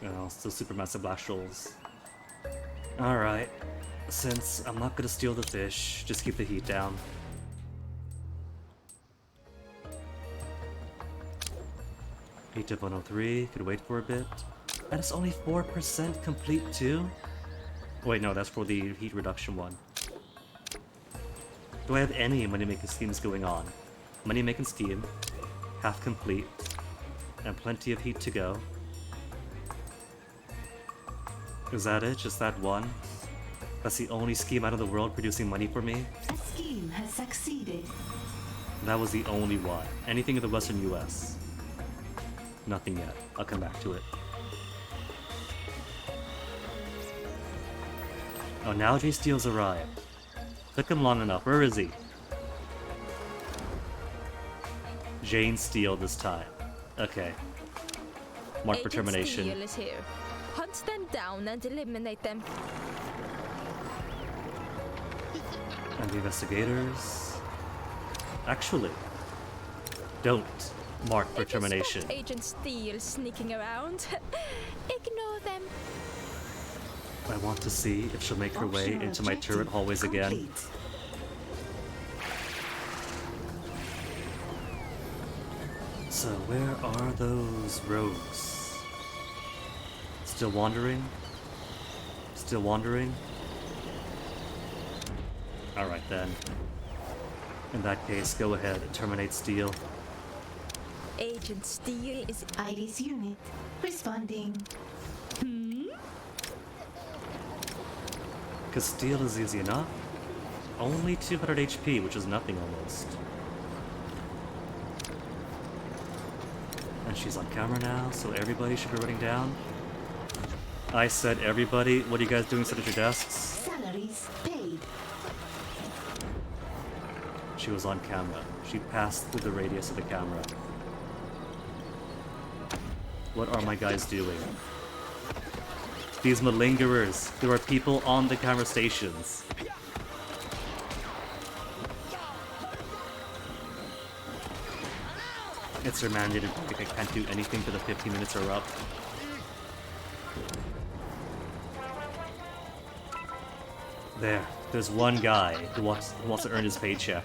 Oh, still supermassive blast rolls. Alright. Since I'm not gonna steal the fish, just keep the heat down. Heat of 103, could wait for a bit. And it's only 4% complete too? Wait, no, that's for the heat reduction one. Do I have any money-making schemes going on? Money-making scheme, half complete, and plenty of heat to go. Is that it? Just that one? That's the only scheme out of the world producing money for me? A scheme has succeeded. That was the only one. Anything in the western US? Nothing yet. I'll come back to it. Oh, now Jay Steele's arrived. Took him long enough. Where is he? Jane Steele this time. Okay. Mark for termination. Agent Steele is here. Hunt them down and eliminate them. And the investigators... Actually, don't mark for termination. If you spot Agent Steele sneaking around, ignore them. I want to see if she'll make her way Optional into my turret objective hallways again. complete. So where are those rogues? Still wandering? Still wandering? Alright then. In that case, go ahead and terminate Steel. Agent Steele is ID's unit responding. Because Steel is easy enough. Only 200 HP, which is nothing almost. And she's on camera now, so everybody should be running down. I said everybody, what are you guys doing? Sit at your desks? Salaries paid. She was on camera. She passed through the radius of the camera. What are my guys doing? These malingerers. There are people on the camera stations. It's her mandated break. I can't do anything for the 15 minutes are up. There's one guy who wants to earn his paycheck.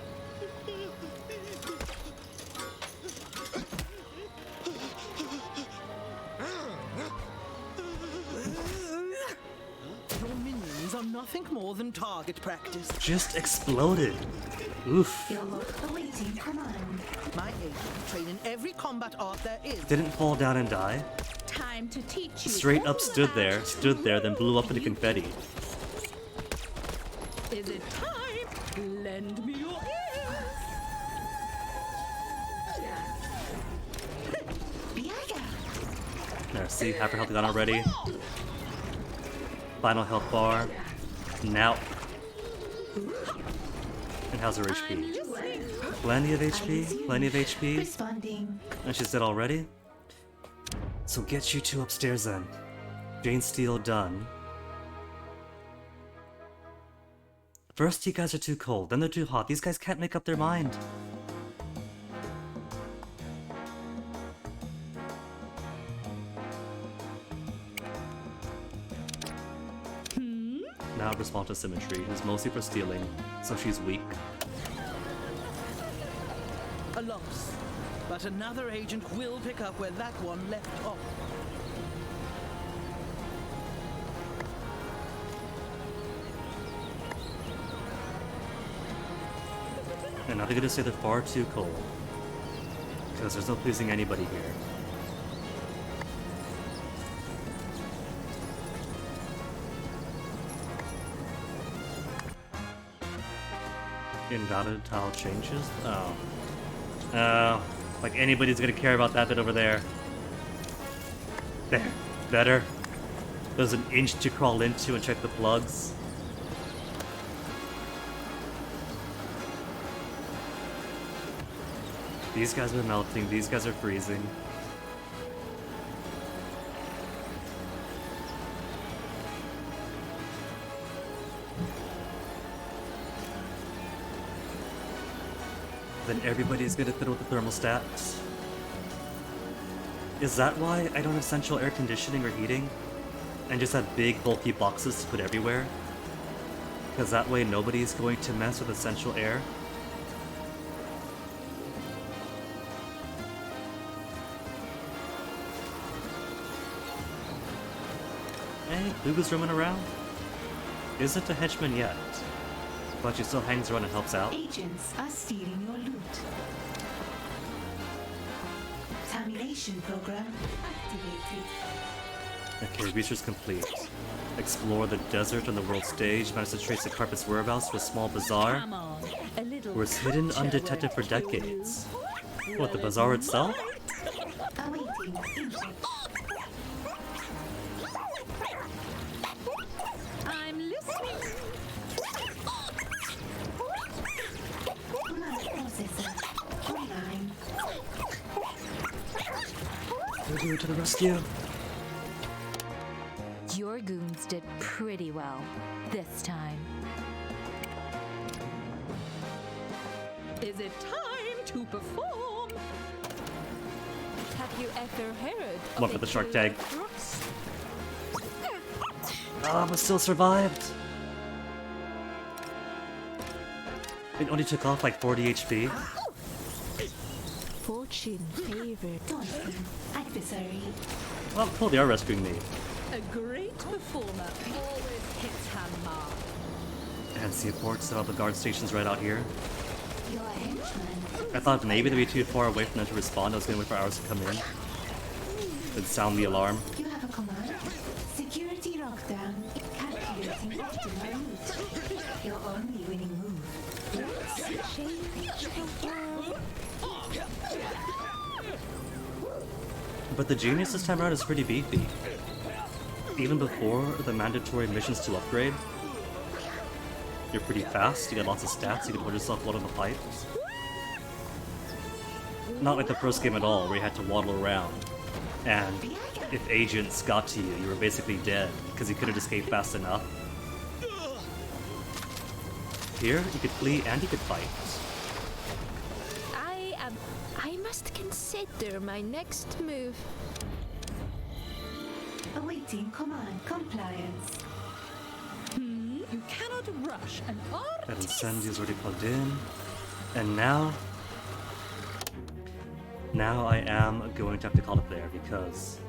Your minions are nothing more than target practice. Just exploded. Oof. You're awaiting command. My agents train in every combat art there is. Didn't fall down and die. Time to teach you. Straight all up stood about there, then blew up into confetti. Is it time? Lend me your ears. There, see, half her health gone already. Final health bar. Now. And how's her HP? Plenty of HP, plenty of HP. Responding. And she's dead already? So get you two upstairs then. Jane Steele done. First you guys are too cold, then they're too hot. These guys can't make up their mind. Now respond to Symmetry, who's mostly for stealing, so she's weak. A loss. But another agent will pick up where that one left off. And now they're gonna say they're far too cold. Because there's no pleasing anybody here. Invalid tile changes? Oh. Oh. Like anybody's gonna care about that bit over there. There. Better. There's an inch to crawl into and check the plugs. These guys are melting, these guys are freezing. Then everybody's gonna fiddle with the thermostats. Is that why I don't have central air conditioning or heating? And just have big bulky boxes to put everywhere? Because that way nobody's going to mess with the central air? Hey, Luga's roaming around. Isn't a henchman yet, but she still hangs around and helps out. Agents are stealing your loot. Termination program activated. Okay, research complete. Explore the desert on the world stage. Managed to trace the carpet's whereabouts to a small bazaar. Come on, a little Where it's hidden culture, undetected for won't you? decades. What, the bazaar itself? Awaiting input. I'm listening. Command processor online. We'll do it to the rescue. Your goons did pretty well this time. Is it time to perform? Have you ever heard One of for a the shark killer tag. frost? Ah, but still survived. It only took off like 40 HP. Fortune favored. Dolphin. Adversary. Well, cool, they are rescuing me. A great performer always hits her mark. And Seaport set up the guard stations right out here. Your henchman. I thought maybe they'd be too far away for them to respond. I was gonna wait for ours to come in. Then sound the alarm. You have a command. Security lockdown. Calculating optimal route. Your only winning move. But the genius this time around is pretty beefy. Even before the mandatory missions to upgrade, you're pretty fast, you got lots of stats, you can hold yourself well in the fight. Not like the first game at all, where you had to waddle around. And if agents got to you, you were basically dead, because you couldn't escape fast enough. Here, you could flee and you could fight. I must consider my next move. Awaiting command compliance. You cannot rush an That artist. Incendia's already plugged in. And now I am going to have to call it there, because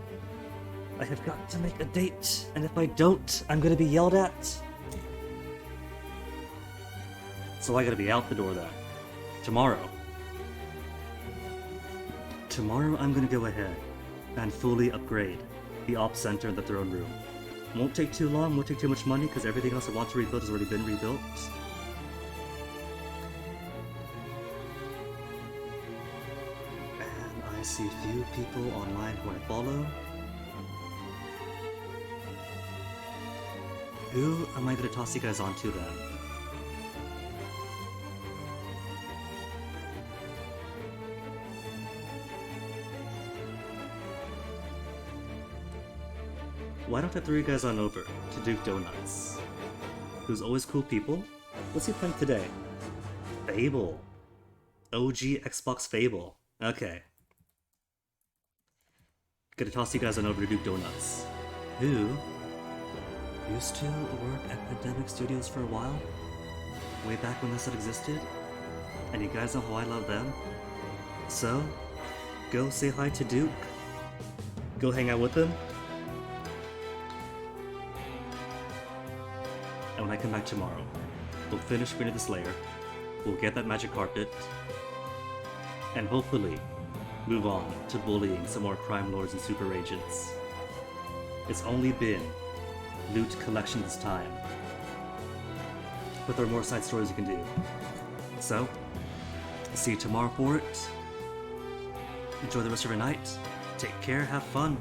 I have got to make a date, and if I don't, I'm going to be yelled at. So I gotta be out the door then. Tomorrow. Tomorrow I'm gonna go ahead and fully upgrade the Ops Center and the Throne Room. Won't take too long, won't take too much money, because everything else I want to rebuild has already been rebuilt. And I see a few people online who I follow. Who am I gonna toss you guys onto then? Why don't I throw you guys on over to Duke Donuts? Who's always cool people? What's he playing today? Fable. OG Xbox Fable. Okay. Gonna toss you guys on over to Duke Donuts. Who used to work at Pandemic Studios for a while? Way back when this existed? And you guys know how I love them? So, go say hi to Duke. Go hang out with him. And when I come back tomorrow, we'll finish Green of the Slayer, we'll get that magic carpet, and hopefully move on to bullying some more crime lords and super agents. It's only been loot collection this time, but there are more side stories you can do. So, see you tomorrow for it. Enjoy the rest of your night. Take care, have fun.